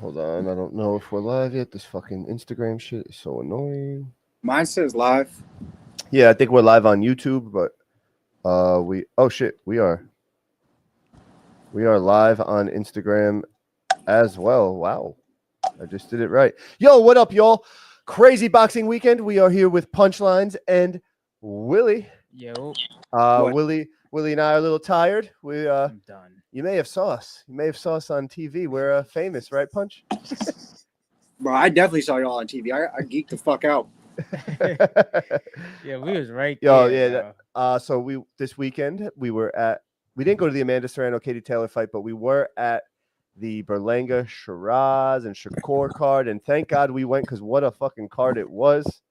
Hold on, I don't know if we're live yet. This fucking Instagram shit is so annoying. Mine says live. Yeah, I think we're live on YouTube, but we are. We are live on Instagram as well. Wow. I just did it right. Yo, what up, y'all? Crazy boxing weekend. We are here with Punchlines and Willie. Yo, Willie and I are a little tired. I'm done. You may have saw us. You may have saw us on TV. We're famous, right, Punch? Bro, I definitely saw y'all on TV. I geeked the fuck out. Yeah, we was right Yo, there. yeah. So this weekend we didn't go to the Amanda Serrano Katie Taylor fight, but we were at the Berlanga Sheeraz and Shakur card, and thank God we went because what a fucking card it was.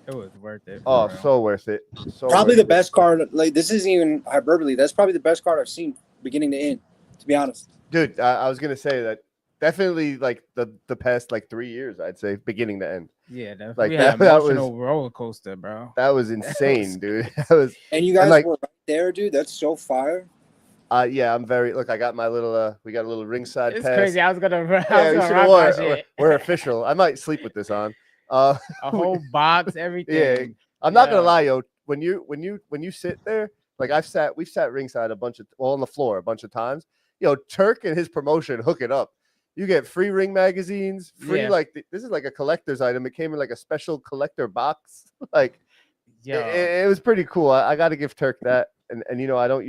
It was worth it. Oh, real. so worth it. So Probably worth the it. best card. Like, this isn't even hyperbole. That's probably the best card I've seen beginning to end, to be honest. Dude, I was gonna say that definitely like the past like 3 years, I'd say, beginning to end. Yeah, that, Like, we had that emotional roller coaster, bro. That was insane, dude. That was And you guys like- were right there, dude. That's so fire. yeah, I'm very look. I got my little we got a little ringside It's pass. crazy. I was gonna Yeah, we rock should my we're, shit. we're official. I might sleep with this on. A whole box, everything. Yeah, I'm not gonna Yeah. lie, yo. When you sit there, like we've sat ringside on the floor a bunch of times. Yo, Turk and his promotion hook it up. You get free ring magazines, free Yeah. this is like a collector's item. It came in like a special collector box. Like Yo, it was pretty cool. I got to give Turk that, and you know I don't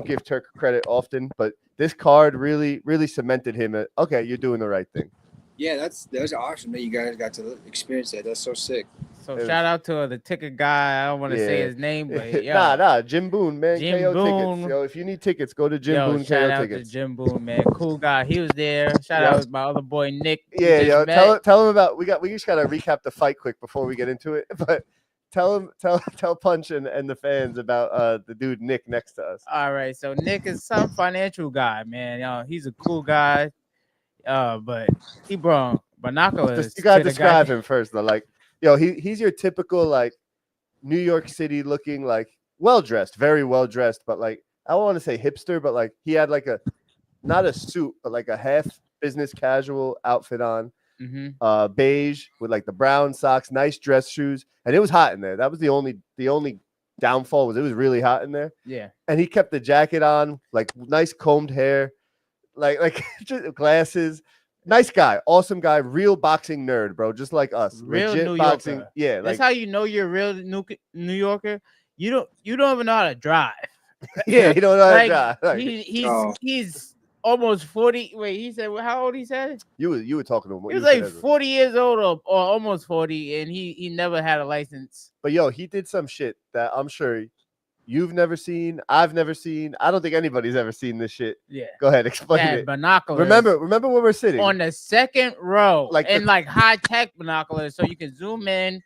give Turk credit often, but this card really cemented him. Okay, you're doing the right thing. Yeah, that's awesome that you guys got to experience that. That's so sick. so it was- shout out to the ticket guy. I don't want to say Yeah. his name, but yo, Nah, Jim Boone, man. Jim KO Boone. tickets. Yo, if you need tickets, go to Jim yo, Boone shout KO out tickets. to Jim Boone, man. Cool guy. He was there. Shout Yeah. out to my other boy Nick. we Yeah, just yo, met. tell him about we just gotta recap the fight quick before we get into it. But tell Punch and the fans about the dude Nick next to us. All right, so Nick is some financial guy, man. He's a cool guy. But he brought binoculars. Just, you gotta to the describe guy. him first, though. Like, yo, he's your typical like New York City looking, like well dressed, very well dressed, but like I don't want to say hipster, but like he had like not a suit, but like a half business casual outfit on. Mhm. Beige with like the brown socks, nice dress shoes, and it was hot in there. That was the only downfall was it was really hot in there. Yeah. And he kept the jacket on, like nice combed hair, like just glasses. Nice guy, awesome guy, real boxing nerd, bro, just like us. Real legit New boxing. Yorker. Yeah, That's like how you know you're a real New Yorker. You don't even know how to drive. yeah, you don't know how to Like, drive. Like, he's almost 40. Wait, he said how old he said? you were talking to him. He was like 40 years old or almost 40, and he never had a license. But yo, he did some shit that I'm sure you've never seen. I've never seen. I don't think anybody's ever seen this shit. Yeah. Go ahead, explain Had it. binoculars. Remember where we're sitting. On the second row, Like and like high tech binoculars, so you can zoom in.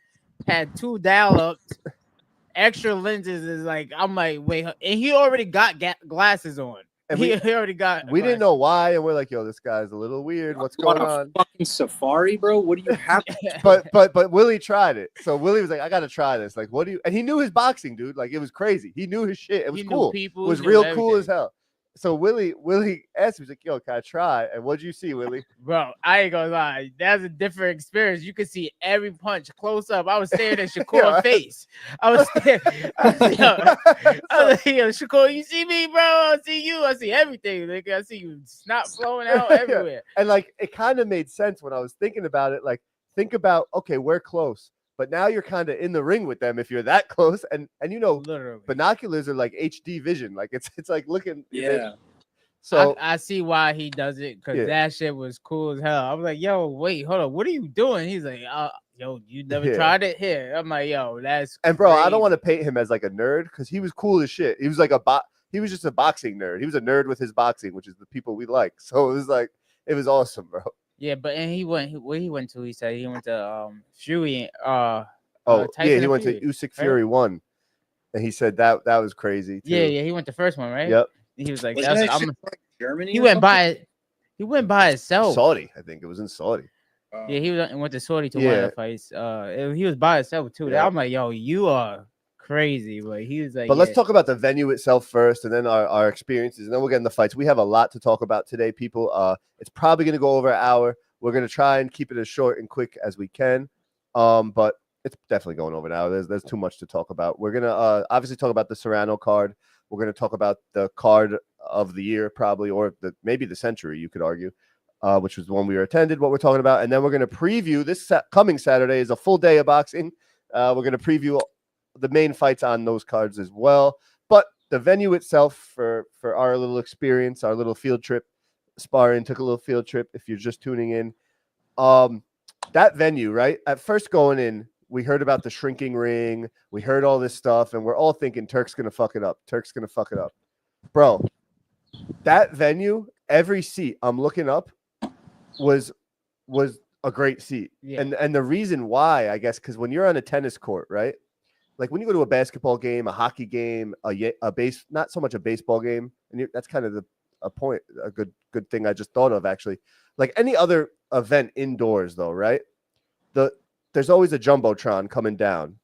Had 2 dial-ups, extra lenses. Is like I'm like wait, and he already got glasses on. And He already got. we didn't know why, and we're like, yo, this guy's a little weird. What's You want going a on? fucking safari, bro? What do you have? But Willie tried it. So Willie was like, I gotta try this. Like, what do you? And he knew his boxing, dude. Like, it was crazy. He knew his shit. It was He knew cool. people, It was he knew real cool everything. as hell. So Willie asked me, he's like, yo, can I try? And what'd you see, Willie? Bro, I ain't gonna lie. That's a different experience. You could see every punch close up. I was staring at Shakur's Yeah. face. I was staring. I was like, yo, Shakur, you see me, bro? I see you. I see everything. Like, I see you snot flowing out Yeah. everywhere. And like, it kind of made sense when I was thinking about it. Like, think about, okay, we're close, but now you're kind of in the ring with them if you're that close. And you know, Literally. binoculars are like HD vision. Like it's like looking. Yeah. So I see why he does it because Yeah. that shit was cool as hell. I was like, yo, wait, hold on. What are you doing? He's like, yo, you never Yeah. tried it? Here. I'm like, yo, that's And bro, I don't want to crazy. paint him as like a nerd because he was cool as shit. He was like he was just a boxing nerd. He was a nerd with his boxing, which is the people we like. So it was like it was awesome, bro. Yeah, but and where he went to, he said he went to Fury. Oh yeah, Tyson he and went to Fury, Usyk right? Fury 1, and he said that was crazy too. Yeah, he went the first one, right? Yep. He was like, Wasn't that's that I'm, shit like Germany? he or went something? by he went by himself. Saudi, I think it was in Saudi. Yeah, he went to Saudi to one of Yeah. the fights. He was by himself too. Yeah. I'm like, yo, you are crazy, but he was like. But let's talk about the venue itself first, and then our experiences, and then we'll get in the fights. We have a lot to talk about today, people. It's probably going to go over an hour. We're going to try and keep it as short and quick as we can, but it's definitely going over an hour. There's too much to talk about. We're going to obviously talk about the Serrano card. We're going to talk about the card of the year, probably, or maybe the century, you could argue, which was the one we were attended, what we're talking about. And then we're going to preview this coming Saturday is a full day of boxing. We're going to preview the main fights on those cards as well. But the venue itself for our little experience, our little field trip, Spar-Inn took a little field trip if you're just tuning in. That venue, right? At first going in, we heard about the shrinking ring. We heard all this stuff, and we're all thinking Turk's going to fuck it up. Turk's going to fuck it up. Bro, that venue, every seat I'm looking up was a great seat. Yeah. And the reason why, I guess, because when you're on a tennis court, right? Like when you go to a basketball game, a hockey game, not so much a baseball game, and that's kind of a good thing I just thought of, actually. Like any other event indoors, though, right? There's always a jumbotron coming down,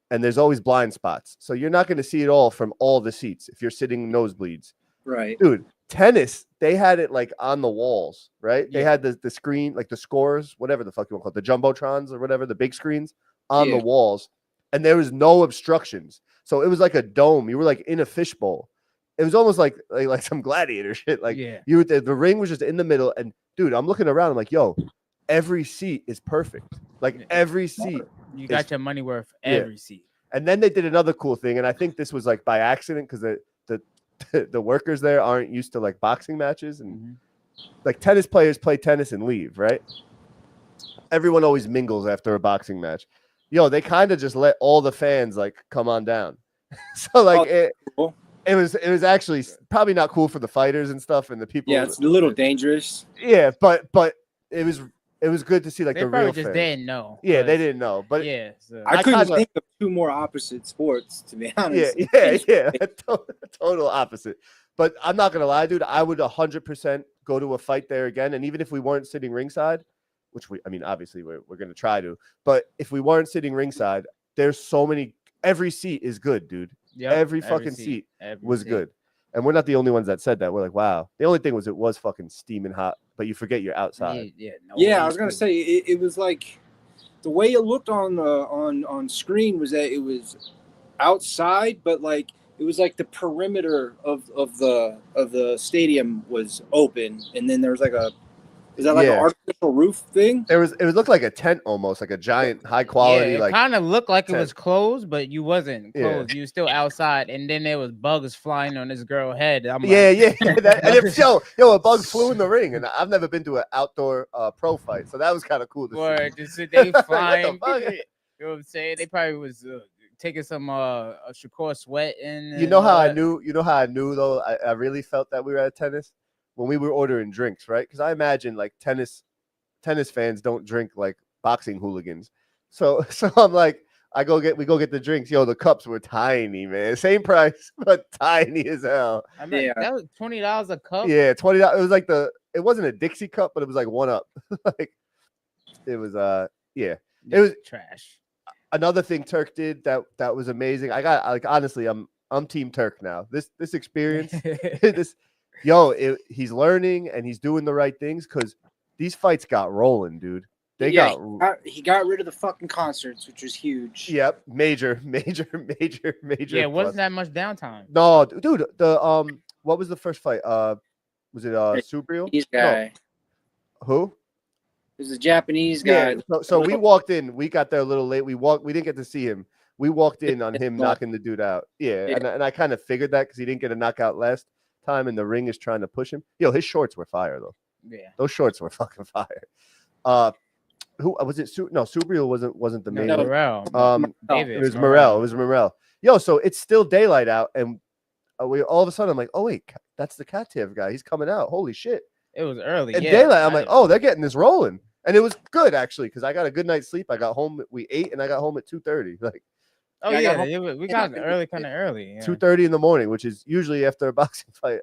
and there's always blind spots. So you're not going to see it all from all the seats if you're sitting nosebleeds. Right. Dude, tennis, they had it like on the walls, right? They had the screen, like the scores, whatever the fuck you want to call it, the jumbotrons or whatever, the big screens on the walls, and there was no obstructions. So it was like a dome. You were like in a fishbowl. It was almost like some gladiator shit. Like the ring was just in the middle, and dude, I'm looking around. I'm like, yo, every seat is perfect. Like every seat, you got your money worth. Every seat. And then they did another cool thing, and I think this was like by accident because the workers there aren't used to like boxing matches, and like tennis players play tennis and leave, right? Everyone always mingles after a boxing match. Yo, they kind of just let all the fans like come on down. So like it was actually probably not cool for the fighters and stuff and the people. Yeah, it's a little dangerous. Yeah, but it was good to see like they the probably real just fans. didn't know. Yeah, they didn't know, but so. I couldn't think of two more opposite sports, to be honest. Yeah, total opposite. But I'm not gonna lie, dude. I would 100% go to a fight there again, and even if we weren't sitting ringside, which obviously we're gonna try to, but if we weren't sitting ringside, there's so many. Every seat is good, dude. Yep, every fucking seat was good. And we're not the only ones that said that. We're like, wow. The only thing was it was fucking steaming hot, but you forget you're outside. I was gonna say it was like the way it looked on screen was that it was outside, but like it was like the perimeter of the stadium was open, and then there was like an artificial roof thing? It looked like a tent almost, like a giant high quality. It like kind of looked like tent. It was closed, but you wasn't closed. You were still outside, and then there was bugs flying on this girl's head. I'm like, a bug flew in the ring, and I've never been to an outdoor pro fight, so that was kind of cool to see. They flying. You know what I'm saying? They probably was taking some Shakur sweat in. You know how I knew though? I really felt that we were at tennis when we were ordering drinks, right? Because I imagine like tennis fans don't drink like boxing hooligans. So I'm like, we go get the drinks. Yo, the cups were tiny, man. Same price, but tiny as hell. I mean, that was $20 a cup. Yeah, $20. It was like it wasn't a Dixie cup, but it was like one up. Like it was it was trash. Another thing Turk did that was amazing. I got like honestly, I'm Team Turk now. This experience, he's learning and he's doing the right things because these fights got rolling, dude. He got rid of the fucking concerts, which was huge. Yep, major. Yeah, it wasn't that much downtime. No, dude. The what was the first fight? Was it Subriel? This guy. No. Who? It was a Japanese guy. Yeah, so we walked in. We got there a little late. We didn't get to see him. We walked in on him knocking the dude out. Yeah. And I kind of figured that because he didn't get a knockout last time, and the ring is trying to push him. Yo, his shorts were fire though. Yeah, those shorts were fucking fire. Who was it? No, Subriel wasn't the main. No, Morel. It was Morel. It was Morel. Yo, so it's still daylight out, and we all of a sudden I'm like, oh wait, that's the Katev guy. He's coming out. Holy shit! It was early. And daylight, I'm like, oh, they're getting this rolling, and it was good actually because I got a good night's sleep. I got home. We ate, and I got home at 2:30. Like, we got early, kind of early. 2:30 in the morning, which is usually after a boxing fight.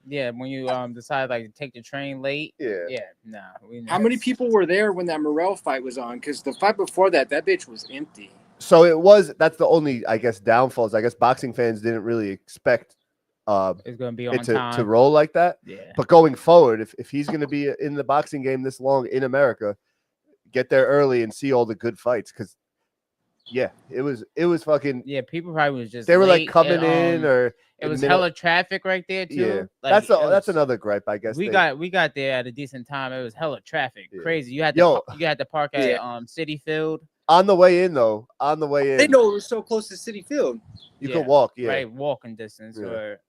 Yeah, when you decide like to take the train late. How many people were there when that Morel fight was on? Because the fight before that bitch was empty. So that's the only, I guess, downfalls. I guess boxing fans didn't really expect It's gonna be on it time. to roll like that. Yeah. But going forward, if he's gonna be in the boxing game this long in America, get there early and see all the good fights. Because it was fucking. Yeah, people probably was just They were like late coming and, in or it was middle. hella traffic right there too. Yeah, Like, that's another gripe, I guess. We got there at a decent time. It was hella traffic, Yeah. crazy. You had to park at City Field. On the way in though. On the way in, They know it was so close to City Field. You could walk. Yeah, right, walking distance. Yeah. Or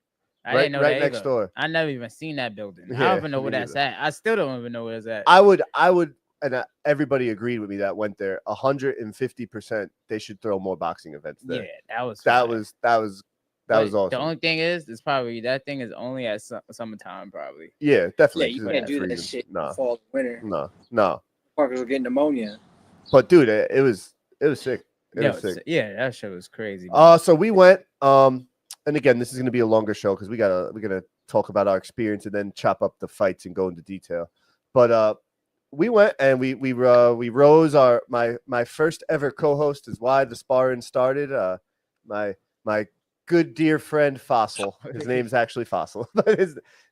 I didn't know right that next either. door. I never even seen that building. I Yeah, don't even know where me that's neither. at. I still don't even know where it's at. I would, and everybody agreed with me that went there. 150%. They should throw more boxing events there. Yeah, that was awesome. The only thing is, it's probably that thing is only at summertime, probably. Yeah, definitely. Yeah, you can't do that shit in fall, winter. No. Fuckers will get pneumonia. But dude, it was sick. It was sick. Yeah, that show was crazy. So we went. And again, this is gonna be a longer show because we're gonna talk about our experience and then chop up the fights and go into detail. But we went and we rose my first ever co-host is why the Spar-Inn started. My good dear friend Fossil. His name's actually Fossil. But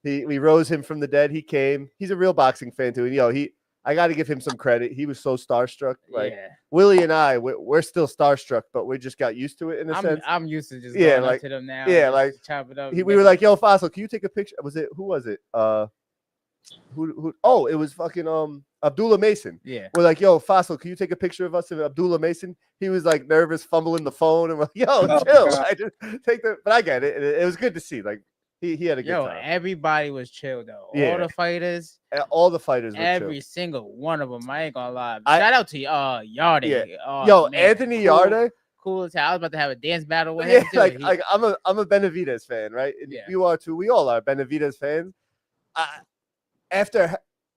we rose him from the dead. He came. He's a real boxing fan too. And I got to give him some credit. He was so starstruck. Like Willie and I, we're still starstruck, but we just got used to it in a sense. I'm used to just going up to them now. Yeah, like chop it up. We were like, "Yo, Fossil, can you take a picture?" Who was it? Who? Oh, it was fucking Abdullah Mason. Yeah. We're like, "Yo, Fossil, can you take a picture of us and Abdullah Mason?" He was like nervous, fumbling the phone, and we're like, "Yo, chill." I just take the. But I get it. It was good to see. Like he had a good time. Everybody was chill though. Yeah. All the fighters were every chill. single one of them. I ain't gonna lie. Shout out to Yarde. Yeah. Oh, man. Anthony Yarde. Cool as hell. I was about to have a dance battle with him. Yeah, like I'm a Benavidez fan, right? Yeah. You are too. We all are Benavidez fans.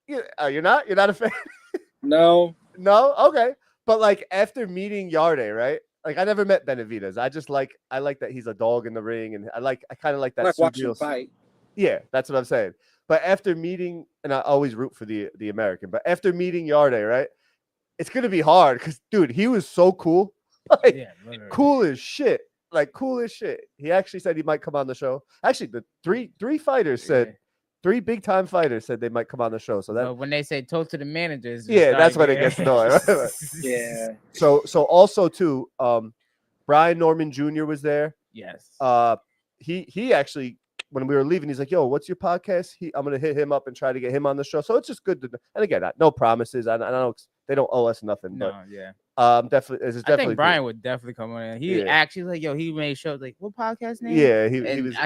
You're not a fan. No. Okay. But like after meeting Yarde, right? Like I never met Benavidez. I like that he's a dog in the ring, and I kind of like that. Like watching him fight. Yeah, that's what I'm saying. But after meeting, and I always root for the American, but after meeting Yarde, right? It's gonna be hard because dude, he was so cool. Like cool as shit. Like cool as shit. He actually said he might come on the show. Actually, the three fighters said. 3 big time fighters said they might come on the show. So that when they say talk to the managers, that's when it gets annoying. Yeah. So also too, Brian Norman Jr. was there. Yes. He actually when we were leaving, he's like, "Yo, what's your podcast?" I'm gonna hit him up and try to get him on the show. So it's just good to. And again, no promises. I don't. They don't owe us nothing. No, but, yeah. Definitely. I think Brian would definitely come on. He actually like, he made shows like, what podcast name? Yeah,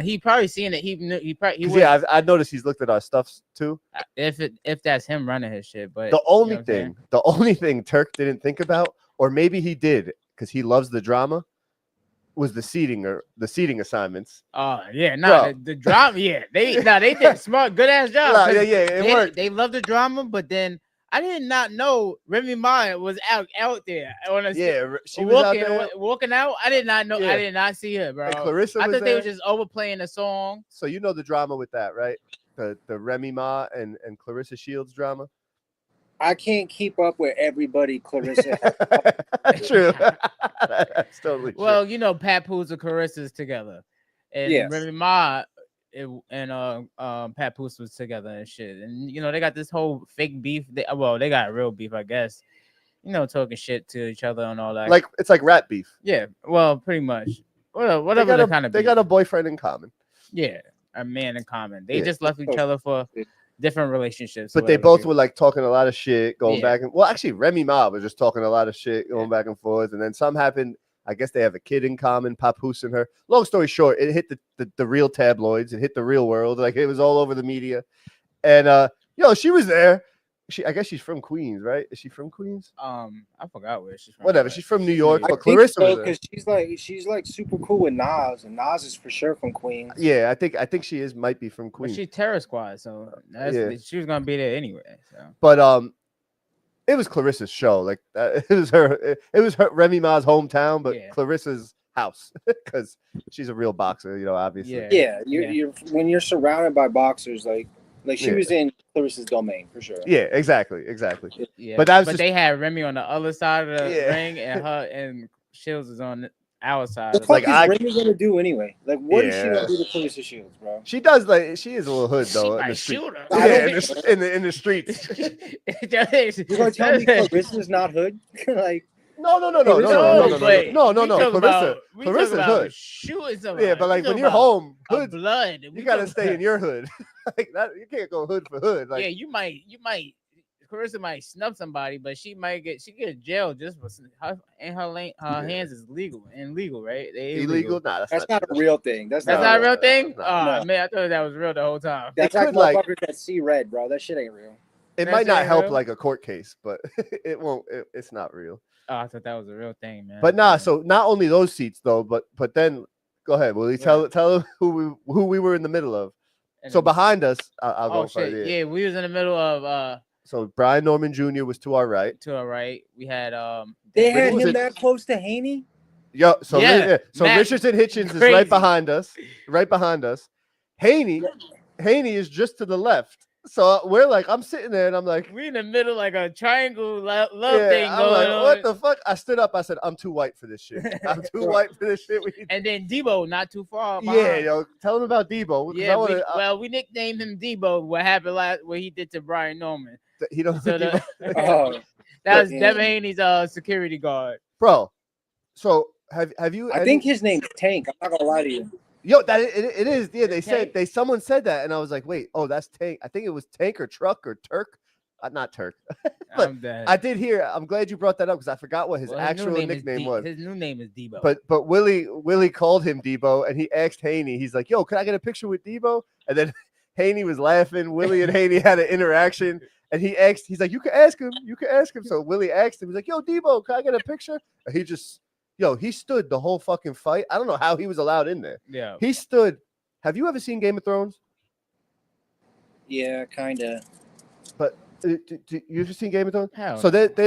he probably seen it. I noticed he's looked at our stuff too. If that's him running his shit, but the only thing Turk didn't think about, or maybe he did because he loves the drama, was the seating assignments. Oh yeah, the drama. Yeah, they did smart, good ass job. It worked. They love the drama, but then. I did not know Remy Ma was out there. She was out there. Walking out. I did not know. Yeah. I did not see her, bro. And Clarissa I was thought there. they were just overplaying the song. So you know the drama with that, right? The Remy Ma and Clarissa Shields drama. I can't keep up with everybody Clarissa. True. That's totally true. Well, you know, Papoose and Carissa's together, and Remy Ma. And Papoose was together and shit, and you know they got this whole fake beef. They got real beef, I guess. You know, talking shit to each other and all that. Like it's like rat beef. Yeah, well, pretty much. Whatever the kind of. They got a boyfriend in common. Yeah, a man in common. They just left each other for different relationships. But they both were like talking a lot of shit, going back and. Well, actually, Remy Ma was just talking a lot of shit, going back and forth, and then some happened. I guess they have a kid in common, Papoose and her. Long story short, it hit the real tabloids. It hit the real world. Like it was all over the media. And she was there. I guess she's from Queens, right? Is she from Queens? I forgot where she's from. Whatever. She's from New York. But Clarissa was there. Because she's like super cool with Nas, and Nas is for sure from Queens. Yeah, I think she might be from Queens. But she's Terror Squad, so she was gonna be there anyway. So. But it was Clarissa's show. Like it was her Remy Ma's hometown, but Clarissa's house because she's a real boxer, obviously. Yeah. You're when you're surrounded by boxers, like she was in Clarissa's domain for sure. Yeah, exactly. Yeah, but they had Remy on the other side of the ring, and her and Shields is on our side. What the fuck is Rainy gonna do anyway? Like, what is she gonna do to Clarissa Shields, bro? She does like she is a little hood though in the street. Yeah, in the streets. You gonna tell me Clarissa's not hood? Like. No. Clarissa's hood. Shooting somebody. Yeah, but like when you're home, hood blood. You gotta stay in your hood. Like that, you can't go hood for hood. Like, yeah, you might. Clarissa might snub somebody, but she get jailed just for her hands is illegal, right? They illegal? Nah, that's not a real thing. That's not a real thing. No. Oh man, I thought that was real the whole time. That's like motherfuckers that see red, bro. That shit ain't real. It might not help like a court case, but it won't. It's not real. Oh, I thought that was a real thing, man. But nah, so not only those seats though, but then go ahead, Willie. Tell them who we were in the middle of. So behind us, I'll go shit. Yeah, we was in the middle of So Brian Norman Jr. was to our right. We had They had him that close to Haney? Yo, so Richardson Hitchens is right behind us. Right behind us. Haney is just to the left. So we're like, I'm sitting there and I'm like, we're in the middle like a triangle love thing going on. What the fuck? I stood up. I said, I'm too white for this shit. I'm too white for this shit. And then Debo, not too far behind. Yeah, yo, tell him about Debo. Yeah, we nicknamed him Debo. What happened what he did to Brian Norman. He don't. So that was Devin Haney's security guard, bro. So have you? I think his name's Tank. I'm not gonna lie to you. Yo, that it is. Yeah, someone said that, and I was like, wait, oh, that's Tank. I think it was Tank or Truck or Turk. Not Turk. But I did hear. I'm glad you brought that up because I forgot what his actual nickname was. His new name is Debo. But Willie called him Debo, and he asked Haney. He's like, yo, can I get a picture with Debo? And then Haney was laughing. Willie and Haney had an interaction. And he's like, you can ask him. So Willie asked him, he's like, yo, Debo, can I get a picture? And he stood the whole fucking fight. I don't know how he was allowed in there. Yeah. He stood. Have you ever seen Game of Thrones? Yeah, kind of. But you ever seen Game of Thrones? How? So let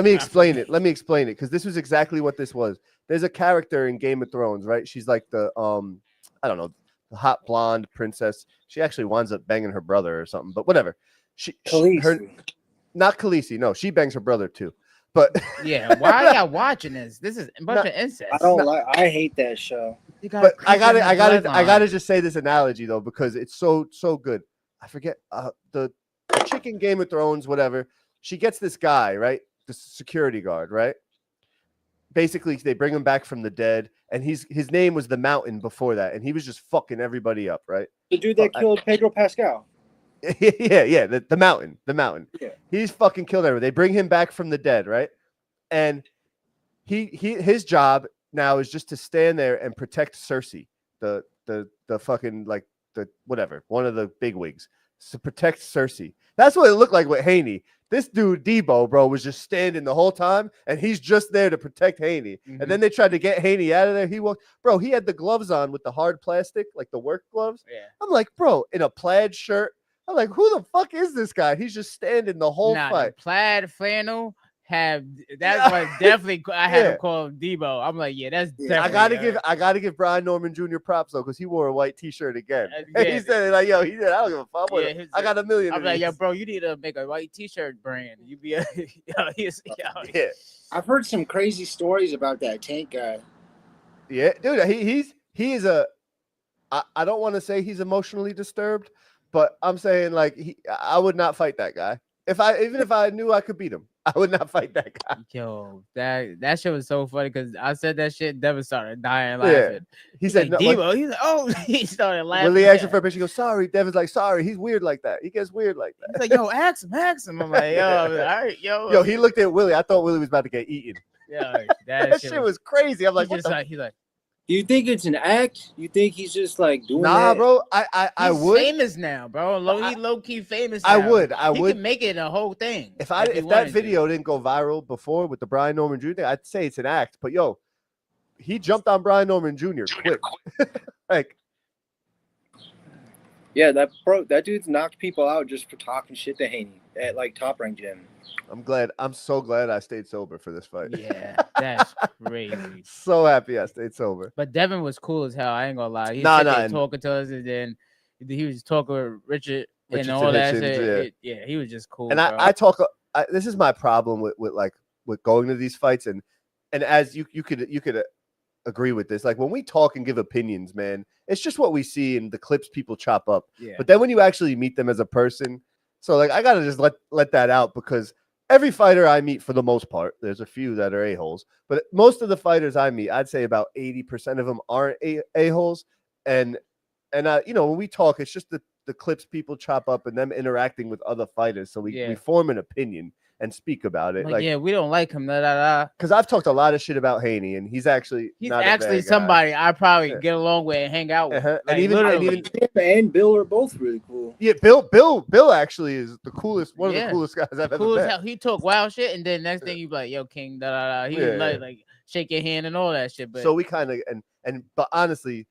me explain it. Because this was exactly what this was. There's a character in Game of Thrones, right? She's like the, I don't know, the hot blonde princess. She actually winds up banging her brother or something, but whatever. Not Khaleesi. No, she bangs her brother too. But yeah, why are y'all watching this? This is a bunch of incest. I hate that show. But I gotta just say this analogy though because it's so good. I forget the chick in Game of Thrones, whatever. She gets this guy, right? The security guard, right? Basically, they bring him back from the dead, and his name was the Mountain before that, and he was just fucking everybody up, right? The dude that killed Pedro Pascal. Yeah, the Mountain. Yeah. He's fucking killed everyone. They bring him back from the dead, right? And his job now is just to stand there and protect Cersei, the fucking like the whatever, one of the bigwigs, to protect Cersei. That's what it looked like with Haney. This dude Debo, bro, was just standing the whole time, and he's just there to protect Haney. Mm-hmm. And then they tried to get Haney out of there. He had the gloves on with the hard plastic, like the work gloves. Yeah. I'm like, bro, in a plaid shirt. I'm like, who the fuck is this guy? He's just standing the whole fight. The plaid flannel definitely I had to call him Debo. I'm like, yeah, that's definitely. I gotta give Brian Norman Jr. props though, because he wore a white T-shirt again. And he said like, yo, I don't give a fuck. I got $1 million. I'm like, yo, bro, you need to make a white T-shirt brand. You be yeah. I've heard some crazy stories about that Tank guy. Yeah, dude, he is a. I don't want to say he's emotionally disturbed. But I'm saying, like, I would not fight that guy. Even if I knew I could beat him, I would not fight that guy. Yo, that shit was so funny because I said that shit. Devin started dying laughing. Yeah. He said, like, Debo. He's like, oh, he started laughing. Willie asked him for a picture. He goes, sorry. Devin's like, sorry. He's weird like that. He gets weird like that. He's like, yo, ask him. I'm like, yo, all right, yo. Yo, he looked at Willie. I thought Willie was about to get eaten. Yeah, that shit was crazy. I'm like, he's like. Do you think it's an act? You think he's just like doing that? Bro. He's would. Famous now, bro. He low key famous. Now. I would. He can make it a whole thing. If that video didn't go viral before with the Brian Norman Jr., I'd say it's an act. But yo, he jumped on Brian Norman Jr. quick. Like, yeah, that dude's knocked people out just for talking shit to Haney at like Top Rank Gym. I'm so glad I stayed sober for this fight. Yeah, that's crazy. So happy I stayed sober. But Devin was cool as hell. I ain't gonna lie. He was talking to us, and then he was talking with Richard and all that shit. Yeah, he was just cool. And bro. this is my problem with going to these fights, and as you could agree with this, like when we talk and give opinions, man, it's just what we see in the clips people chop up. Yeah. But then when you actually meet them as a person, so like I gotta just let that out, because every fighter I meet, for the most part, there's a few that are a-holes, but most of the fighters I meet, I'd say about 80% of them aren't a-holes. And when we talk, it's just the clips people chop up and them interacting with other fighters, so we form an opinion and speak about it. Like, we don't like him. Because I've talked a lot of shit about Haney, and he's actually somebody I probably get along with and hang out with. Like, and even him and Bill are both really cool. Yeah, Bill actually is the coolest, one of the coolest guys I've ever met. He talk wild shit, and then next thing you be like, "Yo, King," He was like shake your hand and all that shit. But so we kind of but honestly,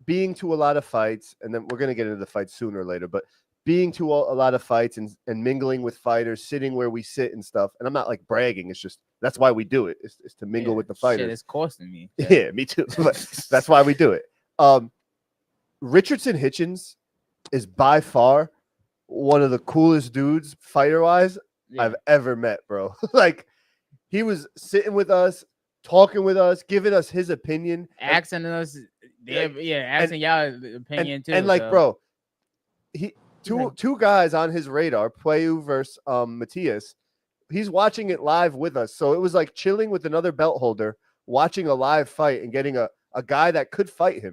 being to a lot of fights, and then we're gonna get into the fights sooner or later, but being to a lot of fights and mingling with fighters, sitting where we sit and stuff. And I'm not like bragging. It's just, that's why we do it. It's to mingle with the fighters. Shit, it's costing me. Yeah, me too. But that's why we do it. Richardson Hitchens is by far one of the coolest dudes fighter-wise I've ever met, bro. Like, he was sitting with us, talking with us, giving us his opinion. Asking us, asking y'all opinion too. And like, bro, two guys on his radar, Tszyu versus Matias. He's watching it live with us. So it was like chilling with another belt holder, watching a live fight and getting a guy that could fight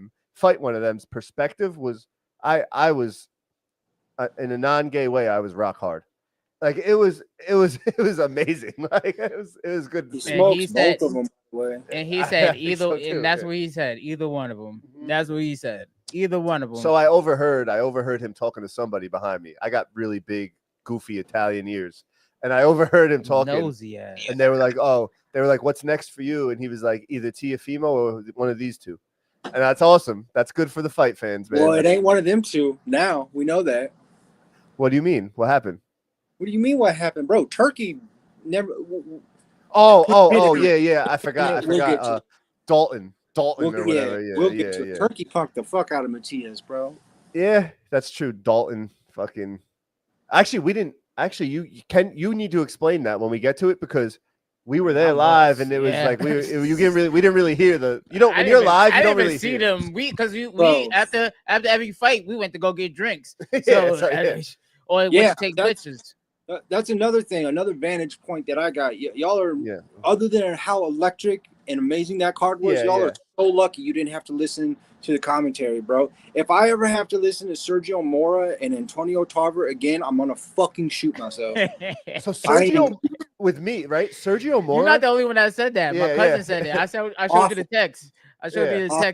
one of them's perspective was, I was in a non-gay way, I was rock hard. Like it was amazing. Like it was good. He smokes both of them. And he said and that's what he said. Either one of them. That's what he said. Either one of them. So I overheard him talking to somebody behind me. I got really big, goofy Italian ears, and I overheard him talking. Nosy ass. And they were like, "What's next for you?" And he was like, "Either Teofimo or one of these two." And that's awesome. That's good for the fight fans, man. Well, it ain't one of them two. Now we know that. What do you mean? What happened? What do you mean? What happened, bro? Turkey never. Oh, yeah. I forgot. Dalton or whatever. We'll get to Turkey punked the fuck out of Matias, bro. Yeah, that's true. Dalton fucking. Actually, we didn't. Actually, you need to explain that when we get to it, because we were there live, and it was like we didn't really hear when you're live, you don't really see them. We after every fight we went to go get drinks. Or to take pictures. That's another thing, another vantage point that I got. Y'all are, other than how electric and amazing that card was, y'all are so lucky you didn't have to listen to the commentary, bro. If I ever have to listen to Sergio Mora and Antonio Tarver again, I'm gonna fucking shoot myself. So Sergio with me, right? Sergio Mora. You're not the only one that said that. My cousin said it. I showed you the text.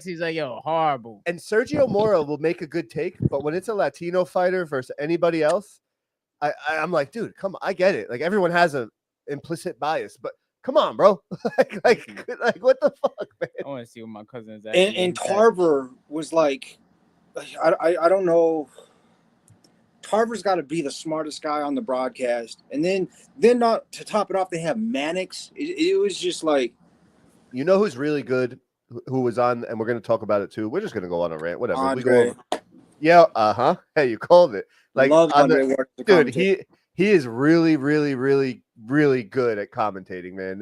He's like, "Yo, horrible." And Sergio Mora will make a good take, but when it's a Latino fighter versus anybody else, I'm like, dude, come on, I get it. Like everyone has a implicit bias, but come on, bro. like what the fuck, man? I want to see what my cousin is. And Tarver was like, I don't know. Tarver's got to be the smartest guy on the broadcast, and then not to top it off, they have Mannix. It was just like, you know who's really good, who was on, and we're going to talk about it too. We're just going to go on a rant, whatever. Andre. Hey, you called it. Like, dude, he is really, really, really, really good at commentating, man.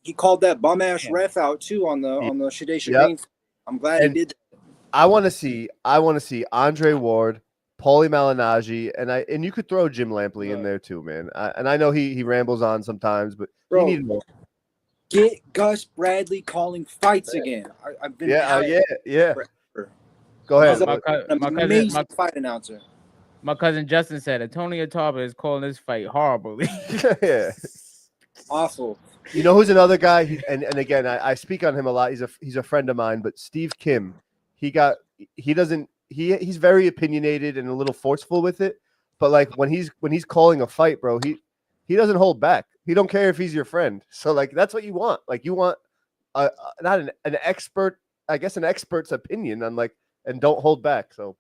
He called that bum ass ref out too on the Shade Shane. I'm glad he did that. I want to see Andre Ward, Paulie Malignaggi, and you could throw Jim Lampley in there too, man. I know he rambles on sometimes, but you need more. Get Gus Bradley calling fights again. I've been forever. Go ahead. Amazing fight announcer. My cousin Justin said Antonio Tarver is calling this fight horribly. Yeah, awful. You know who's another guy? And again, I speak on him a lot. He's a friend of mine, but Steve Kim. He's very opinionated and a little forceful with it. But like when he's calling a fight, bro, he doesn't hold back. He don't care if he's your friend. So like that's what you want. Like you want not an expert, I guess an expert's opinion on like, and don't hold back. So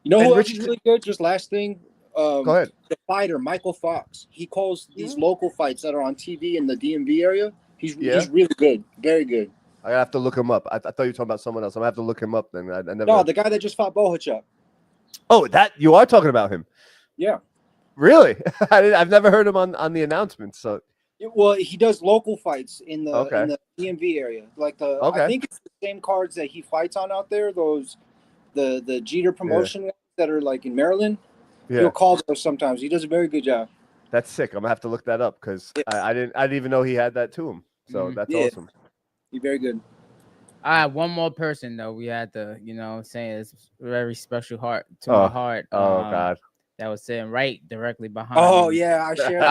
you know who else is really good? Just last thing. Go ahead. The fighter Michael Fox. He calls these local fights that are on TV in the DMV area. He's really good, very good. I have to look him up. I thought you were talking about someone else. I'm gonna have to look him up then. No, the guy that just fought Bohachuk. Oh, that you are talking about him? Yeah. Really? I've never heard him on the announcements. So Well, he does local fights in Okay. the DMV area. Like I Okay. think it's the same cards that he fights on out there. Those the Jeter promotion ones that are like in Maryland. Yeah. He'll call those sometimes. He does a very good job. That's sick. I'm gonna have to look that up because Yeah. I didn't even know he had that to him. So that's Yeah. awesome. He's very good. All right, one more person though. We had to, saying it's very special heart to my heart. Oh God. That was sitting right directly behind. Oh me. yeah, I shared.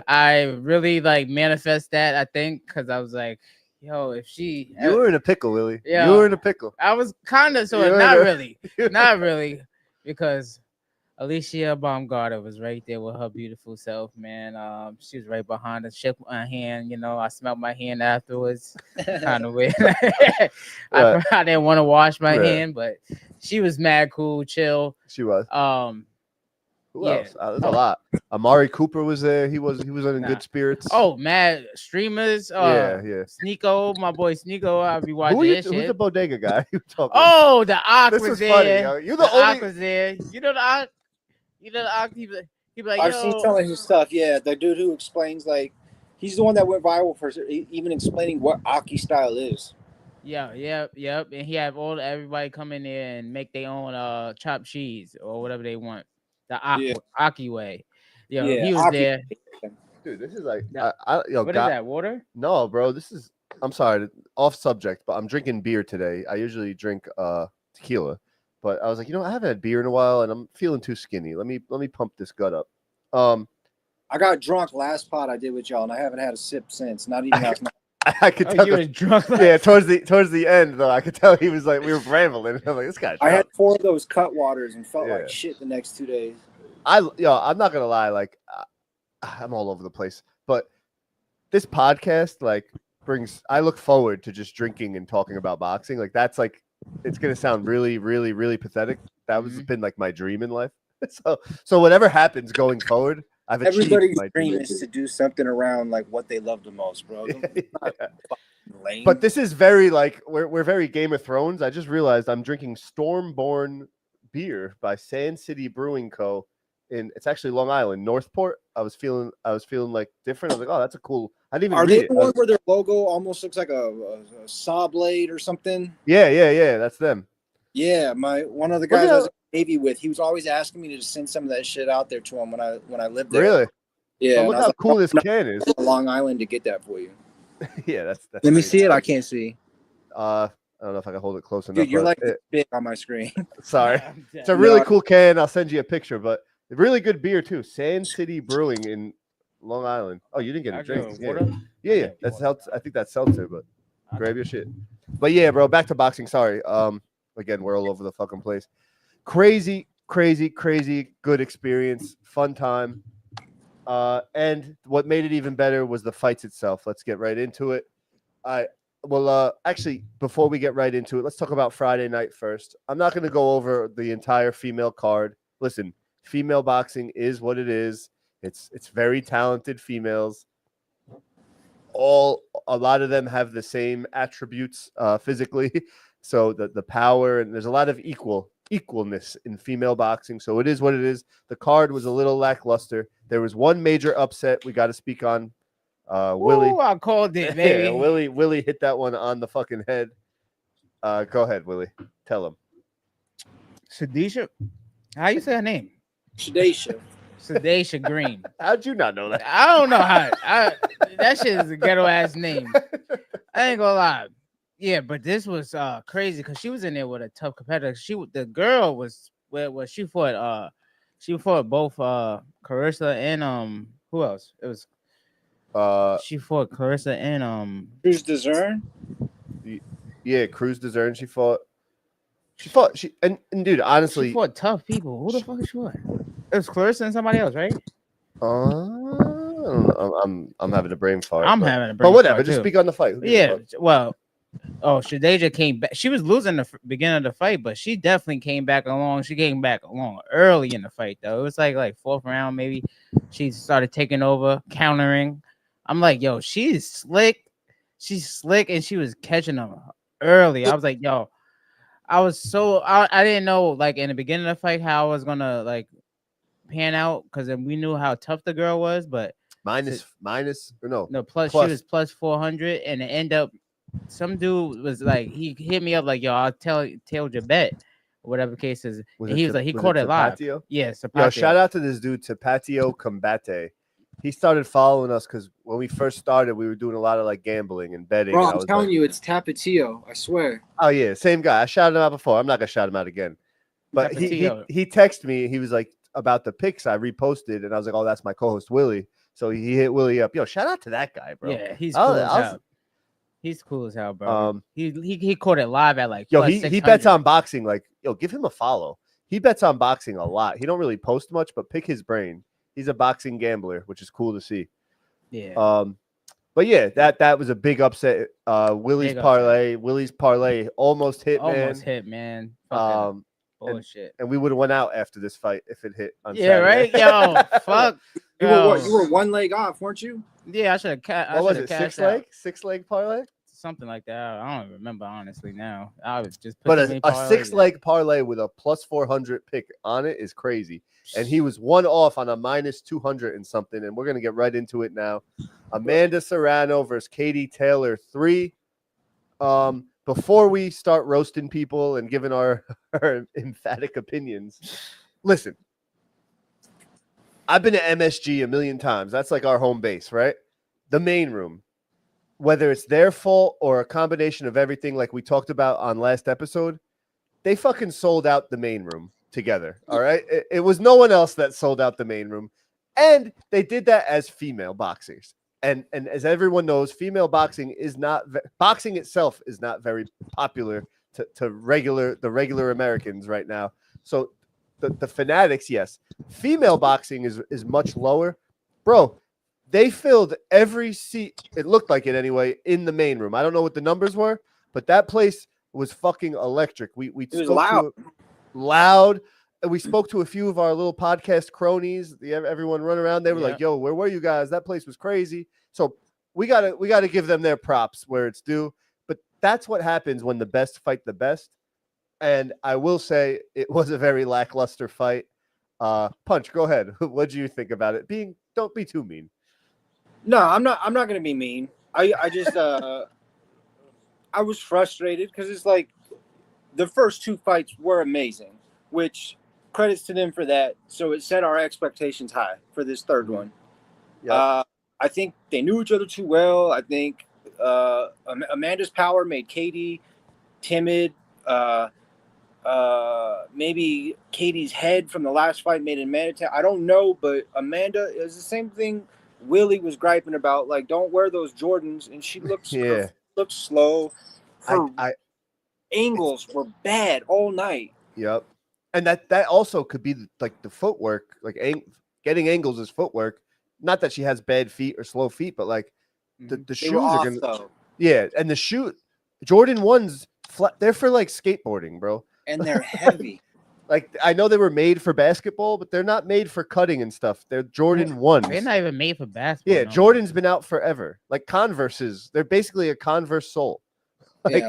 I really like manifest that. I think because I was like, yo, if she, You were in a pickle, Willie. Yeah, you were in a pickle. I was kind of not really, because Alicia Baumgartner was right there with her beautiful self, man. She was right behind us, shook my hand. I smelled my hand afterwards. Kind of weird. I didn't want to wash my hand, but she was mad cool, chill. She was. Who else? There's a lot. Amari Cooper was there. He was in good spirits. Oh, mad streamers. Yeah. Sneeko, my boy Sneeko. I'll be watching Who's the bodega guy you talking? Oh, the Ock was there. Funny, yo. You're the only. Ock was there. You know the Ock. He be like, I've seen some of his stuff. Yeah, the dude who explains, like, he's the one that went viral for even explaining what Aki style is. Yeah. And he have everybody come in there and make their own chopped cheese or whatever they want. The Aki way. He was Aki there. Dude, this is like, what is that? Water? No, bro. This is. I'm sorry, off subject, but I'm drinking beer today. I usually drink tequila. But I was like, I haven't had beer in a while, and I'm feeling too skinny. Let me pump this gut up. I got drunk last pod I did with y'all, and I haven't had a sip since. Not even last night. I could tell. You were drunk. Towards the end though, I could tell he was like, we were rambling. I'm like, this guy. I had 4 of those cut waters and felt like shit the next 2 days. I'm not gonna lie, like I'm all over the place, but this podcast I look forward to just drinking and talking about boxing. Like that's like. It's gonna sound really, really, really pathetic. That was been like my dream in life. So whatever happens going forward, everybody's dream is to do something around like what they love the most, bro. Lame. But this is very like we're very Game of Thrones. I just realized I'm drinking Stormborn beer by Sand City Brewing Co. It's actually Long Island, Northport. I was feeling like different. I was like, oh, that's a cool. I didn't even. Are read they it. the one where their logo almost looks like a saw blade or something? Yeah. That's them. Yeah, one of the guys I was in the Navy with, he was always asking me to just send some of that shit out there to him when I lived there. Really? Yeah. Look how cool this can is. Long Island to get that for you. Yeah, that's. Let me see it. I can't see. I don't know if I can hold it close enough. Dude, you're like big on my screen. Sorry, it's a really cool can. I'll send you a picture, but. Really good beer too. Sand City Brewing in Long Island. Oh, you didn't get a drink. Yeah. That's I think that's seltzer, but grab your shit. But yeah, bro, back to boxing. Sorry. Again, we're all over the fucking place. Crazy good experience, fun time. And what made it even better was the fights itself. Let's get right into it. Actually, before we get right into it, let's talk about Friday night first. I'm not going to go over the entire female card. Listen, female boxing is what it is. It's very talented females. A lot of them have the same attributes physically. So the power, and there's a lot of equalness in female boxing. So it is what it is. The card was a little lackluster. There was one major upset we got to speak on. Willie, I called it, baby. Yeah, Willie hit that one on the fucking head. Go ahead, Willie. Tell him. Sadisha, how you say her name? Sadisha Green. How'd you not know that? I don't know how. That shit is a ghetto ass name. I ain't gonna lie. Yeah, but this was crazy because she was in there with a tough competitor. The girl was where she fought. She fought both Carissa and who else? It was she fought Carissa and Cruz Dezern. Yeah, Cruz Dezern. She fought. And dude, honestly, she fought tough people. Who the fuck is she fought? It was Clarissa and somebody else, right? I don't know. I'm having a brain fart. Having a brain fart. But whatever, just too. speak on the fight. Yeah, well, Shadeja came back. She was losing the beginning of the fight, but she definitely came back along. She came back along early in the fight, though. It was like fourth round, maybe. She started taking over, countering. I'm like, yo, she's slick. She's slick, and she was catching them early. I was like, yo, I didn't know, like, in the beginning of the fight how I was gonna like pan out because we knew how tough the girl was, but minus or no? No, plus. She was plus 400, and it end up. Some dude was like, he hit me up like, yo, I'll tell your bet, or whatever the case is. And he was like, he caught it live. Yeah, Sapr-Inn. Yo, shout out to this dude, Tapatio Combate. He started following us because when we first started, we were doing a lot of like gambling and betting. Bro, and I'm telling you, it's Tapatio. I swear. Oh yeah, same guy. I shouted him out before. I'm not gonna shout him out again. But he texted me. He was like about the picks I reposted, and I was like, oh, that's my co-host Willie. So he hit Willie up. Yo, shout out to that guy, bro. Yeah, he's cool as hell. He's cool as hell, bro. He caught it live at like he bets on boxing. Like, yo, give him a follow. He bets on boxing a lot. He don't really post much, but pick his brain. He's a boxing gambler, which is cool to see. Yeah. But yeah, that was a big upset. Willie's parlay almost hit, man. Bullshit. And we would have went out after this fight if it hit on Saturday. Right? Yo, fuck. You were one leg off, weren't you? Yeah, I should have. What was it? 6 leg parlay? Something like that. I don't remember honestly now. I was just. But a 6 leg parlay with a plus 400 pick on it is crazy. And he was one off on a minus 200 and something. And we're gonna get right into it now. Amanda Serrano versus Katie Taylor 3. Before we start roasting people and giving our emphatic opinions, listen. I've been to MSG a million times. That's like our home base, right? The main room. Whether it's their fault or a combination of everything like we talked about on last episode, they fucking sold out the main room together, all right? It was no one else that sold out the main room. And they did that as female boxers. And as everyone knows, female boxing is not boxing itself is not very popular to the regular Americans right now. So the fanatics, yes. Female boxing is much lower. Bro, they filled every seat, it looked like it anyway, in the main room. I don't know what the numbers were, but that place was fucking electric. We spoke loud. And we spoke to a few of our little podcast cronies. Everyone run around. They were like, yo, where were you guys? That place was crazy. So we gotta give them their props where it's due. But that's what happens when the best fight the best. And I will say it was a very lackluster fight. Punch, go ahead. What do you think about it? Don't be too mean. No, I'm not gonna be mean. I just I was frustrated because it's like the first two fights were amazing, which credits to them for that. So it set our expectations high for this third one. Yeah. I think they knew each other too well. I think Amanda's power made Katie timid. Maybe Katie's head from the last fight made Amanda. I don't know, but Amanda is the same thing Willie was griping about. Like, don't wear those Jordans, and she looks looked slow. Her angles were bad all night. Yep, and that also could be like the footwork, like getting angles is footwork. Not that she has bad feet or slow feet, but like the shoes are gonna. Though. Yeah, and the shoe Jordan 1s flat. They're for like skateboarding, bro. And they're heavy. Like, I know they were made for basketball, but they're not made for cutting and stuff. They're Jordan 1s. They're not even made for basketball. Yeah, Jordan's been out forever. Like Converses, they're basically a Converse sole. Like,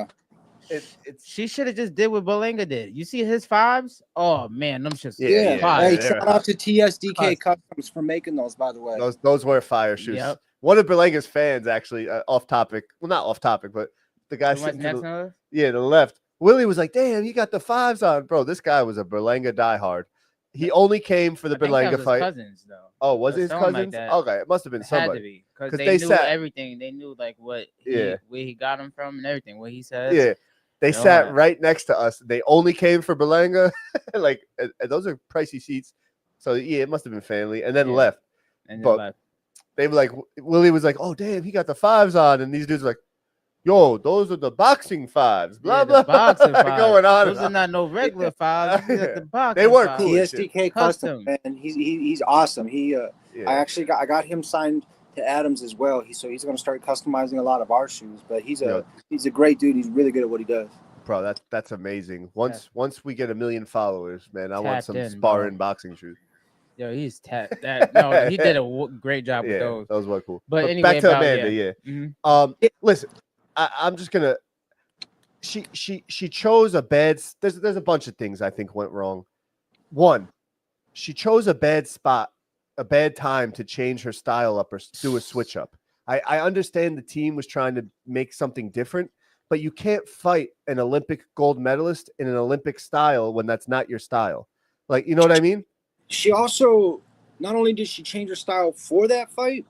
she should have just did what Berlanga did. You see his 5s? Oh man, them just Hey, shout out to TSDK Customs for making those, by the way. Those were fire shoes. Yep. One of Berlanga's fans actually, off topic. Well, not off topic, but the guy sitting to the left. Willie was like, damn, he got the 5s on. Bro, this guy was a Berlanga diehard. He only came for the Berlanga fight. Cousins, though. Oh, was it his cousins? Like okay, it must have been somebody. Because they knew everything. They knew like where he got him from and everything, what he said. Yeah. They sat right next to us. They only came for Berlanga. Like, those are pricey seats. So, yeah, it must have been family. And then left. And then left. They were like, Willie was like, oh, damn, he got the 5s on. And these dudes were like, yo, those are the boxing 5s. Blah, blah, blah. Going on. Those are not no regular 5s. The boxing they were cool. TSDK Custom, man. He's awesome. I got him signed to Adams as well. He's going to start customizing a lot of our shoes. But he's a great dude. He's really good at what he does. Bro, that's amazing. Once we get 1 million followers, man, I want some Spar-Inn boxing shoes. Yo, he's tapped. No, he did a great job with those. Those were cool. But anyway, back to Amanda. Mm-hmm. Listen, I'm just gonna. She chose a bad. There's a bunch of things I think went wrong. One, she chose a bad spot a bad time to change her style up or do a switch up. I understand the team was trying to make something different, but you can't fight an Olympic gold medalist in an Olympic style when that's not your style. Like, you know what I mean? She also, not only did she change her style for that fight,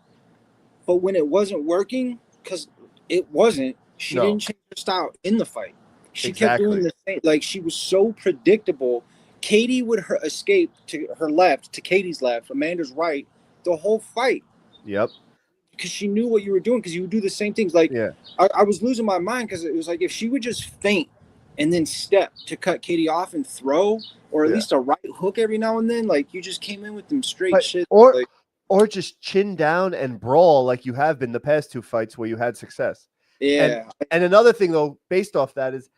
but when it wasn't working, because it wasn't, she didn't change her style in the fight. She kept doing the same. Like, she was so predictable. Katie would escape to her left, to Katie's left, Amanda's right, the whole fight. Yep. Because she knew what you were doing, because you would do the same things. Like, I was losing my mind, because it was like, if she would just feint and then step to cut Katie off and throw, or at least a right hook every now and then, like, you just came in with them straight shit. Or just chin down and brawl like you have been the past 2 fights where you had success. Yeah. And another thing, though, based off that is,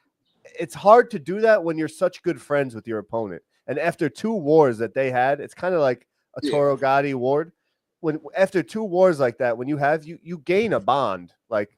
it's hard to do that when you're such good friends with your opponent. And after 2 wars that they had, it's kind of like a Toro Gotti Ward. When after 2 wars like that, when you have you gain a bond. Like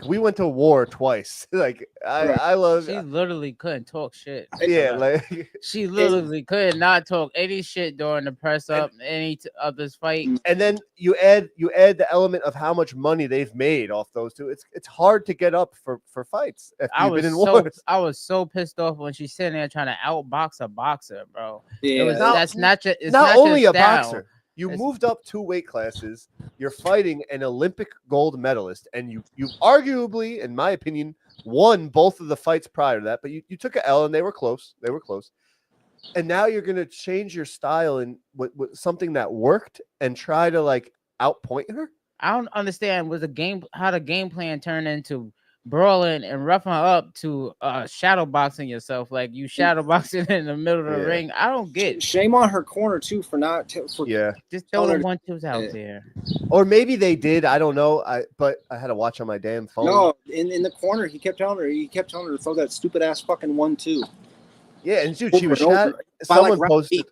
we went to war twice. Like I love. She literally couldn't talk shit. Yeah, like she literally could not talk any shit during the press up any of this fight. And then you add the element of how much money they've made off those 2. It's hard to get up for fights. I was so pissed off when she's sitting there trying to outbox a boxer, bro. Yeah, that's not just. It's not only a style. boxer. You moved up 2 weight classes. You're fighting an Olympic gold medalist, and you arguably, in my opinion, won both of the fights prior to that. But you took an L, and they were close. They were close. And now you're going to change your style in with something that worked and try to like outpoint her. I don't understand how the game plan turned into brawling and roughing her up to shadow boxing yourself, like you shadow boxing in the middle of the ring. I don't get. Shame on her corner too for not just throw the 1-2s out there. Or maybe they did. I don't know. But I had to watch on my damn phone. No, in the corner he kept telling her to throw that stupid ass fucking 1-2. Yeah, and dude, she was shot. Someone posted.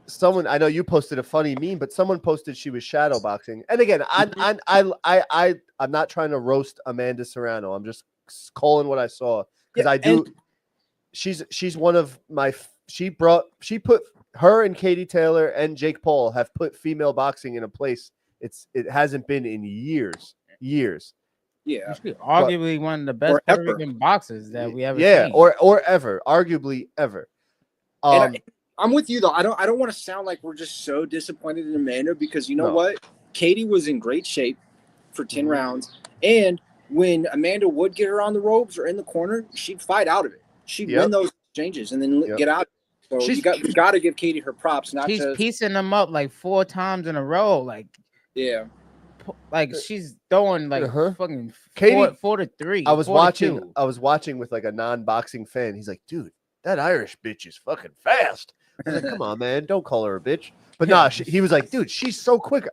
Someone, I know you posted a funny meme, but someone posted she was shadow boxing. And again, I'm not trying to roast Amanda Serrano. I'm just calling what I saw because I do. She's one of my. She put her and Katie Taylor and Jake Paul have put female boxing in a place it hasn't been in years. Yeah, arguably one of the best Puerto Rican boxers that we ever seen. Yeah, or ever, arguably ever. I'm with you though. I don't want to sound like we're just so disappointed in Amanda because you know what? Katie was in great shape for 10 rounds, and when Amanda would get her on the ropes or in the corner, she'd fight out of it. She'd win those exchanges and then get out. So you got to give Katie her props. She's piecing them up like 4 times in a row. Like she's throwing like fucking Katie, 4 to 3. I was watching with like a non-boxing fan. He's like, dude, that Irish bitch is fucking fast. I was like, come on, man, don't call her a bitch. But he was like, dude, she's so quick.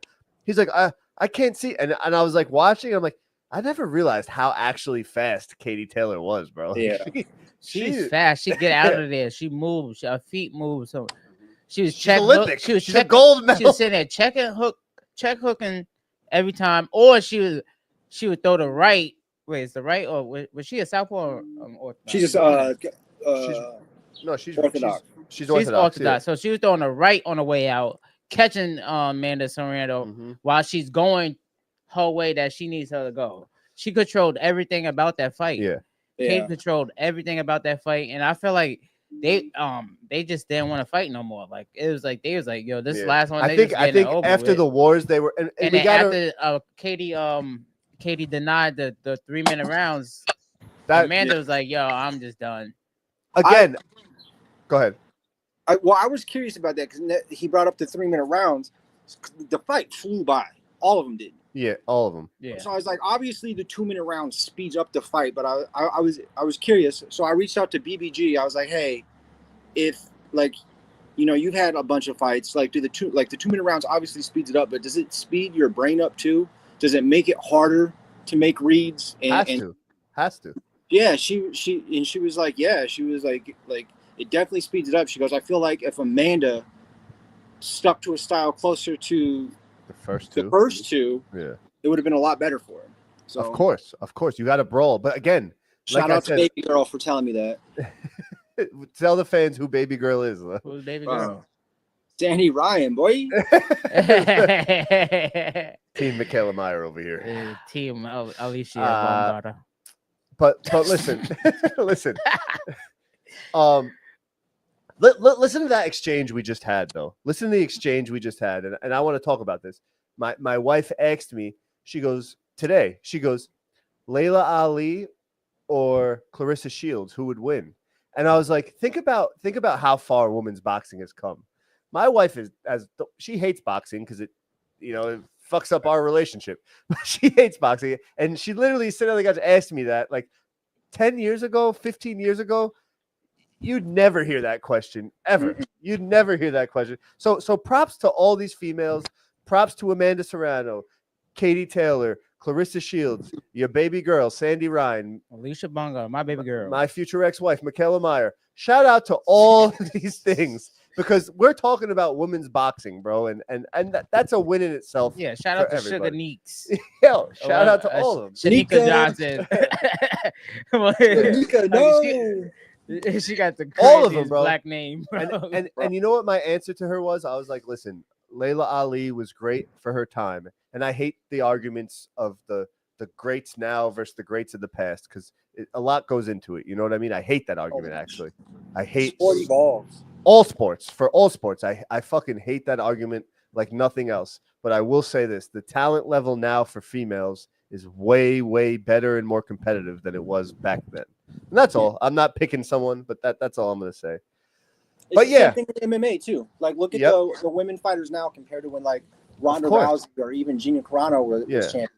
He's like, I can't see. And I was like watching. I'm like, I never realized how actually fast Katie Taylor was, bro. Yeah, she's fast. She get out of there. She moves. Her feet move. So she's Olympic. She's a gold medal. She was sitting there check hooking every time, or she would throw the right. Wait, is the right or was she a southpaw or orthodox? She's just she's orthodox. She's orthodox. Yeah. So she was throwing the right on the way out, catching Amanda Serrano while she's going her way that she needs her to go. She controlled everything about that fight. Yeah. Kate controlled everything about that fight, and I feel like they just didn't want to fight no more. Like it was like they was like, yo, this last one. I think after the wars they were, and we got after Katie denied the 3-minute rounds. Amanda was like, yo, I'm just done. Again, go ahead. I was curious about that because he brought up the 3-minute rounds. The fight flew by. All of them did. Yeah, all of them. Yeah. So I was like, obviously the 2-minute round speeds up the fight, but I was curious. So I reached out to BBG. I was like, hey, if you've had a bunch of fights, like the 2-minute rounds obviously speeds it up, but does it speed your brain up too? Does it make it harder to make reads? Has to. Yeah, she was like, she was like it definitely speeds it up. She goes, I feel like if Amanda stuck to a style closer to the first two, it would have been a lot better for her. So of course, you got to brawl. But again, shout out to Baby Girl for telling me that. Tell the fans who Baby Girl is. Who's Baby Girl? Danny Ryan, boy. Team Michaela Meyer over here. Team Alicia Baumgartner. But listen, listen. Listen to that exchange we just had, though. Listen to the exchange we just had, and I want to talk about this. My wife asked me. She goes, Layla Ali or Clarissa Shields, who would win? And I was like, think about how far women's boxing has come. My wife she hates boxing because it fucks up our relationship. She hates boxing, and she literally said on the couch asked me that like 10 years ago, 15 years ago. You'd never hear that question ever. Mm-mm. You'd never hear that question. So props to all these females. Props to Amanda Serrano, Katie Taylor, Clarissa Shields, your baby girl, Sandy Ryan, Alicia Bonga, my baby girl, my future ex-wife, Michaela Meyer. Shout out to all these things because we're talking about women's boxing, bro, and that's a win in itself. Yeah, shout out to everybody. Sugar Neeks. Yo, shout out to all of them. Shanika Johnson. Shanika, no. She got the all of them, bro. Black name, bro. And you know what my answer to her was? I was like, listen, Layla Ali was great for her time, and I hate the arguments of the greats now versus the greats of the past because a lot goes into it. You know what I mean? I hate that argument. Actually, I hate sport evolves. All sports. I fucking hate that argument like nothing else. But I will say this: the talent level now for females is way, way better and more competitive than it was back then. And that's all. I'm not picking someone, but that's all I'm going to say. But yeah, same thing with MMA too. Like, look at the women fighters now compared to when like Ronda Rousey or even Gina Carano was champion.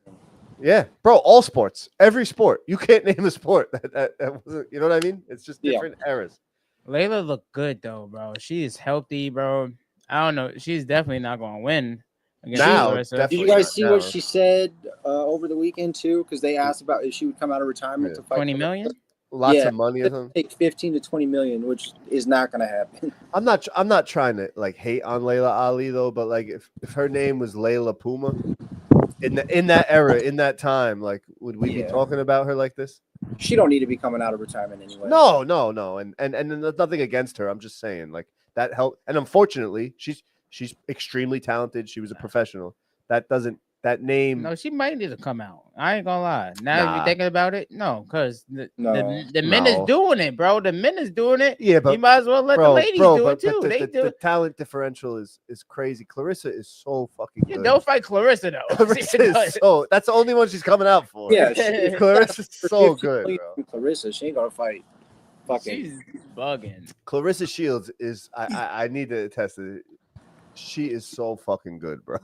Yeah, bro. All sports, every sport. You can't name a sport that wasn't. You know what I mean? It's just different eras. Layla looked good though, bro. She is healthy, bro. I don't know. She's definitely not going to win. Now, did you guys see what she said over the weekend too? Because they asked about if she would come out of retirement to fight 20 million. Lots of money or something. Take 15 to 20 million, which is not going to happen. I'm not trying to like hate on Layla Ali though, but like if her name was Layla Puma in that era, in that time, like would we be talking about her like this? She don't need to be coming out of retirement anyway. No, and there's nothing against her. I'm just saying like that helped. And unfortunately, she's extremely talented. She was a professional. That name. No, she might need to come out. I ain't gonna lie. Now if you're thinking about it, no, because the men is doing it, bro. The men is doing it. Yeah, but you might as well let the ladies do it too. The talent differential is crazy. Clarissa is so fucking good. Don't fight Clarissa though. Clarissa is that's the only one she's coming out for. Yeah, Clarissa's so good, bro. Clarissa, she ain't gonna fight. She's bugging. Clarissa Shields is. I need to attest to it. She is so fucking good, bro.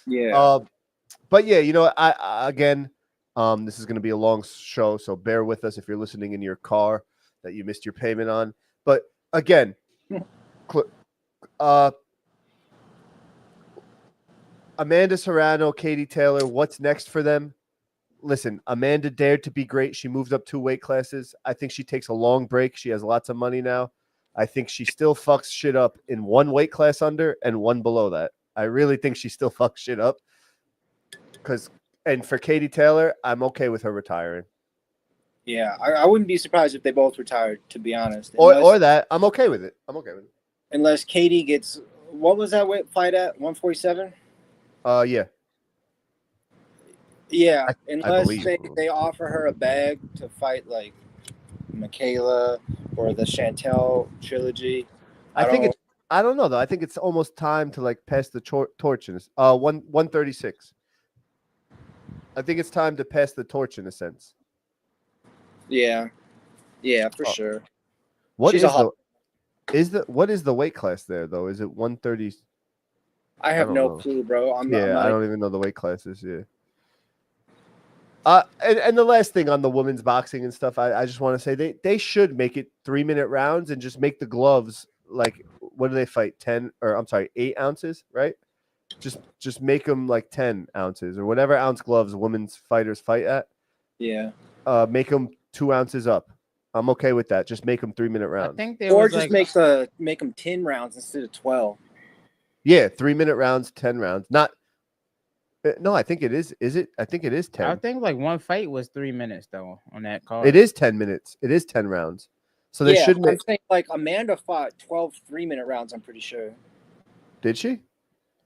Yeah. But yeah, you know, I again, this is going to be a long show, so bear with us if you're listening in your car that you missed your payment on. But again, Amanda Serrano, Katie Taylor, what's next for them? Listen, Amanda dared to be great. She moved up 2 weight classes. I think she takes a long break. She has lots of money now. I think she still fucks shit up in 1 weight class under and 1 below that. I really think she still fucks shit up. And for Katie Taylor, I'm okay with her retiring. Yeah, I wouldn't be surprised if they both retired, to be honest. Or that. I'm okay with it. Unless Katie gets, what was that fight at? 147? Yeah. Yeah, unless they offer her a bag to fight like Michaela or the Chantel trilogy. I don't know though. I think it's almost time to like pass the torch in 136. I think it's time to pass the torch in a sense. Yeah, for sure. What is the weight class there though? Is it 130? I have no clue, bro. I don't even know the weight classes. Yeah. And the last thing on the women's boxing and stuff, I just want to say they should make it 3-minute rounds and just make the gloves like, what do they fight? 8 ounces, right? Just make them like 10 ounces or whatever ounce gloves women's fighters fight at. Yeah. Make them 2 ounces up. I'm okay with that. Just make them 3-minute rounds. I think make them 10 rounds instead of 12. Yeah, 3-minute rounds, 10 rounds. Not. No, I think it is. Is it? I think it is 10. I think like one fight was 3 minutes though on that card. It is 10 minutes. It is 10 rounds. So they shouldn't. I'm saying like Amanda fought 12 3-minute rounds. I'm pretty sure. Did she?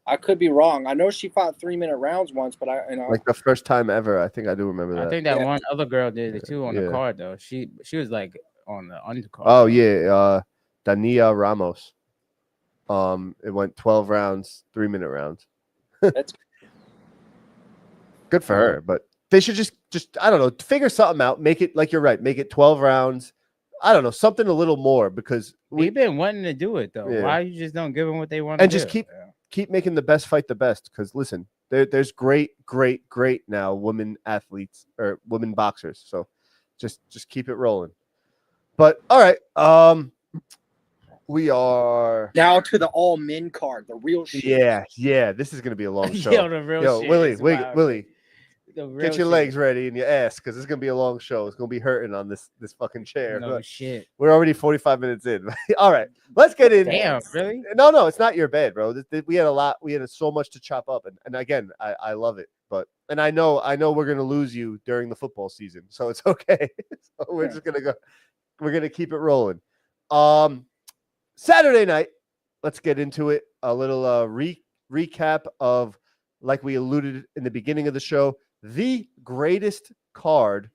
I could be wrong. I know she fought 3-minute rounds once, but like the first time ever. I think I do remember that. I think that one other girl did it too on the card though. She was like on the undercard. Oh yeah, Dania Ramos. It went 12 rounds, 3-minute rounds. That's good for her, but they should just I don't know, figure something out. Make it like you're right. Make it 12 rounds. I don't know, something a little more because we've been wanting to do it though. Why you just don't give them what they want? And just keep making the best fight the best. Because listen, there's great now women athletes or women boxers. So just keep it rolling. But all right, we are now to the all men card, the real shit. Yeah. This is gonna be a long show. The real shit. Willie, get your legs ready and your ass because it's gonna be a long show. It's gonna be hurting on this fucking chair. No shit. We're already 45 minutes in. All right, let's get in. Damn, really? No, it's not your bed, bro. We had a lot. We had so much to chop up, and again, I love it. But I know we're gonna lose you during the football season, so it's okay. So we're just gonna go. We're gonna keep it rolling. Saturday night. Let's get into it. A little recap of, like we alluded in the beginning of the show, the greatest card,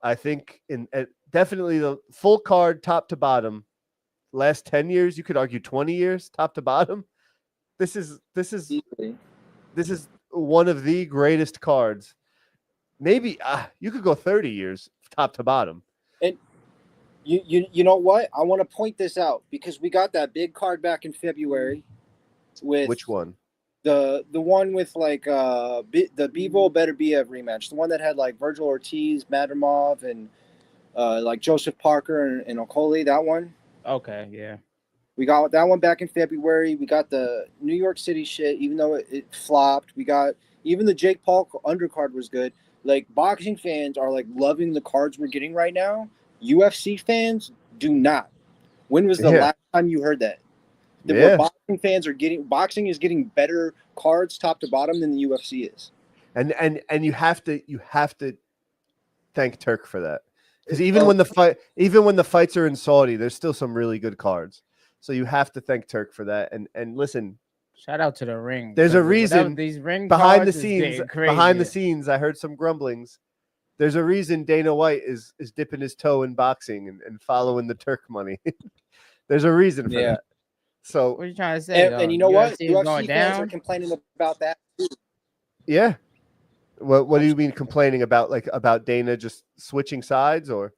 I think, in definitely the full card, top to bottom, last 10 years. You could argue 20 years, top to bottom. This is one of the greatest cards. Maybe you could go 30 years, top to bottom. And you know what? I want to point this out because we got that big card back in February. With which one? The one with like the Bivol Beterbiev rematch, the one that had like Virgil Ortiz, Madrimov, and like Joseph Parker and Okoli. That one. Okay, yeah. We got that one back in February. We got the New York City shit, even though it flopped. We got even the Jake Paul undercard was good. Like boxing fans are like loving the cards we're getting right now. UFC fans do not. When was the last time you heard that? Where boxing fans are getting boxing is getting better cards top to bottom than the UFC is. And you have to thank Turk for that. Because even when the fights are in Saudi, there's still some really good cards. So you have to thank Turk for that. And listen, shout out to the ring. There's a reason these ring behind the scenes. Behind the scenes, I heard some grumblings. There's a reason Dana White is dipping his toe in boxing and following the Turk money. There's a reason for that. So what are you trying to say? And you know what? UFC fans are complaining about that too. Yeah. What do you mean complaining about? Like about Dana just switching sides or?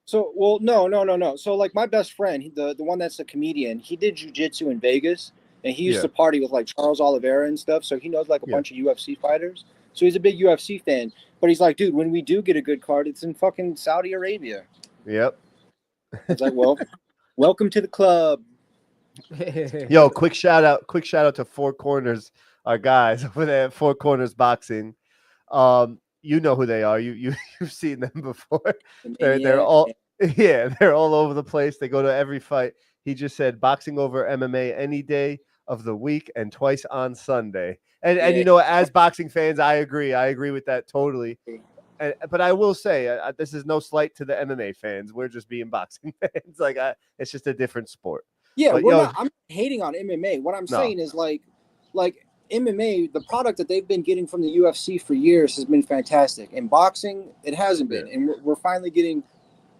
So no. So like my best friend, the one that's a comedian, he did jiu-jitsu in Vegas and he used to party with like Charles Oliveira and stuff. So he knows like a bunch of UFC fighters. So he's a big UFC fan. But he's like, dude, when we do get a good card, it's in fucking Saudi Arabia. Yep. It's like, well, welcome to the club. Yo, quick shout out to Four Corners, our guys over there at Four Corners Boxing. You know who they are. You've seen them before. They're all over the place. They go to every fight. He just said boxing over MMA any day of the week and twice on Sunday. And you know, as boxing fans, I agree with that totally. But I will say, this is no slight to the MMA fans. We're just being boxing fans. Like it's just a different sport. Yeah, I'm not hating on MMA. What I'm saying is like MMA, the product that they've been getting from the UFC for years has been fantastic. In boxing, it hasn't been. And we're finally getting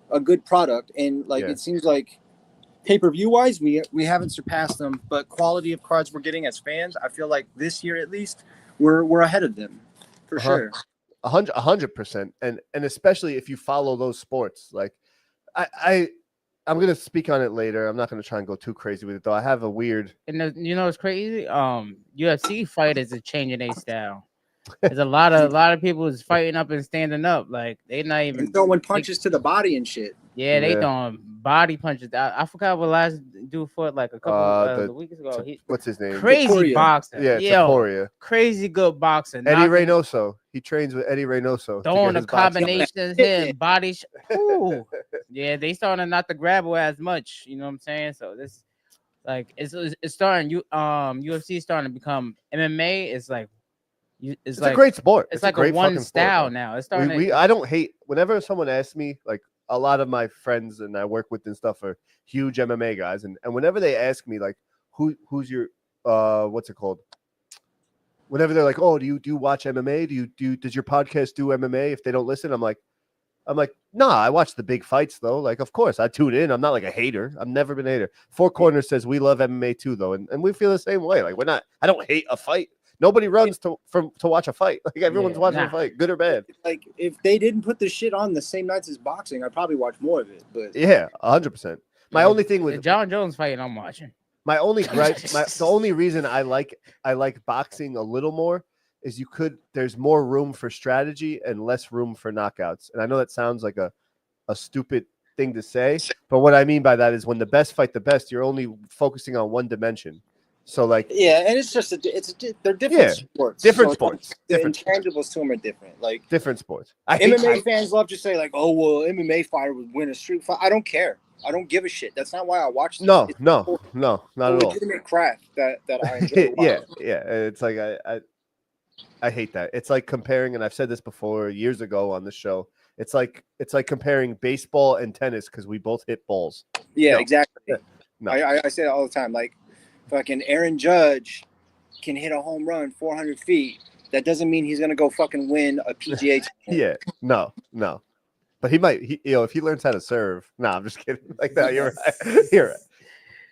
a good product. And it seems like pay-per-view wise, we haven't surpassed them. But quality of cards we're getting as fans, I feel like this year at least, we're ahead of them for sure. 100%. And especially if you follow those sports. Like I'm going to speak on it later. I'm not going to try and go too crazy with it, though. I have a weird... And it's crazy. UFC fighters are changing their style. There's a lot of people is fighting up and standing up. Like, they're not even... throwing punches to the body and shit. Yeah, they throwing body punches. I forgot what last dude fought like a couple of weeks ago. What's his name? Crazy boxer. Yeah, Taporia. Crazy good boxer. Eddie Reynoso. He trains with Eddie Reynoso. Throwing the combinations in body. Yeah, they starting not to grapple as much. You know what I'm saying? So this, like, it's starting. UFC is starting to become MMA. It's like. It's like a great sport. It's like a one style now. It's starting. I don't hate whenever someone asks me, like a lot of my friends and I work with and stuff are huge MMA guys, and whenever they ask me like who's your what's it called? Whenever they're like, oh, do you watch MMA? Does your podcast do MMA? If they don't listen, I'm like, nah, I watch the big fights though. Like, of course, I tune in. I'm not like a hater. I've never been a hater. Four Corners says we love MMA too, though, and we feel the same way. Like, I don't hate a fight. Nobody runs to watch a fight. Like, everyone's watching a fight, good or bad. Like, if they didn't put this shit on the same nights as boxing, I'd probably watch more of it. But yeah, 100%. My only thing with the John Jones fight, I'm watching. My only gripe, the only reason I like boxing a little more is there's more room for strategy and less room for knockouts. And I know that sounds like a stupid thing to say, but what I mean by that is when the best fight the best, you're only focusing on one dimension. So like, yeah, and it's just they're different sports. Different so sports. The intangibles to them are different. Like different sports. MMA fans love to say like, oh well, MMA fighter would win a street fight. I don't care. I don't give a shit. That's not why I watch this. No, not at all. Legitimate craft that I enjoy. yeah. It's like I hate that. It's like comparing, and I've said this before years ago on the show. It's like comparing baseball and tennis because we both hit balls. Yeah, exactly. No. I say that all the time. Like, fucking Aaron Judge can hit a home run 400 feet. That doesn't mean he's gonna go fucking win a PGA. Yeah, no. But he might. If he learns how to serve. No, I'm just kidding. Like, no, you're right. You're right.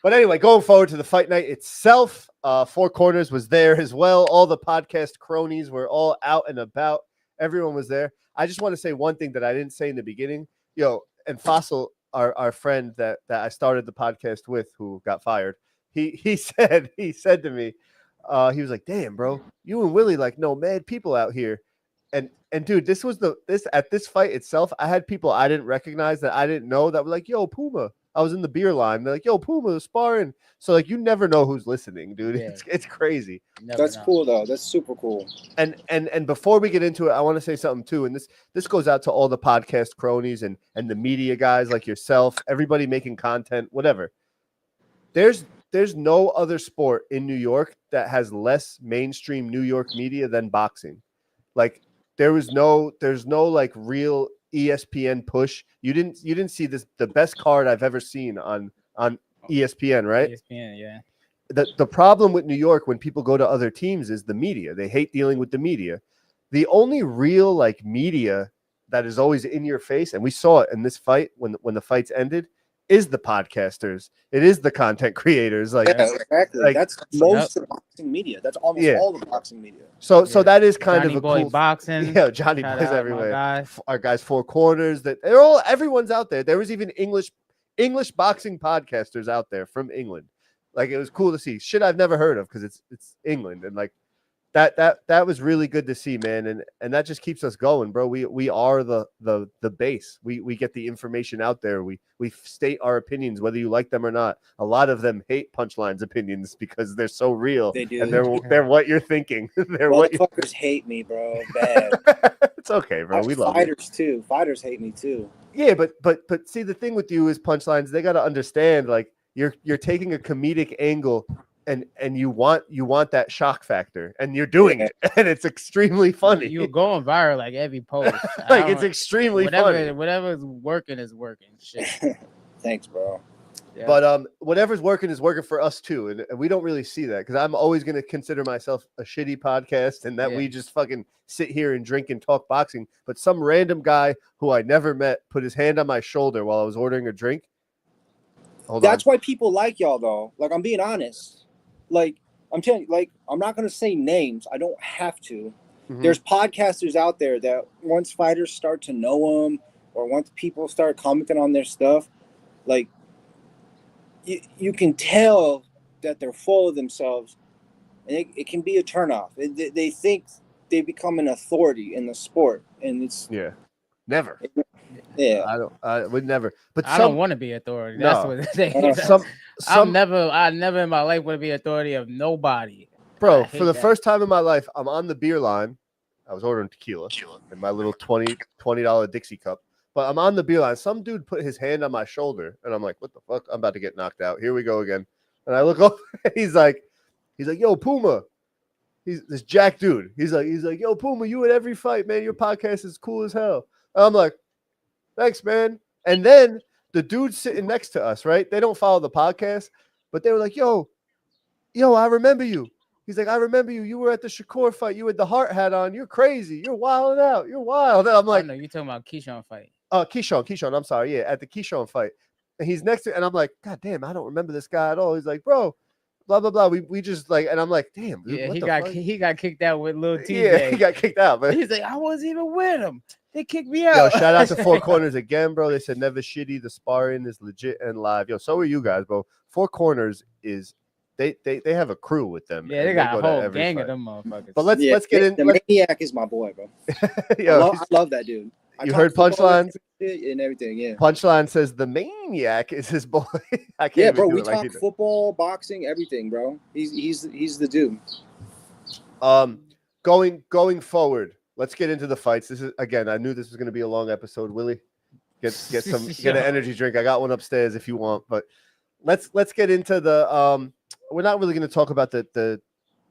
But anyway, going forward to the fight night itself, Four Corners was there as well. All the podcast cronies were all out and about. Everyone was there. I just want to say one thing that I didn't say in the beginning. And Fossil, our friend that I started the podcast with, who got fired, he said to me, he was like, "Damn, bro, you and Willie like know mad people out here." And dude, this at this fight itself, I had people I didn't recognize that I didn't know that were like, "Yo, Puma." I was in the beer line. They're like, "Yo, Puma, Spar-Inn." So like, you never know who's listening, dude. Yeah. It's crazy. That's cool though. That's super cool. And before we get into it, I want to say something too. And this goes out to all the podcast cronies and the media guys like yourself, everybody making content, whatever. There's no other sport in New York that has less mainstream New York media than boxing. Like, there's no like real ESPN push. You didn't see the best card I've ever seen on ESPN, right? ESPN, yeah. The problem with New York when people go to other teams is the media. They hate dealing with the media. The only real like media that is always in your face, and we saw it in this fight when the fights ended, is the podcasters. It is the content creators. Like, yeah, exactly. Like, that's most of the boxing media. That's almost all the boxing media. So that is kind Johnny of a Boy cool boxing. Yeah, Johnny Boy's everywhere. Our guys, Four Corners. That everyone's out there. There was even English boxing podcasters out there from England. Like, it was cool to see shit I've never heard of because it's England, and like that was really good to see, man. And that just keeps us going, bro. We are the base. We get the information out there. We state our opinions, whether you like them or not. A lot of them hate Punchline's opinions because they're so real. They do. And they're what you're thinking. Motherfuckers hate me, bro. Bad. It's okay, bro. We love fighters too. Fighters hate me too. Yeah, but see, the thing with you is Punchlines, they got to understand, like, you're taking a comedic angle and you want that shock factor, and you're doing it, and it's extremely funny. You're going viral like every post. Like, it's extremely funny. Whatever's working is working. Shit. Thanks, bro. Yeah. But whatever's working is working for us too, and we don't really see that because I'm always going to consider myself a shitty podcast and that we just fucking sit here and drink and talk boxing. But some random guy who I never met put his hand on my shoulder while I was ordering a drink. That's why people like y'all, though. Like, I'm being honest. Like, I'm telling you, like, I'm not going to say names. I don't have to. Mm-hmm. There's podcasters out there that once fighters start to know them or once people start commenting on their stuff, like, you can tell that they're full of themselves, and it can be a turnoff. They think they become an authority in the sport, and it's never. Yeah, I would never. But I don't want to be authority. That's what they. I never in my life want to be authority of nobody. Bro, for the first time in my life, I'm on the beer line. I was ordering tequila in my little $20 Dixie cup. But I'm on the beer line. Some dude put his hand on my shoulder, and I'm like, "What the fuck? I'm about to get knocked out. Here we go again." And I look over. He's like, "Yo, Puma." He's this jack dude. He's like, "Yo, Puma, you at every fight, man. Your podcast is cool as hell." And I'm like, "Thanks, man." And then the dude sitting next to us, right? They don't follow the podcast, but they were like, "Yo, yo, I remember you. He's like, I remember you. You were at the Shakur fight. You had the heart hat on. You're crazy. You're wilding out. You're wild. And I'm like, no, you're talking about Keyshawn fight. Keyshawn. I'm sorry. Yeah, at the Keyshawn fight. And he's next to, and I'm like, God damn, I don't remember this guy at all. He's like, bro, blah blah blah. We just like, and I'm like, damn, dude, Yeah, what he the got fuck? he got kicked out with Lil TJ. Yeah, he got kicked out, man. He's like, I wasn't even with him. They kicked me out. Yo, shout out to Four Corners again, bro. They said never shitty. The Spar-Inn is legit and live. Yo, so are you guys, bro. Four Corners is they have a crew with them. Yeah, they got a go to whole every gang fight. of them motherfuckers. But let's get in. The Maniac is my boy, bro. Yo, I love that dude. You heard punchlines and everything. Yeah. Punchline says the Maniac is his boy. I can't. Yeah, bro. We like talk football, boxing, everything, bro. He's the dude. Going forward, let's get into the fights. This is again. I knew this was going to be a long episode. Willie, get an energy drink. I got one upstairs if you want. But let's get into the. We're not really going to talk about the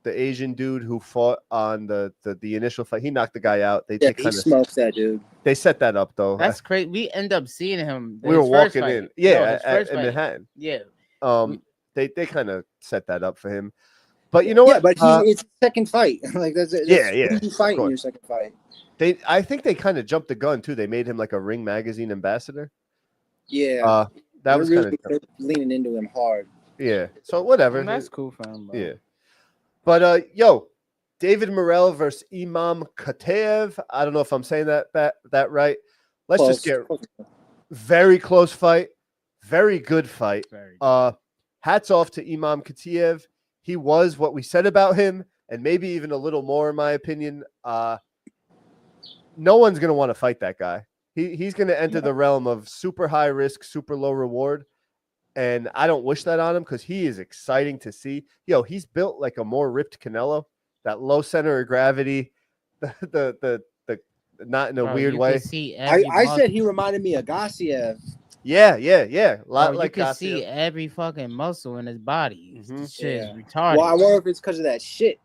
Asian dude who fought on the initial fight. He knocked the guy out. He smokes that dude. They set that up though. That's crazy. We end up seeing him. We were walking in, in Manhattan. Yeah. They kind of set that up for him. But you know what? But it's second fight. Like that's who you fight in your second fight. I think they kind of jumped the gun too. They made him like a Ring magazine ambassador. Yeah. That was really leaning into him hard. Yeah. So whatever. That's cool for him. Bro. Yeah. But David Morrell versus Imam Kateev. I don't know if I'm saying that right. Let's just get very close fight, very good fight. Hats off to Imam Kateev. He was what we said about him, and maybe even a little more, in my opinion. No one's gonna want to fight that guy. He's gonna enter the realm of super high risk, super low reward. And I don't wish that on him because he is exciting to see. Yo, he's built like a more ripped Canelo, that low center of gravity, the not in a weird way. I said he reminded me of Gassiev. Yeah. You can see every fucking muscle in his body. This shit is retarded. Well, I wonder if it's because of that shit.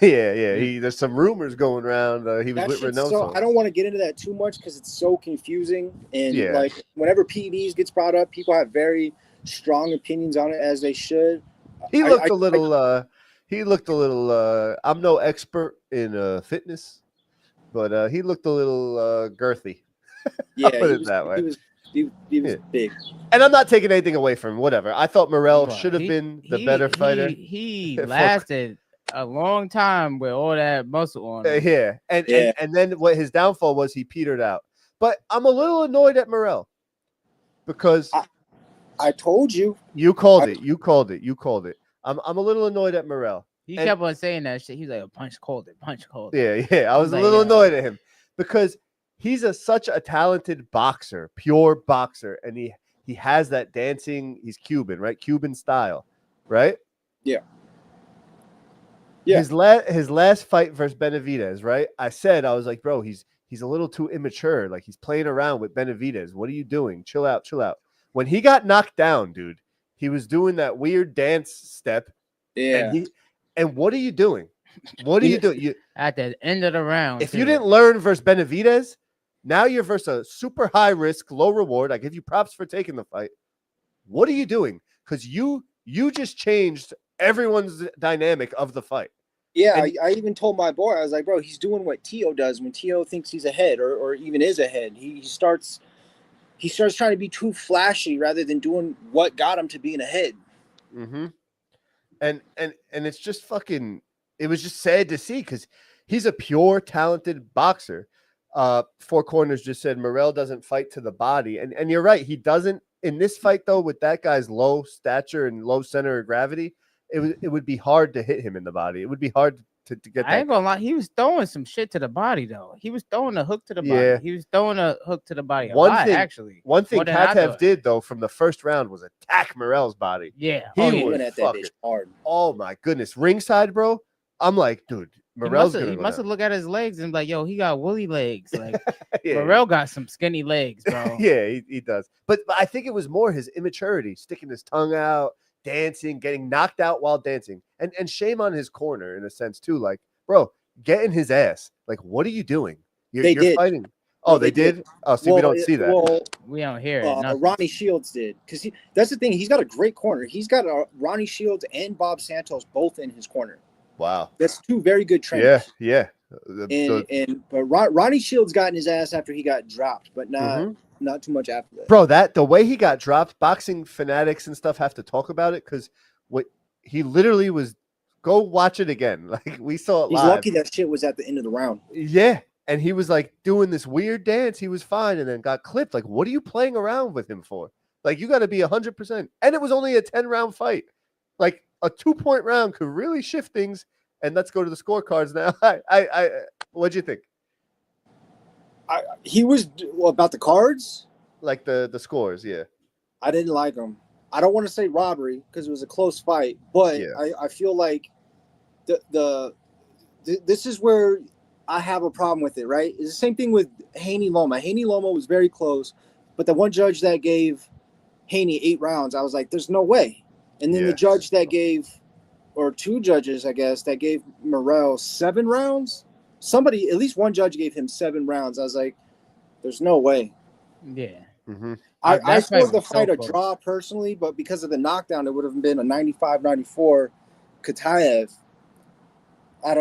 Yeah. There's some rumors going around. He was with Reynoso. I don't want to get into that too much because it's so confusing. And like whenever PEDs gets brought up, people have very strong opinions on it, as they should. He looked a little. I'm no expert in fitness, but he looked a little girthy. Yeah, I'll put it that way. He was big. And I'm not taking anything away from him. Whatever. I thought Morrell should have been the better fighter. He lasted a long time with all that muscle on him. And then what his downfall was, he petered out. But I'm a little annoyed at Morrell because I told you. You called it. I'm a little annoyed at Morrell. He kept on saying that shit. He's like, punch called it. Yeah. I was a little annoyed at him because he's such a talented boxer, pure boxer, and he has that dancing. He's Cuban, right? Cuban style, right? Yeah. His last fight versus Benavidez, right? I was like, bro, he's a little too immature. Like he's playing around with Benavidez. What are you doing? Chill out. When he got knocked down, dude, he was doing that weird dance step. Yeah. And what are you doing? What are you doing? At the end of the round. If you didn't learn versus Benavidez, now you're versus a super high risk, low reward. I give you props for taking the fight. What are you doing? Because you just changed everyone's dynamic of the fight. Yeah, I even told my boy, I was like, bro, he's doing what Tszyu does when Tszyu thinks he's ahead or even is ahead. He starts trying to be too flashy rather than doing what got him to being ahead. Mm-hmm. And it's just fucking. It was just sad to see because he's a pure talented boxer. Four Corners just said Morrell doesn't fight to the body, and you're right. He doesn't in this fight though. With that guy's low stature and low center of gravity, it would be hard to hit him in the body. It would be hard to get. I ain't gonna lie. He was throwing some shit to the body though. He was throwing a hook to the body. Yeah. He was throwing a hook to the body. One thing Kateev did though from the first round was attack Morrell's body. Yeah, he went at that bitch hard. Oh my goodness, ringside, bro. I'm like, dude, Morrell's he must have looked at his legs and like, yo, he got woolly legs. Like Morrell got some skinny legs, bro. Yeah, he does. But I think it was more his immaturity, sticking his tongue out, dancing, getting knocked out while dancing, and shame on his corner in a sense too. Like, bro, get in his ass. Like, what are you doing? You're fighting. Oh, they did? Oh, see, we don't see that. Well, We don't hear it. Ronnie Shields did, because that's the thing. He's got a great corner. He's got Ronnie Shields and Bob Santos both in his corner. Wow, that's two very good trainers. Yeah. But Ronnie Shields got in his ass after he got dropped, but not too much after that. Bro, the way he got dropped, boxing fanatics and stuff have to talk about it because what he literally was. Go watch it again. Like we saw it live. He's lucky that shit was at the end of the round. Yeah. And he was like doing this weird dance. He was fine and then got clipped. Like, what are you playing around with him for? Like, you got to be 100%. And it was only a 10-round fight. Like, a 2-point round could really shift things. And let's go to the scorecards now. What'd you think? He was about the cards? Like the scores, yeah. I didn't like him. I don't want to say robbery because it was a close fight. But I feel like this is where I have a problem with it, right? It's the same thing with Haney Loma. Haney Loma was very close, but the one judge that gave Haney 8 rounds, I was like, there's no way. And then the judge that gave, or 2 judges, I guess, that gave Morrell 7 rounds. Somebody, at least one judge gave him 7 rounds. I was like, there's no way. Yeah. Mm-hmm. I scored the fight a draw personally, but because of the knockdown, it would have been a 95-94 Kataev. I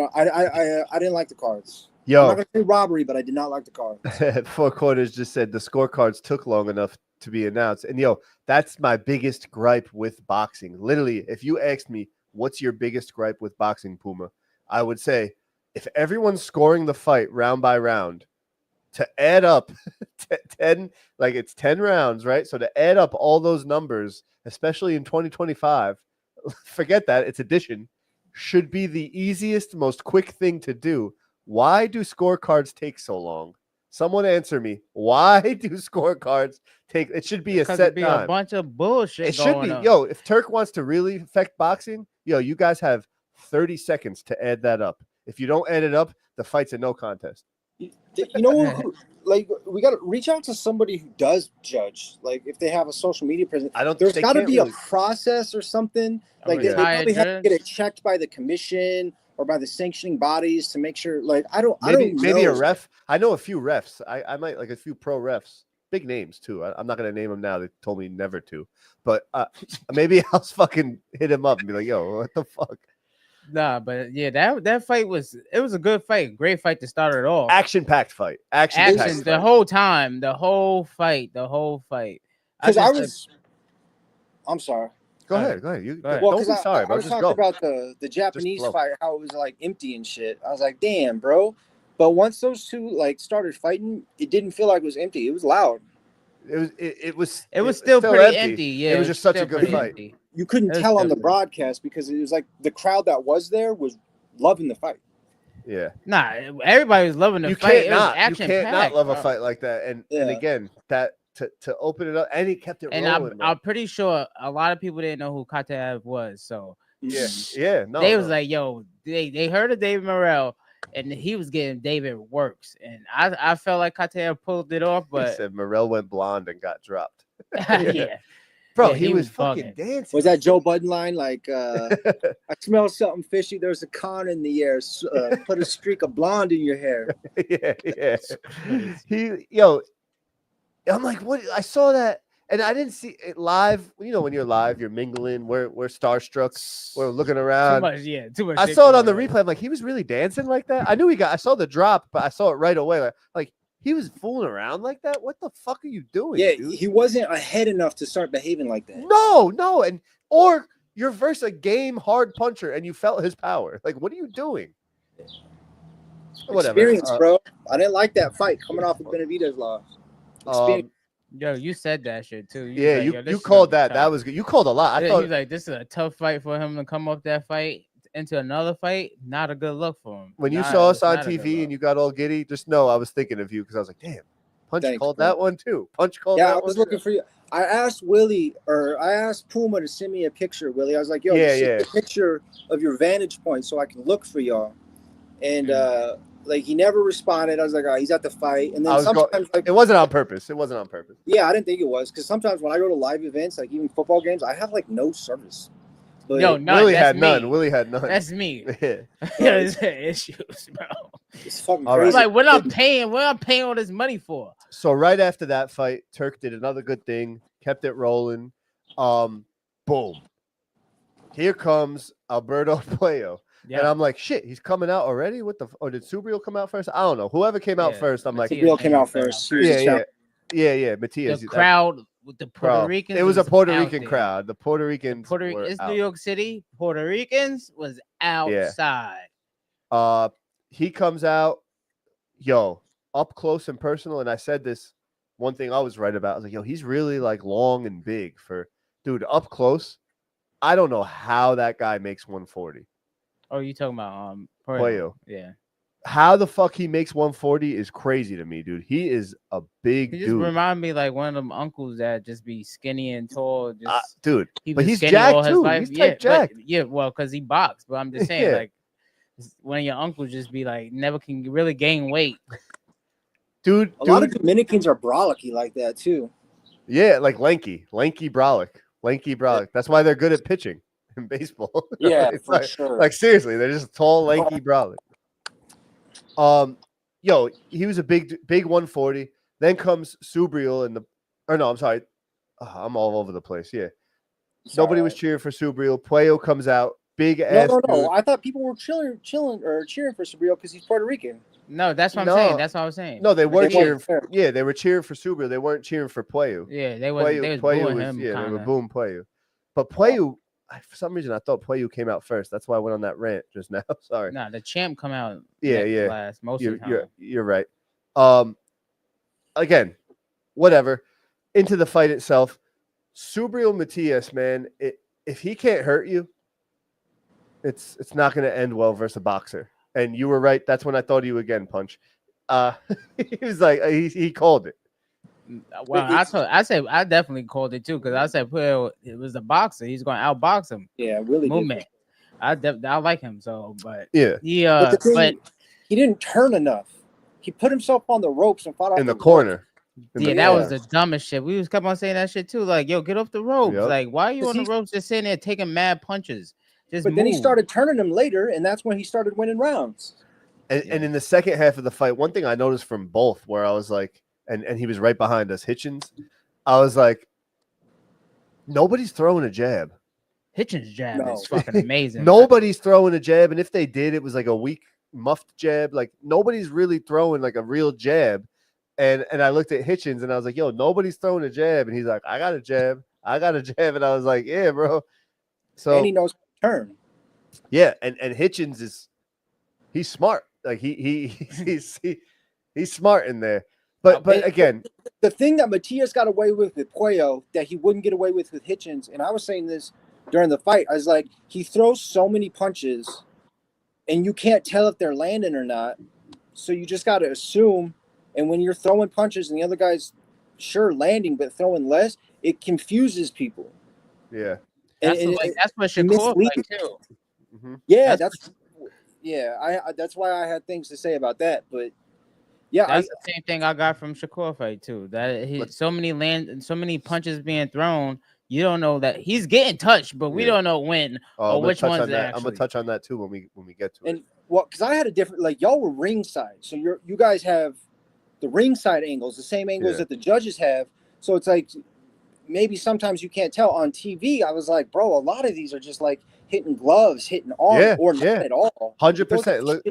didn't like the cards. Yo, I'm not gonna say robbery, but I did not like the cards. 4 Quarters just said the scorecards took long enough to be announced. And that's my biggest gripe with boxing. Literally, if you asked me what's your biggest gripe with boxing, Puma, I would say if everyone's scoring the fight round by round, to add up 10, like it's 10 rounds, right? So to add up all those numbers, especially in 2025, forget that, it's addition, should be the easiest, most quick thing to do. Why do scorecards take so long? Someone answer me. Why do scorecards take? It should be a set time. A bunch of bullshit. It should be. On. If Turk wants to really affect boxing, you guys have 30 seconds to add that up. If you don't add it up, the fight's a no contest. Like we got to reach out to somebody who does judge. Like if they have a social media presence, there's got to be a process or something. Like they probably have to get it checked by the commission or by the sanctioning bodies to make sure. Like maybe a ref. I know a few refs. I might like a few pro refs, big names too. I'm not gonna name them now. They told me never to, but maybe I'll fucking hit him up and be like, "Yo, what the fuck." Nah, but yeah, that fight was a good fight, great fight to start it off. Action-packed fight. Action the whole time, the whole fight. Because I'm sorry. Go ahead. Don't be sorry, bro. I was talking about the Japanese fight, how it was like empty and shit. I was like, damn, bro. But once those two like started fighting, it didn't feel like it was empty. It was loud. It was still pretty empty. Yeah, it was just such a good fight. Empty. You couldn't tell on the broadcast because it was like the crowd that was there was loving the fight. Yeah. Nah, everybody was loving the fight. You can't not love a fight like that. And again, that to open it up, and he kept it rolling. I'm pretty sure a lot of people didn't know who Kataev was. So no, they was like, yo, they heard of David Morrell, and he was getting David works, and I felt like Kataev pulled it off, but he said Morrell went blonde and got dropped. Yeah. Bro, he was fucking dancing. Was that Joe Budden line? Like, I smell something fishy. There's a con in the air. Put a streak of blonde in your hair. Yeah. I'm like, what? I saw that, and I didn't see it live. When you're live, you're mingling. We're starstruck. We're looking around. Too much. I saw it on the replay. I'm like, he was really dancing like that. I knew I saw the drop, but I saw it right away. Like he was fooling around like that. What the fuck are you doing? Yeah, dude? He wasn't ahead enough to start behaving like that. No, or you're versus a game hard puncher and you felt his power. Like, what are you doing? Whatever. Experience, bro. I didn't like that fight coming off of Benavidez' loss. Yo, you said that shit too. You called that. That was good. You called a lot. I thought he was like, this is a tough fight for him to come off that fight into another fight. Not a good look for him. When you saw us on TV and you got all giddy, just know I was thinking of you because I was like, damn, Punch called that one too. Punch called that one. Yeah, I was looking for you. I asked Puma to send me a picture, Willie. I was like, yo, send me a picture of your vantage point so I can look for y'all. And like he never responded. I was like, he's at the fight. And then sometimes it wasn't on purpose. Yeah, I didn't think it was because sometimes when I go to live events, like even football games, I have like no service. But Yo, none. Willie That's had me. none. Willie had none. That's me. Yeah. There's issues, bro. it's fucking All right. crazy. Like, what I'm paying all this money for? So right after that fight, Turk did another good thing, kept it rolling. Boom. Here comes Alberto Puello. Yeah. And I'm like, shit, he's coming out already? What the or did Subriel come out first? I don't know. Whoever came out first, I'm Matias like, Subriel came out first. He was the champ. yeah, Matias. The crowd with the Puerto Ricans. It was a Puerto out Rican there. crowd. The Puerto Ricans were It's out. New York City. Puerto Ricans was outside. He comes out, up close and personal. And I said this one thing I was right about. I was like, yo, he's really like long and big for dude up close. I don't know how that guy makes 140. Oh, you talking about Puello. Yeah. How the fuck he makes 140 is crazy to me, dude. He is a big He just dude. remind me like one of them uncles that just be skinny and tall. Just dude, but he's skinny all jacked his too. life. He's type jacked. Well, because he boxed. But I'm just saying, Yeah. like, one of your uncles just be like never can really gain weight. Dude, A lot of Dominicans are brolicky like that too. Yeah, like lanky brolic. That's why they're good at pitching in baseball. Yeah, It's for like, sure. Like seriously, they're just tall, lanky brolic. He was a big 140. Then comes Subriel I'm all over the place. Yeah. Nobody was cheering for Subriel. Puello comes out, big ass. No. dude. I thought people were chilling or cheering for Subriel because he's Puerto Rican. No, that's what I'm saying. That's what I was saying. No, they were cheering. Fair. They were cheering for Subriel. They weren't cheering for Puello. Yeah, they was booing him. They were booing Puello. But Puello, for some reason, I thought Puello came out first. That's why I went on that rant just now. Sorry. Nah, the champ come out. Last most of the time. You're right. Again, whatever. Into the fight itself, Subriel Matias, man. If he can't hurt you, it's not going to end well versus a boxer. And you were right. That's when I thought you again, Punch. He was like he called it. Well, I definitely called it too because I said, well, it was a boxer. He's going to outbox him. Yeah, really. Movement. I like him. So, but yeah, but he didn't turn enough. He put himself on the ropes and fought off in the corner. That was the dumbest shit. We was kept on saying that shit too. Like, yo, get off the ropes. Yep. Like, why are you on the ropes just sitting there taking mad punches? But then he started turning them later, and that's when he started winning rounds. And in the second half of the fight, one thing I noticed from both, where I was like, and he was right behind us, Hitchens. I was like, nobody's throwing a jab. Hitchens' jab is fucking amazing. Nobody's throwing a jab, and if they did, it was like a weak, muffed jab. Like nobody's really throwing like a real jab. And I looked at Hitchens, and I was like, yo, nobody's throwing a jab. And he's like, I got a jab. And I was like, yeah, bro. So and he knows how to turn. Yeah, and Hitchens he's smart. Like he's smart in there. But again, the thing that Matias got away with Puello that he wouldn't get away with Hitchens, and I was saying this during the fight, I was like, he throws so many punches, and you can't tell if they're landing or not. So you just got to assume. And when you're throwing punches and the other guy's sure landing but throwing less, it confuses people. Yeah, that's what Shakur like too. Mm-hmm. Yeah, that's why I had things to say about that. But yeah, that's the same thing I got from Shakur fight too. That so many punches being thrown, you don't know that he's getting touched, but we don't know when or which ones actually. I'm gonna touch on that too when we get to it. And well, because I had a different, like y'all were ringside, so you guys have the ringside angles, the same angles that the judges have. So it's like maybe sometimes you can't tell on TV. I was like, bro, a lot of these are just like hitting gloves, hitting arms, or not at all. 100%. Look,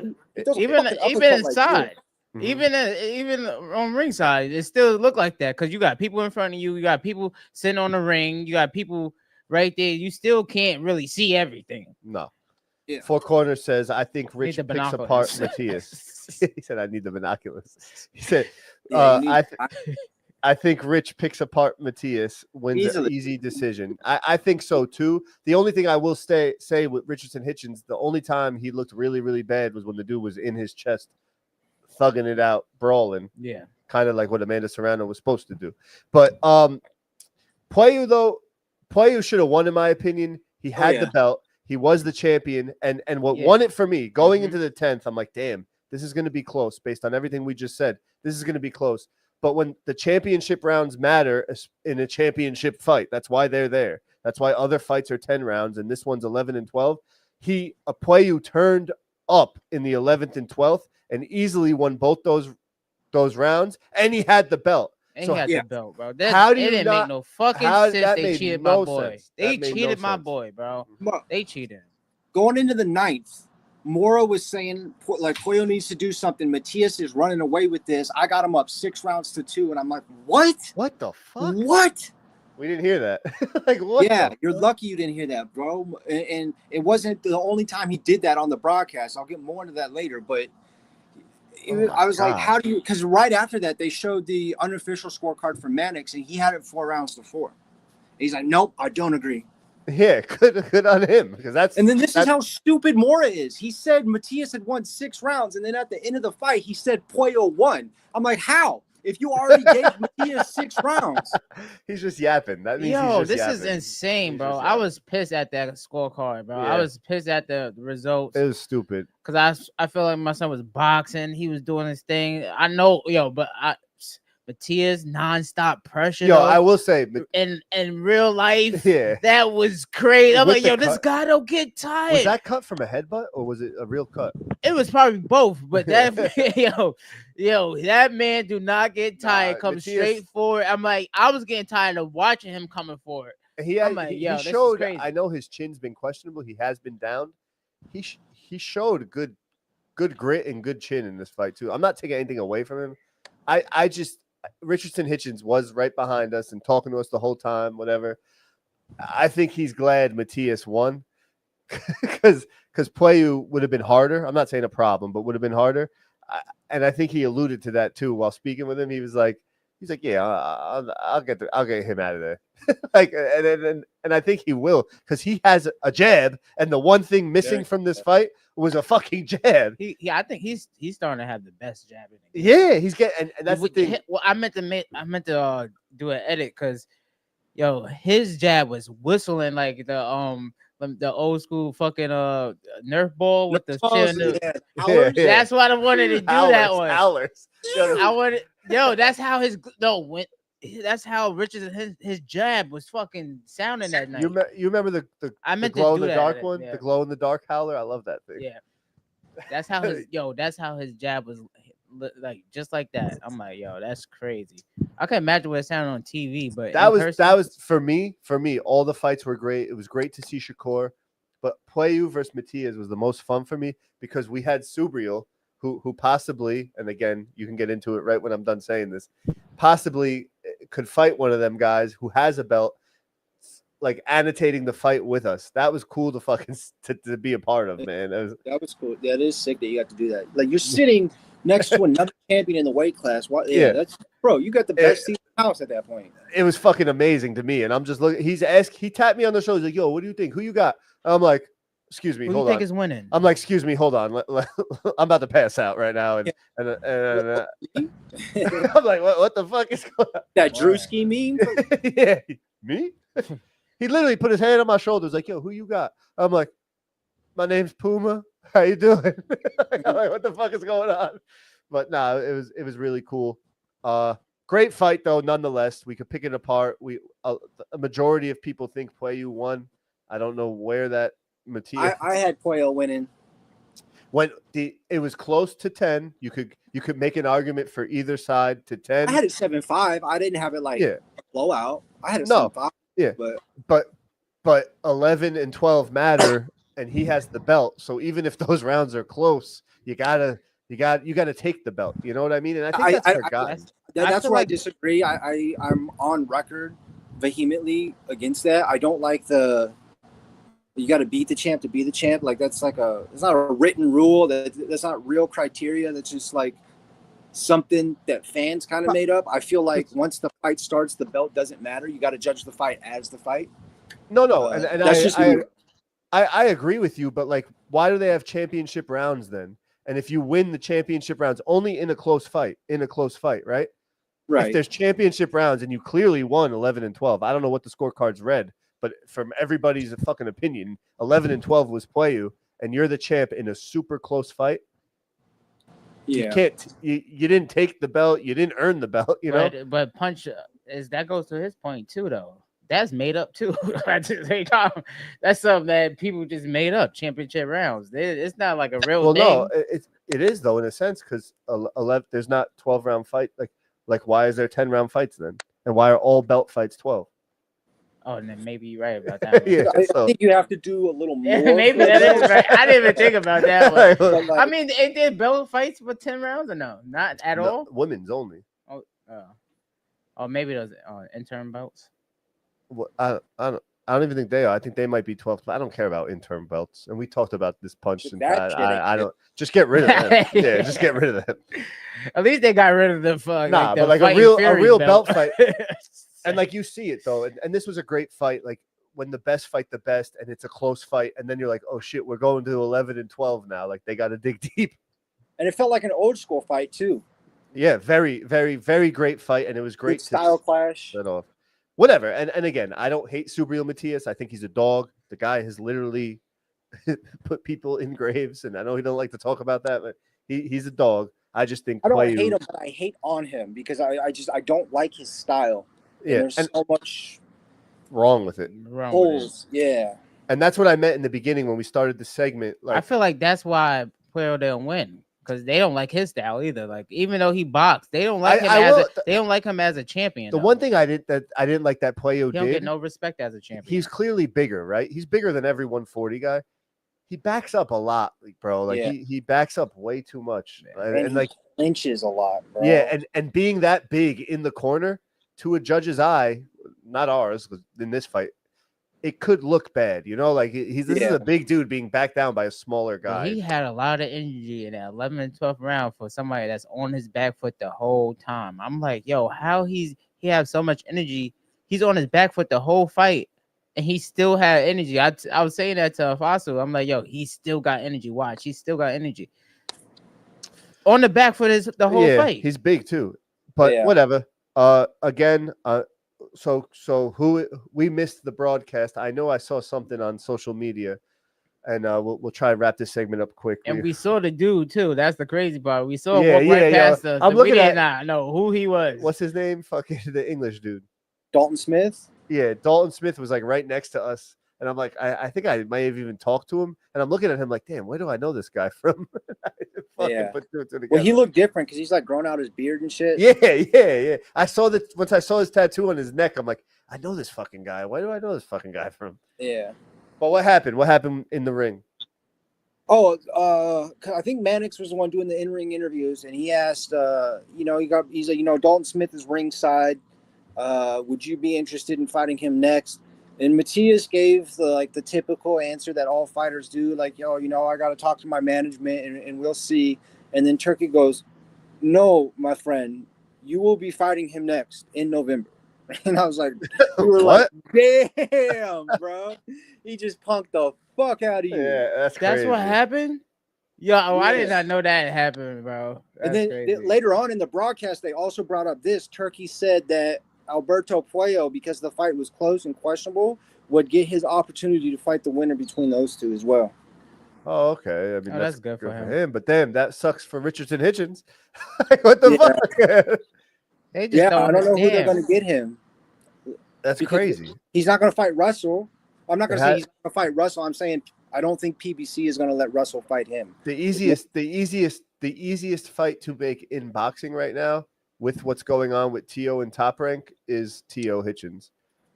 even inside, even on ringside, it still look like that because you got people in front of you, you got people sitting on the ring, you got people right there. You still can't really see everything. No. Yeah. Four Corners says, I think Rich picks apart Matias. He said, I need the binoculars. He said, I think Rich picks apart Matias, wins an easy decision. I think so too. The only thing I will say with Richardson Hitchens, the only time he looked really, really bad was when the dude was in his chest, thugging it out, brawling. Yeah. Kind of like what Amanda Serrano was supposed to do. But Puello should have won, in my opinion. He had the belt. He was the champion. And what won it for me, going into the 10th, I'm like, damn, this is going to be close based on everything we just said. This is going to be close. But when the championship rounds matter in a championship fight, that's why they're there. That's why other fights are 10 rounds, and this one's 11 and 12. Pueyu turned up in the 11th and 12th and easily won both those rounds, and he had the belt. He had the belt, bro. How do you didn't make no fucking sense. They cheated my boy. They cheated my boy, bro. They cheated. Going into the 9th, Mora was saying like Pueyu needs to do something. Matias is running away with this. I got him up 6 rounds to 2, and I'm like, what? What the fuck? What? We didn't hear that. Like what? Yeah, you're lucky you didn't hear that, bro. And it wasn't the only time he did that on the broadcast. I'll get more into that later, but I was like, how do you? Because right after that, they showed the unofficial scorecard for Mannix, and he had it 4 rounds to 4. And he's like, nope, I don't agree. Yeah, good on him, because that's. And then this is how stupid Mora is. He said Matias had won 6 rounds, and then at the end of the fight, he said Pueyu won. I'm like, how? If you already gave Matias 6 rounds, he's just yapping. That means this is insane, bro. I was pissed at that scorecard, bro. I was pissed at the results. It was stupid because I feel like my son was boxing. He was doing his thing. I know, but Matias nonstop pressure. I will say, in real life, that was crazy. I'm like, this guy don't get tired. Was that cut from a headbutt or was it a real cut? It was probably both, but that that man do not get tired. Comes straight forward. I'm like, I was getting tired of watching him coming forward. He showed. I know his chin's been questionable. He has been down. He showed good grit and good chin in this fight too. I'm not taking anything away from him. I just. Richardson Hitchens was right behind us and talking to us the whole time, whatever. I think he's glad Matias won because Pueyu would have been harder. I'm not saying a problem, but would have been harder. And I think he alluded to that too while speaking with him. He's like, yeah, I'll get him out of there. and I think he will, because he has a jab, and the one thing missing from this fight was a fucking jab. I think he's starting to have the best jab in it. Yeah, he's getting, and that's the thing. Well, I meant to do an edit because his jab was whistling like the old school fucking Nerf ball with the shit. That's why I wanted to do that one. That's how that's how Richardson his jab was fucking sounding that night. You remember the glow in the dark one? The glow in the dark howler? I love that thing. Yeah. That's how his jab was like, just like that. I'm like, that's crazy. I can imagine what it sounded on TV, but that was for me, all the fights were great. It was great to see Shakur, but Pueyu versus Matias was the most fun for me because we had Subriel, who possibly, and again, you can get into it right when I'm done saying this, possibly could fight one of them guys who has a belt, like annotating the fight with us. That was cool to be a part of, man. That was cool. That is sick that you got to do that. Like, you're sitting next to another champion in the weight class. That's bro. You got the best seat in the house at that point. It was fucking amazing to me, and I'm just looking. He tapped me on the shoulder. He's like, "Yo, what do you think? Who you got?" I'm like, "Excuse me, hold on." Who do you think is winning? I'm like, "Excuse me, hold on. I'm about to pass out right now." And I'm like, "What the fuck is going on?" That Drewski meme? Yeah, me. He literally put his hand on my shoulder. He's like, "Yo, who you got?" I'm like, "My name's Puma. How you doing?" I'm like, "What the fuck is going on?" But no, it was really cool. Great fight though, nonetheless. We could pick it apart. A majority of people think Pueyu won. I don't know where that Matias. I had Pueyu winning. When it was close to 10, you could make an argument for either side to 10. I had it 7-5. I didn't have it like a blowout. I had it 7-5. Yeah, but 11 and 12 matter, and he has the belt. So even if those rounds are close, you gotta take the belt. You know what I mean? And I think that's forgotten. That's where I disagree. I'm on record vehemently against that. I don't like you got to beat the champ to be the champ. Like it's not a written rule. That's not real criteria. That's just like something that fans kind of made up. I feel like once the fight starts, the belt doesn't matter. You got to judge the fight as the fight. No, and that's I agree with you. But like, why do they have championship rounds then? And if you win the championship rounds only in a close fight, right? Right. If there's championship rounds and you clearly won 11 and 12, I don't know what the scorecards read, but from everybody's fucking opinion, 11 and 12 was Pueyu, and you're the champ in a super close fight. Yeah. You didn't take the belt, you didn't earn the belt, you know. But Punch that goes to his point too, though. that's made up too. That's something that people just made up. Championship rounds. It's not like a real Well, thing. no, it is though in a sense because 11. There's not 12-round fight. Like why is there 10-round fights then? And why are all belt fights 12? Oh, and then maybe you're right about that one. Yeah, I think you have to do a little more. Maybe that is right. I didn't even think about that one. But, like, I mean, it did belt fights for 10 rounds or no? Not at all. Women's only. Oh, maybe those interim belts. Well, I don't even think they are. I think they might be 12. I don't care about interim belts. And we talked about this punch. And I don't. Just get rid of them. Yeah, just get rid of them. At least they got rid of the fuck. Nah, but like a real belt fight. And like you see it though, and this was a great fight. Like when the best fight the best, and it's a close fight, and then you're like, oh shit, we're going to 11 and 12 now. Like they got to dig deep. And it felt like an old school fight too. Yeah, very, very, very great fight, and it was great. Good style clash. Off. Whatever. And again, I don't hate Subriel Matias. I think he's a dog. The guy has literally put people in graves, and I know he don't like to talk about that, but he's a dog. I just think I don't hate him, but I hate on him because I don't like his style. Yeah, there's so much wrong with it. Holes. Yeah. And that's what I meant in the beginning when we started the segment. Like, I feel like that's why Puello didn't win because they don't like his style either. Like even though he boxed, they don't like him as a champion. The one thing I didn't like that Puello he don't get no respect as a champion. He's clearly bigger, right? He's bigger than every 140 guy. He backs up a lot, bro. Like he backs up way too much, and like inches a lot, bro. Yeah, and being that big in the corner to a judge's eye, not ours, in this fight, it could look bad, you know. Like this is a big dude being backed down by a smaller guy. He had a lot of energy in that 11th and 12th round for somebody that's on his back foot the whole time. I'm like, yo, how he have so much energy? He's on his back foot the whole fight, and he still had energy. I was saying that to Fasu. I'm like, yo, he still got energy. Watch, he still got energy on the back foot is the whole fight. He's big too, but whatever. Again, so who we missed the broadcast. I know I saw something on social media, and we'll try and wrap this segment up quick. And we saw the dude too. That's the crazy part. We saw him walk right past us. I'm looking at not know who he was. What's his name? Fucking the English dude. Dalton Smith. Yeah, Dalton Smith was like right next to us, and I'm like, I think I might have even talked to him, and I'm looking at him like, damn, where do I know this guy from? Well, he looked different because he's like grown out his beard and shit. Yeah. I saw that once I saw his tattoo on his neck. I'm like, I know this fucking guy. Why do I know this fucking guy from? Yeah. But what happened? What happened in the ring? Oh, I think Mannix was the one doing the in-ring interviews, and he asked, he's like, Dalton Smith is ringside. Would you be interested in fighting him next? And Matias gave the typical answer that all fighters do, like, yo, I got to talk to my management and we'll see. And then Turkey goes, no, my friend, you will be fighting him next in November. And I was like, we were like, damn, bro. He just punked the fuck out of you. Yeah, that's crazy. That's what happened? Yo, I did not know that happened, bro. That's and then crazy. Later on in the broadcast, they also brought up this. Turkey said that Alberto Puello, because the fight was close and questionable, would get his opportunity to fight the winner between those two as well. Oh, okay. I mean, that's good for him. But damn, that sucks for Richardson Hitchens. What the fuck? I don't know who they're going to get him. That's crazy. He's not going to fight Russell. I'm not going to say he's going to fight Russell. I'm saying I don't think PBC is going to let Russell fight him. The easiest fight to make in boxing right now, with what's going on with Tszyu and Top Rank, is Tszyu Hitchens.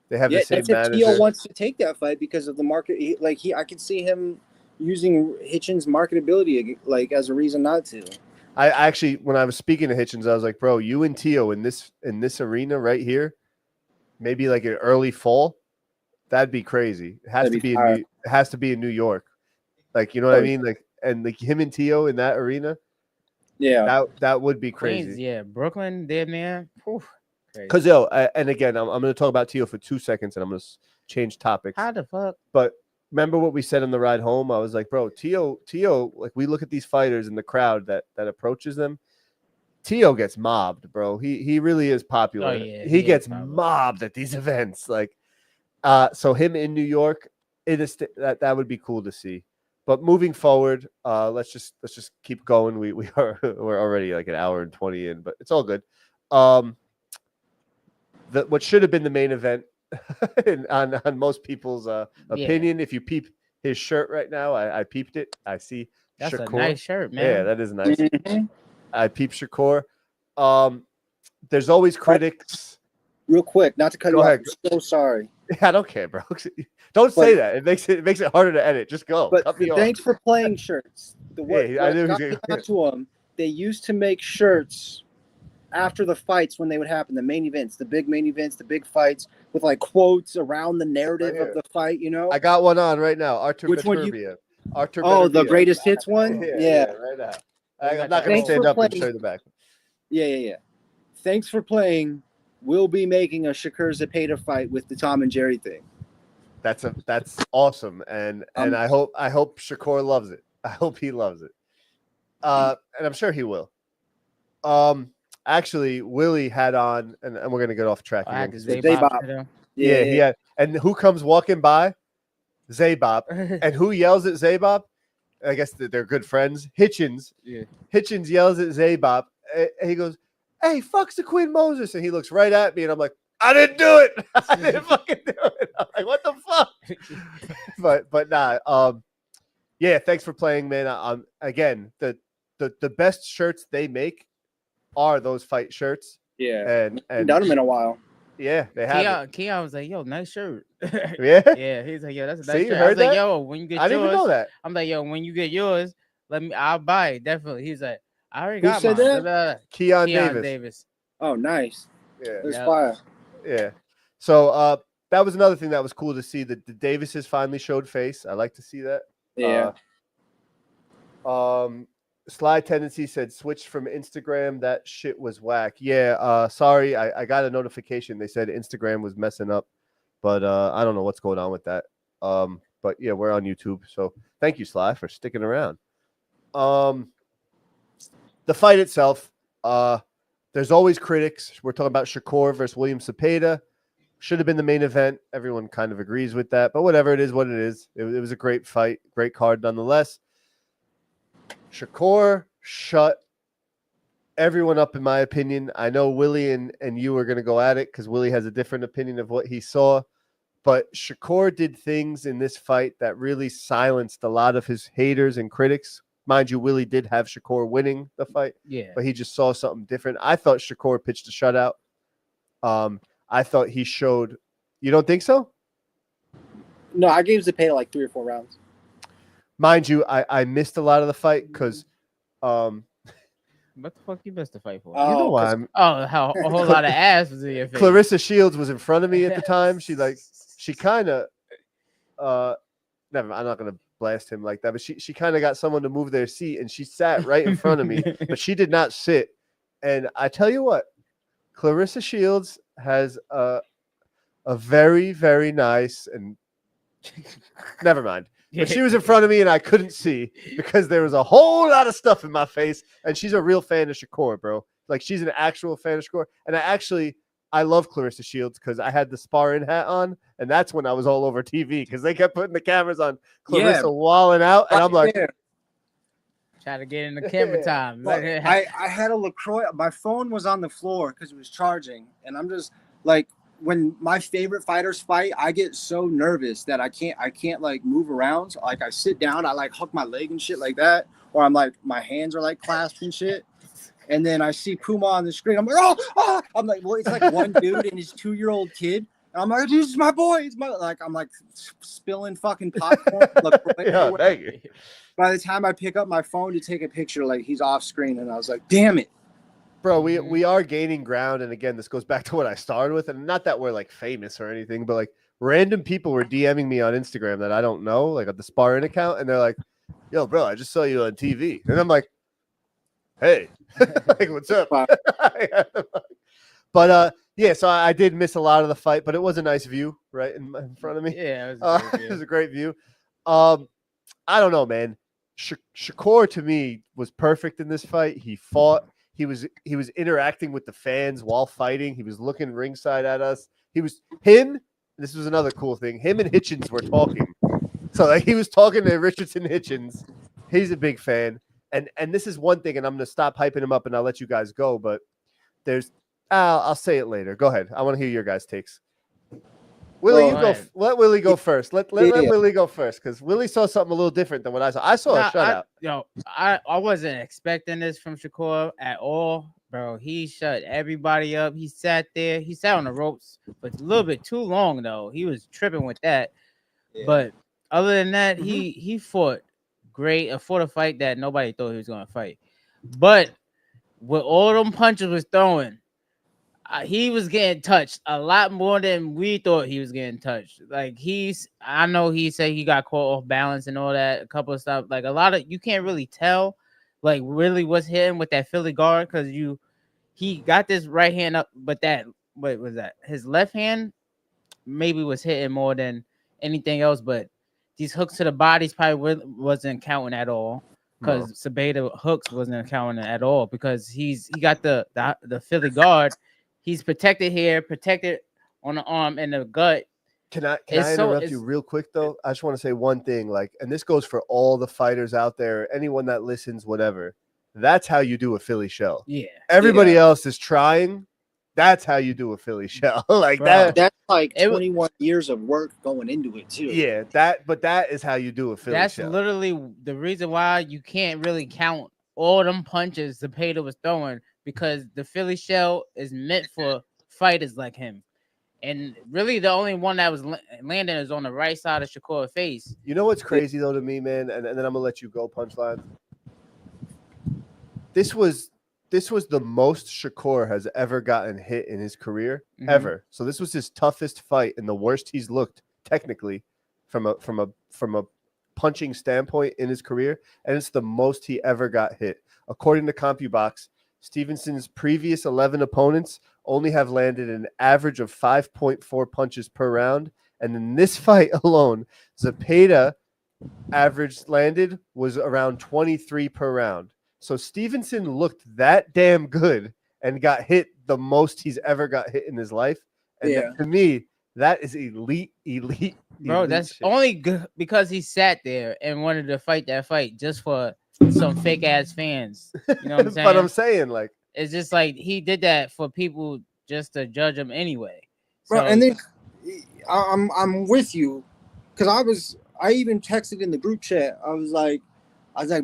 They have the same manager. Tszyu wants to take that fight because of the market. I could see him using Hitchens' marketability as a reason not to. I actually, when I was speaking to Hitchens, I was like, bro, you and Tszyu in this arena right here, maybe like an early fall, that'd be crazy. It has to be in New York. Like, you know what I mean? Like, and like him and Tszyu in that arena. Yeah, that would be crazy. Queens, yeah, Brooklyn, damn near. Because and again, I'm going to talk about Tszyu for 2 seconds, and I'm going to change topics. How the fuck? But remember what we said on the ride home? I was like, bro, Tszyu, like we look at these fighters in the crowd that approaches them. Tszyu gets mobbed, bro. He really is popular. Oh, yeah, he gets mobbed at these events. Like, so him in New York, that would be cool to see. But moving forward, let's just keep going. We're already like an hour and 20 in, but it's all good. What should have been the main event on most people's opinion. If you peep his shirt right now, I peeped it. I see That's Shakur. a nice shirt, man. Yeah, that is nice. Mhm. I peep Shakur. There's always critics. Real quick, not to cut Go you ahead. off. I'm so sorry. I don't care, bro. Don't say that. It makes it harder to edit. Just go. But Cut me off. thanks for playing shirts. I knew he was got me gonna- onto them. They used to make shirts after the fights when they would happen, the main events, the big main events, the big fights with like quotes around the narrative Right of the fight. You know, I got one on right now. Artur Which one Beterbiev. Artur oh, the Beterbiev. greatest hits one. Yeah. right now. I'm I'm not going to Thanks stand for up and playing. show you the back. Yeah. Thanks for playing. We'll be making a Shakur Zepeda fight with the Tom and Jerry thing. That's awesome, and I hope Shakur loves it. I hope he loves it, and I'm sure he will. Actually, Willie had on, and we're gonna get off track I again. had the 'cause Zaybop. yeah, he had, and who comes walking by? Zaybop, and who yells at Zaybop? I guess they're good friends. Hitchens. Yeah. Hitchens yells at Zaybop, and he goes, "Hey, fuck the Queen Moses," and he looks right at me, and I'm like, "I didn't do it. I didn't fucking do it." I'm like, "What the fuck?" but nah. Yeah. Thanks for playing, man. Again, the best shirts they make are those fight shirts. Yeah. And Done them in a while. yeah, they have. Keon was like, "Yo, nice shirt." Yeah. Yeah, he's like, "Yo, that's a See, nice you shirt." I heard was like, that? "Yo, when you get I didn't yours," even know that. I'm like, "Yo, when you get yours, I'll buy it definitely." He's like, "I already Who got said mine." that? Keon Keon Davis. Oh, nice. Yeah. There's Yeah. fire. Yeah. So that was another thing that was cool to see, that the Davises finally showed face. I like to see that. Yeah. Sly Tendency said switched from Instagram. That shit was whack. Yeah. Sorry, I got a notification. They said Instagram was messing up, but I don't know what's going on with that. But yeah, we're on YouTube. So thank you, Sly, for sticking around. The fight itself, there's always critics. We're talking about Shakur versus William Zepeda. Should have been the main event. Everyone kind of agrees with that, but whatever, it is what it is. It was a great fight, great card nonetheless. Shakur shut everyone up, in my opinion. I know Willie and you are going to go at it because Willie has a different opinion of what he saw, but Shakur did things in this fight that really silenced a lot of his haters and critics. Mind you, Willie did have Shakur winning the fight, Yeah. but he just saw something different. I thought Shakur pitched a shutout. I thought he showed. You don't think so? No, I gave Zepeda like 3 or 4 rounds. Mind you, I missed a lot of the fight because What the fuck you missed the fight for? you know why 'cause- I'm. How a whole lot of ass was in your face. Clarissa Shields was in front of me at the time. She kind of never. I'm not gonna blast him like that, but she kind of got someone to move their seat, and she sat right in front of me, but she did not sit. And I tell you what, Clarissa Shields has a very, very nice, and never mind. But she was in front of me and I couldn't see because there was a whole lot of stuff in my face. And she's a real fan of Shakur, bro. Like, she's an actual fan of Shakur. And I love Clarissa Shields because I had the Spar-Inn hat on, and that's when I was all over TV because they kept putting the cameras on Clarissa walling out, and I'm like, try to get in the camera time. Well, I had a LaCroix. My phone was on the floor because it was charging, and I'm just like, when my favorite fighters fight, I get so nervous that I can't like move around. So, like, I sit down, I like hook my leg and shit like that, or I'm like, my hands are like clasped and shit. And then I see Puma on the screen. I'm like, oh! I'm like, well, it's like one dude and his 2-year-old kid. And I'm like, this is my boy. It's my, like, I'm like spilling fucking popcorn. yeah, thank you. By the time I pick up my phone to take a picture, like, he's off screen, and I was like, damn it. Bro, we are gaining ground. And again, this goes back to what I started with. And not that we're like famous or anything, but like random people were DMing me on Instagram that I don't know, like at the Spar-Inn account. And they're like, yo, bro, I just saw you on TV. And I'm like, hey, like, what's up? But yeah, so I did miss a lot of the fight, but it was a nice view right in front of me. Yeah, it was a great view. I don't know, man. Shakur to me was perfect in this fight. He fought. He was interacting with the fans while fighting. He was looking ringside at us. This was another cool thing. Him and Hitchens were talking. So like, he was talking to Richardson Hitchens. He's a big fan. And this is one thing, and I'm going to stop hyping him up and I'll let you guys go. But I'll say it later. Go ahead. I want to hear your guys' takes. Willie, Well, let Willie go first. Let Yeah. Willie go first because Willie saw something a little different than what I saw. I saw a shutout. I wasn't expecting this from Shakur at all, bro. He shut everybody up. He sat there. He sat on the ropes, but a little bit too long though. He was tripping with that. Yeah. But other than that, he fought great. Fought a fight that nobody thought he was gonna fight. But with all them punches was throwing, he was getting touched a lot more than we thought he was getting touched. Like I know he said he got caught off balance and all that, a couple of stuff. Like a lot of, you can't really tell, like really what's hitting with that Philly guard because he got this right hand up, but what was that? His left hand maybe was hitting more than anything else, but these hooks to the bodies probably wasn't counting at all. Because Zepeda hooks wasn't counting at all because he got the Philly guard. He's protected here, protected on the arm and the gut. Can I interrupt you real quick though? I just want to say one thing, and this goes for all the fighters out there, anyone that listens, whatever. That's how you do a Philly shell. Yeah. Everybody else is trying. That's how you do a Philly shell. Bro, that's like 21 years of work going into it too. Yeah, that is how you do a Philly shell. That's literally the reason why you can't really count all them punches Zepeda was throwing because the Philly shell is meant for fighters like him. And really the only one that was landing is on the right side of Shakur's face. You know what's crazy though to me, man? And then I'm going to let you go, Punchline. This was the most Shakur has ever gotten hit in his career, ever. So this was his toughest fight and the worst he's looked technically from a punching standpoint in his career, and it's the most he ever got hit. According to CompuBox, Stevenson's previous 11 opponents only have landed an average of 5.4 punches per round, and in this fight alone, Zepeda average landed was around 23 per round. So Stevenson looked that damn good and got hit the most he's ever got hit in his life. And to me, that is elite. Bro, that's shit. Only good because he sat there and wanted to fight that fight just for some fake ass fans. You know what I'm saying? But I'm saying, it's just like he did that for people just to judge him anyway. Bro, and then I'm with you because I even texted in the group chat. I was like,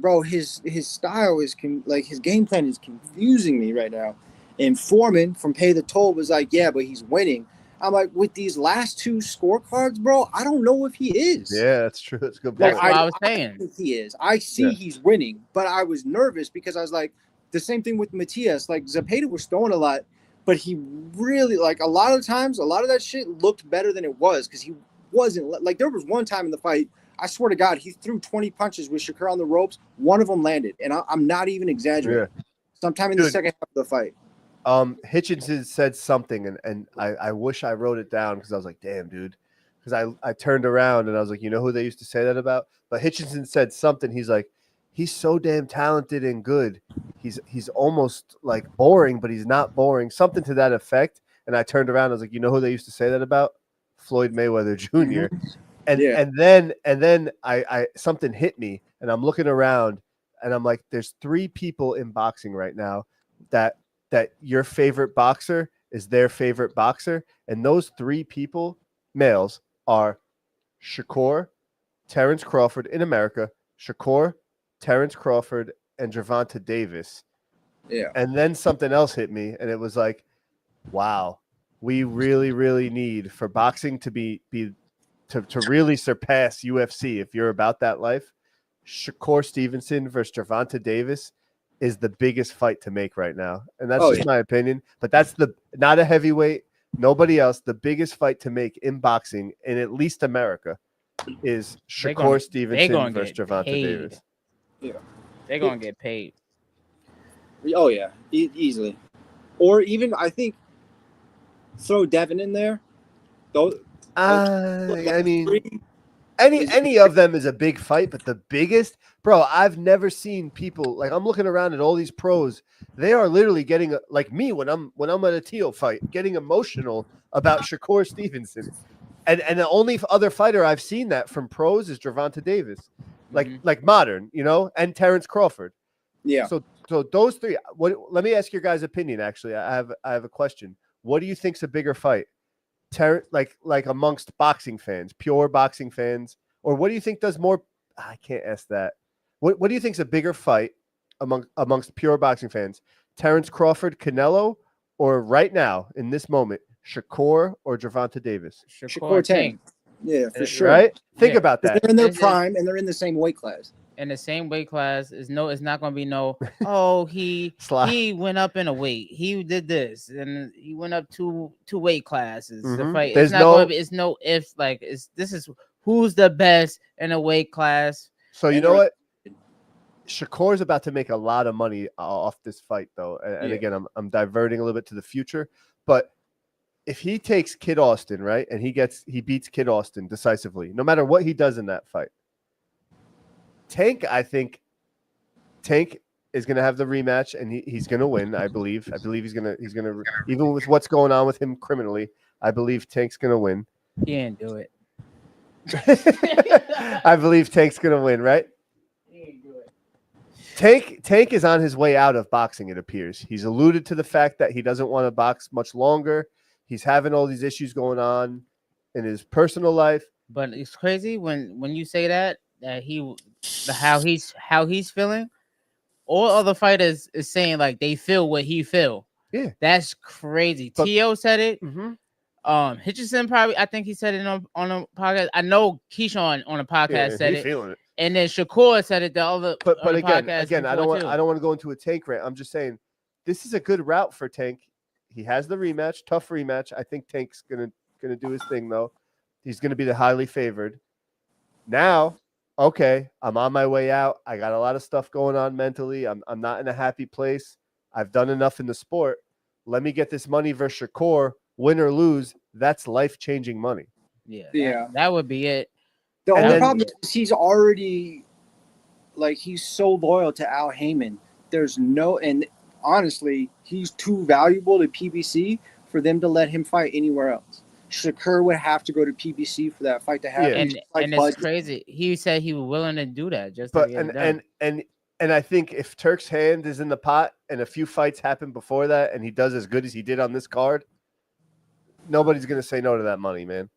bro, his style is his game plan is confusing me right now. And Foreman from Pay the Toll was like, yeah, but he's winning. I'm like, with these last two scorecards, bro, I don't know if he is. Yeah, that's true. That's a good point. That's what I was saying. I think he is. I see he's winning, but I was nervous because I was like, the same thing with Matias. Like, Zepeda was throwing a lot, but he really, a lot of times, a lot of that shit looked better than it was because he wasn't. There was one time in the fight, I swear to God, he threw 20 punches with Shakur on the ropes. One of them landed, and I'm not even exaggerating. Yeah. Sometime in the second half of the fight. Hitchinson said something, and I wish I wrote it down because I was like, damn, dude. Because I turned around and I was like, you know who they used to say that about? But Hitchinson said something. He's like, he's so damn talented and good. He's almost boring, but he's not boring. Something to that effect. And I turned around. I was like, you know who they used to say that about? Floyd Mayweather Jr. And then I something hit me, and I'm looking around, and I'm like, there's three people in boxing right now that your favorite boxer is their favorite boxer, and those three people, males, are Shakur, Terrence Crawford in America, Shakur, Terrence Crawford, and Gervonta Davis. Yeah. And then something else hit me, and it was like, wow, we really, really need for boxing to to really surpass UFC. If you're about that life, Shakur Stevenson versus Gervonta Davis is the biggest fight to make right now. And that's just my opinion. But that's not a heavyweight, nobody else. The biggest fight to make in boxing, in at least America, is Shakur Stevenson versus Gervonta Davis. Yeah. They're going to get paid. Oh, yeah. Easily. Or even, I think, throw Devin in there. I mean, any of them is a big fight, but the biggest, bro, I've never seen people I'm looking around at all these pros. They are literally getting like me when I'm at a Teo fight, getting emotional about Shakur Stevenson, and the only other fighter I've seen that from pros is Gervonta Davis, like modern, and Terrence Crawford. Yeah. So those three. Let me ask your guys' opinion. Actually, I have a question. What do you think's a bigger fight? like amongst boxing fans, pure boxing fans, or what do you think does more? I can't ask that. What do you think is a bigger fight amongst pure boxing fans? Terrence Crawford, Canelo, or right now in this moment, Shakur or Gervonta Davis? Shakur Tank. Yeah, for sure. Right? Think about that. They're in their prime and they're in the same weight class. In the same weight class it's not going to be no. Oh, he went up in a weight. He did this and he went up two weight classes. The fight. It's not going to be. It's no if like this is who's the best in a weight class. So you know what? Shakur's about to make a lot of money off this fight, though. And again, I'm diverting a little bit to the future, but if he takes Kid Austin, right, and he beats Kid Austin decisively, no matter what he does in that fight, I think Tank is going to have the rematch, and he's going to win. I believe he's going to even with what's going on with him criminally, I believe Tank's going to win. He ain't do it. I believe Tank's going to win, right? Tank is on his way out of boxing, it appears. He's alluded to the fact that he doesn't want to box much longer. He's having all these issues going on in his personal life. But it's crazy when you say that how he's feeling. All other fighters is saying like they feel what he feel. Yeah, that's crazy. Tszyu said it. Hitchison probably, I think he said it on a podcast. I know Keyshawn on a podcast said it. Feeling it. And then Shakur said it the other. But again, I don't want to go into a Tank rant. I'm just saying this is a good route for Tank. He has the rematch, tough rematch. I think Tank's gonna do his thing though. He's gonna be the highly favored. Now, okay, I'm on my way out. I got a lot of stuff going on mentally. I'm not in a happy place. I've done enough in the sport. Let me get this money versus Shakur. Win or lose, that's life-changing money. Yeah, that would be it. The only problem is he's already he's so loyal to Al Heyman. And honestly, he's too valuable to PBC for them to let him fight anywhere else. Shakur would have to go to PBC for that fight to happen. And it's crazy. He said he was willing to do that just to get it done. And I think if Turk's hand is in the pot and a few fights happen before that and he does as good as he did on this card, nobody's going to say no to that money, man.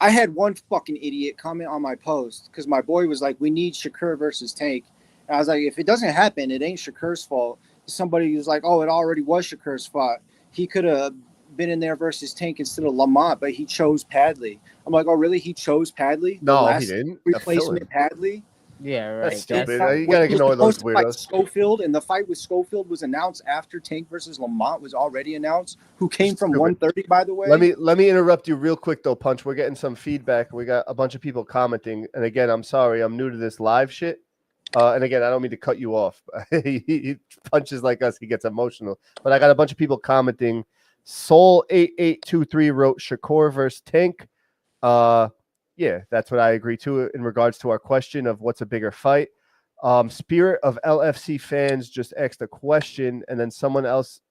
I had one fucking idiot comment on my post because my boy was like, we need Shakur versus Tank. And I was like, if it doesn't happen, it ain't Shakur's fault. Somebody was like, oh, it already was Shakur's fault. He could have been in there versus Tank instead of Lamont, but he chose Padley. I'm like, oh, really? He chose Padley? No, he didn't. Replacement Padley? Yeah, right. That's stupid. You got to ignore those weirdos. Schofield, and the fight with Schofield was announced after Tank versus Lamont was already announced, who came from 130, by the way. Let me interrupt you real quick, though, Punch. We're getting some feedback. We got a bunch of people commenting. And again, I'm sorry. I'm new to this live shit. And again, I don't mean to cut you off. He punches like us. He gets emotional. But I got a bunch of people commenting. Soul8823 wrote Shakur versus Tank. Yeah, that's what I agree to in regards to our question of what's a bigger fight. Spirit of LFC fans just asked a question, and then someone else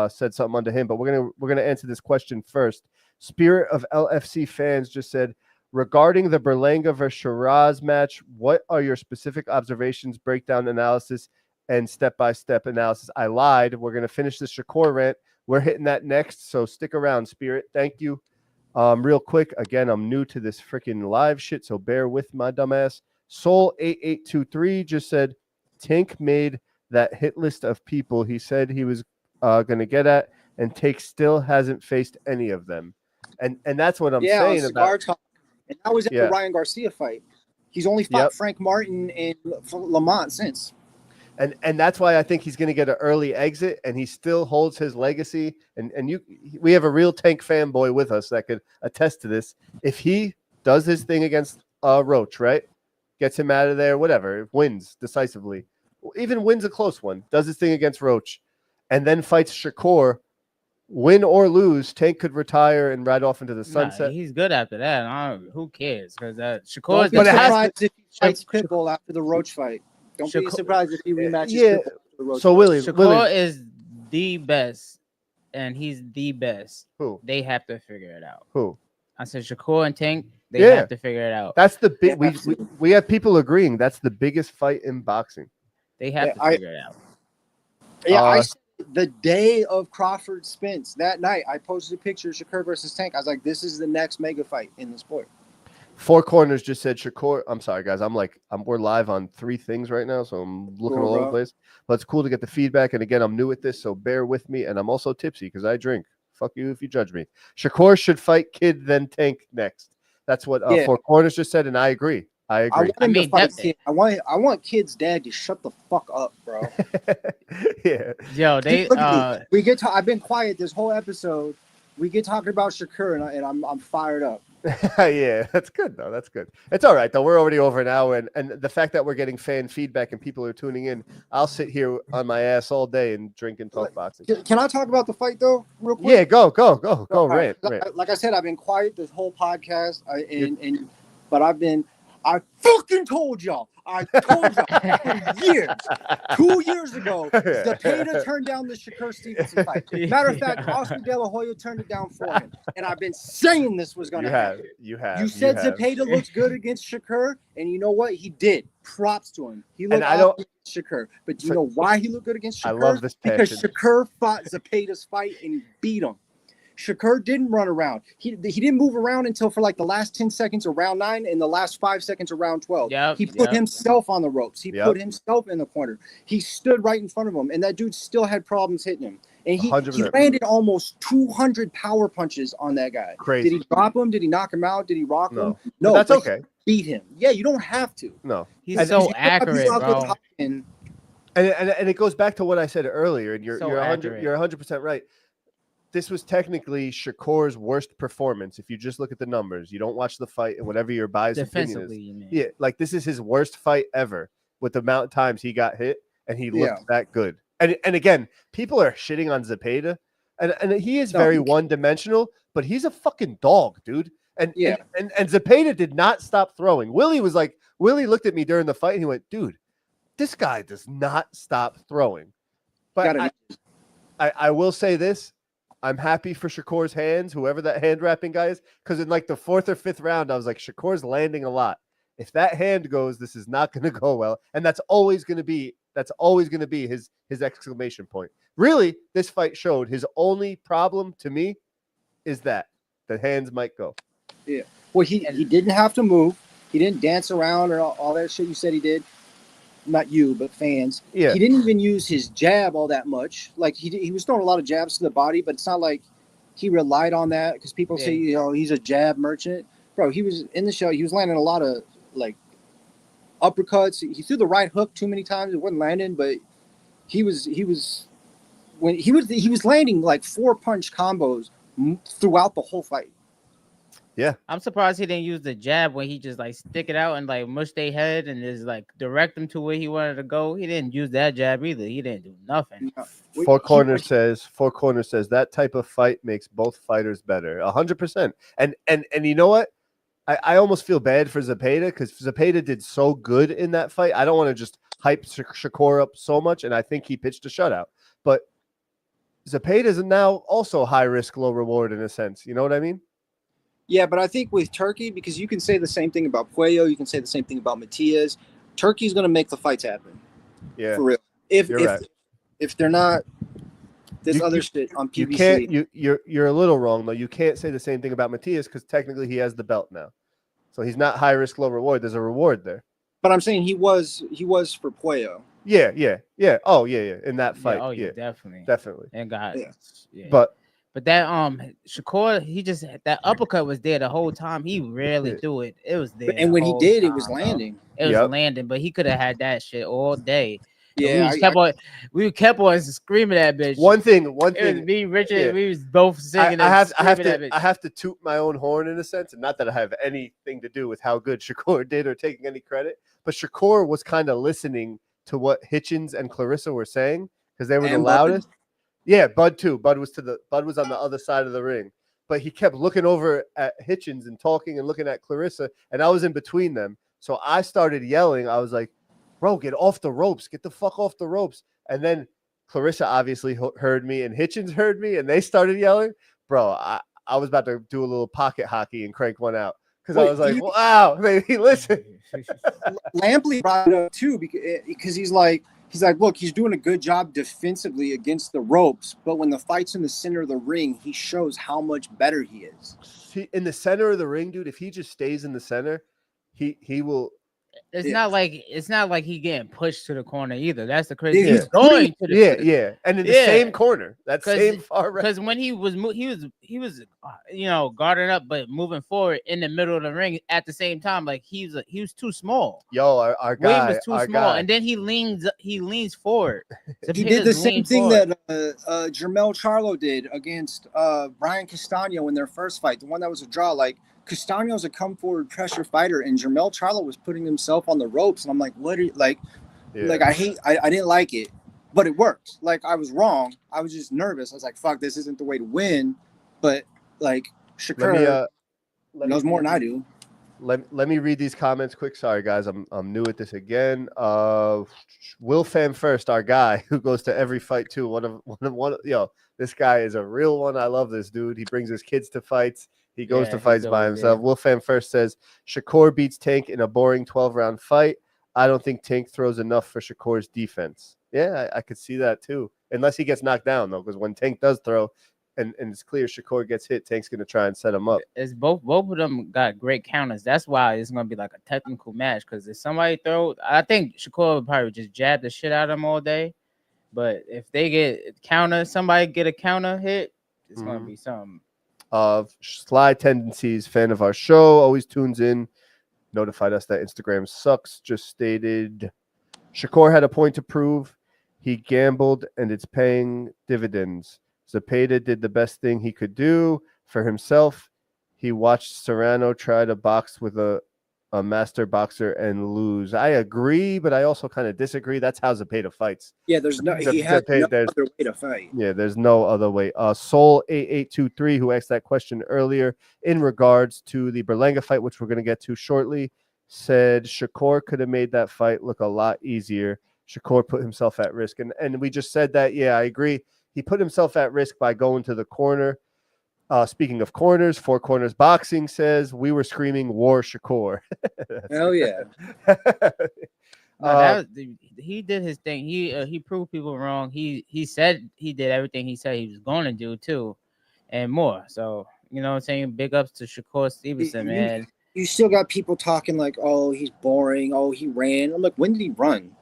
said something under him. But we're gonna answer this question first. Spirit of LFC fans just said, regarding the Berlanga versus Sheeraz match, what are your specific observations, breakdown analysis, and step-by-step analysis? I lied. We're gonna finish the Shakur rant. We're hitting that next, so stick around, Spirit. Thank you. Real quick, again, I'm new to this freaking live shit, so bear with my dumbass. Soul8823 just said Tank made that hit list of people he said he was going to get at, and Tank still hasn't faced any of them. And that's what I'm saying about. Talk. And that was at the Ryan Garcia fight. He's only fought Frank Martin and Lamont since. And that's why I think he's going to get an early exit, and he still holds his legacy. And we have a real Tank fanboy with us that could attest to this. If he does his thing against Roach, right, gets him out of there, whatever, wins decisively, even wins a close one, does his thing against Roach, and then fights Shakur, win or lose, Tank could retire and ride off into the sunset. He's good after that. Who cares? Because Shakur. But it has if he fights Pitbull after the Roach fight. Don't be surprised if he rematches. So Shakur is the best, and he's the best. Who? They have to figure it out. Who? I said Shakur and Tank. They have to figure it out. That's the big. We have people agreeing that's the biggest fight in boxing. They have to figure it out. Yeah, I said the day of Crawford Spence, that night, I posted a picture of Shakur versus Tank. I was like, this is the next mega fight in the sport. Four Corners just said Shakur. I'm sorry, guys. We're live on 3 things right now, so I'm looking all over the place. But it's cool to get the feedback. And again, I'm new at this, so bear with me. And I'm also tipsy because I drink. Fuck you if you judge me. Shakur should fight Kid, then Tank next. That's what Four Corners just said, and I agree. I want him to fight Kid. I want Kid's dad to shut the fuck up, bro. Yeah. Yo, I've been quiet this whole episode. We get talking about Shakur, and I'm fired up. Yeah, that's good though. That's good. It's all right though. We're already over an hour, and the fact that we're getting fan feedback and people are tuning in, I'll sit here on my ass all day and drink and talk boxing. Can I talk about the fight though, real quick? Yeah, go, rant. Like I said, I've been quiet this whole podcast, but I fucking told y'all. I told y'all for years. 2 years ago, Zepeda turned down the Shakur Stevenson fight. Matter of fact, Oscar De La Hoya turned it down for him. And I've been saying this was going to happen. You have. You said Zepeda looks good against Shakur, and you know what? He did. Props to him. He looked good against Shakur. But do you know why he looked good against Shakur? I love this passion. Because Shakur fought Zepeda's fight and he beat him. Shakur didn't run around. He didn't move around until for like the last 10 seconds of round 9 and the last 5 seconds of round 12. He put himself on the ropes. He put himself in the corner. He stood right in front of him, and that dude still had problems hitting him. And he landed almost 200 power punches on that guy. Crazy. Did he drop him? Did he knock him out? Did he rock him? No, that's okay. Beat him. Yeah, you don't have to. No. He's so accurate, bro. And it goes back to what I said earlier, and you're 100% right. This was technically Shakur's worst performance. If you just look at the numbers, you don't watch the fight and whatever your biased opinion is. Yeah, like this is his worst fight ever with the amount of times he got hit and he looked that good. And again, people are shitting on Zepeda, and he is very one-dimensional, but he's a fucking dog, dude. And Zepeda did not stop throwing. Willie looked at me during the fight and he went, dude, this guy does not stop throwing. But I will say this. I'm happy for Shakur's hands, whoever that hand wrapping guy is, because in like the 4th or 5th round, I was like, Shakur's landing a lot. If that hand goes, this is not going to go well, and that's always going to be his exclamation point. Really, this fight showed his only problem to me is that the hands might go. Yeah. Well, he didn't have to move. He didn't dance around or all that shit you said he did. Not you, but fans. Yeah. He didn't even use his jab all that much. Like he was throwing a lot of jabs to the body, but it's not like he relied on that because people say, he's a jab merchant. Bro, he was in the show. He was landing a lot of like uppercuts. He threw the right hook too many times. It wasn't landing, but he was landing like 4-punch combos throughout the whole fight. Yeah, I'm surprised he didn't use the jab when he just like stick it out and like mush their head and just like direct them to where he wanted to go. He didn't use that jab either. He didn't do nothing. Four Corners says that type of fight makes both fighters better. 100%. And you know what? I almost feel bad for Zepeda because Zepeda did so good in that fight. I don't want to just hype Shakur up so much, and I think he pitched a shutout. But Zepeda is now also high risk, low reward in a sense. You know what I mean? Yeah, but I think with Turkey, because you can say the same thing about Puello, you can say the same thing about Matias. Turkey's going to make the fights happen. Yeah, for real. If they're not other shit on PBC, you're a little wrong though. You can't say the same thing about Matias because technically he has the belt now, so he's not high risk, low reward. There's a reward there. But I'm saying he was for Puello. Yeah. Oh yeah. In that fight, definitely. And God, But that Shakur, that uppercut was there the whole time. He rarely threw it. It was there. And when he did, it was landing. It was landing, but he could have had that shit all day. Yeah, we kept on screaming at bitch. One thing. It was me, Richard. We was both singing. I have to toot my own horn in a sense, and not that I have anything to do with how good Shakur did or taking any credit, but Shakur was kind of listening to what Hitchens and Clarissa were saying because they were the loudest. Yeah, Bud too. Bud was on the other side of the ring, but he kept looking over at Hitchens and talking and looking at Clarissa, and I was in between them. So I started yelling. I was like, "Bro, get off the ropes! Get the fuck off the ropes!" And then Clarissa obviously heard me, and Hitchens heard me, and they started yelling. Bro, I was about to do a little pocket hockey and crank one out because I was like, "Wow, maybe listen." Lampley brought it up too because he's like. He's like, look, he's doing a good job defensively against the ropes, but when the fight's in the center of the ring, he shows how much better he is. In the center of the ring, dude, if he just stays in the center, he will. It's not like he getting pushed to the corner either. That's the crazy. Yeah. He's going to the yeah, and in the same corner, that same far right. Because when he was guarding up but moving forward in the middle of the ring at the same time, like he was too small. Yo, our guy was too small, and then he leans forward. He did the same thing that Jermell Charlo did against Brian Castano in their first fight, the one that was a draw. Like, Castano's a come forward pressure fighter, and Jermell Charlo was putting himself on the ropes, and I'm like, what are you like? Yeah. Like, I didn't like it, but it worked. Like, I was wrong. I was just nervous. I was like, fuck, this isn't the way to win. But like, Shakur knows more than I do. Let me read these comments quick. Sorry guys, I'm new at this again. Will Fan First, our guy who goes to every fight too. One yo, this guy is a real one. I love this dude. He brings his kids to fights. He goes to fights by himself. Yeah. Wolfam First says, Shakur beats Tank in a boring 12-round fight. I don't think Tank throws enough for Shakur's defense. Yeah, I could see that too. Unless he gets knocked down, though, because when Tank does throw and it's clear Shakur gets hit, Tank's going to try and set him up. It's both of them got great counters. That's why it's going to be like a technical match, because if somebody I think Shakur would probably just jab the shit out of him all day. But if they somebody get a counter hit, it's going to be something. Sly Tendencies, fan of our show, always tunes in, notified us that Instagram sucks, just stated Shakur had a point to prove. He gambled and it's paying dividends. Zepeda did the best thing he could do for himself. He watched Serrano try to box with a master boxer and lose. I agree, but I also kind of disagree. That's how Zepeda fights. Yeah, he had no other way to fight. Yeah, there's no other way. Soul8823, who asked that question earlier in regards to the Berlanga fight, which we're going to get to shortly, said Shakur could have made that fight look a lot easier. Shakur put himself at risk. And we just said that. Yeah, I agree. He put himself at risk by going to the corner. Speaking of corners, Four Corners Boxing says we were screaming "War Shakur." Hell yeah! He did his thing. He proved people wrong. He said he did everything he said he was going to do too, and more. So you know what I'm saying. Big ups to Shakur Stevenson, man. You still got people talking like, "Oh, he's boring. Oh, he ran." I'm like, when did he run?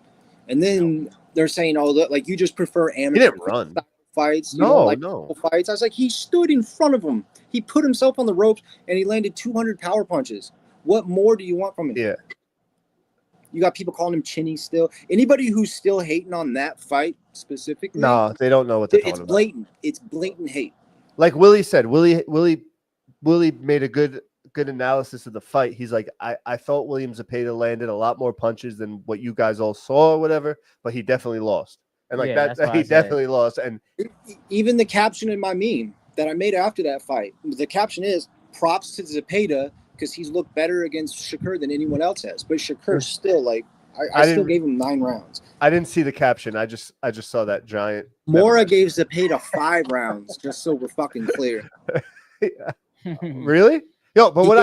And then they're saying, "Oh, like you just prefer amateur." He didn't run. Fights, no fights. I was like, he stood in front of him. He put himself on the ropes and he landed 200 power punches. What more do you want from him? Yeah. You got people calling him chinny still. Anybody who's still hating on that fight specifically, no, they don't know what they're talking about. It's blatant. It's blatant hate. Like Willie said, Willie made a good analysis of the fight. He's like, I thought William Zepeda landed a lot more punches than what you guys all saw or whatever, but he definitely lost. And like that he definitely lost. And even the caption in my meme that I made after that fight, the caption is props to Zepeda because he's looked better against Shakur than anyone else has. But Shakur still, like, I still gave him 9 rounds. I didn't see the caption. I just saw that giant. Mora gave Zepeda 5 rounds, just so we're fucking clear. Really? Yo, but what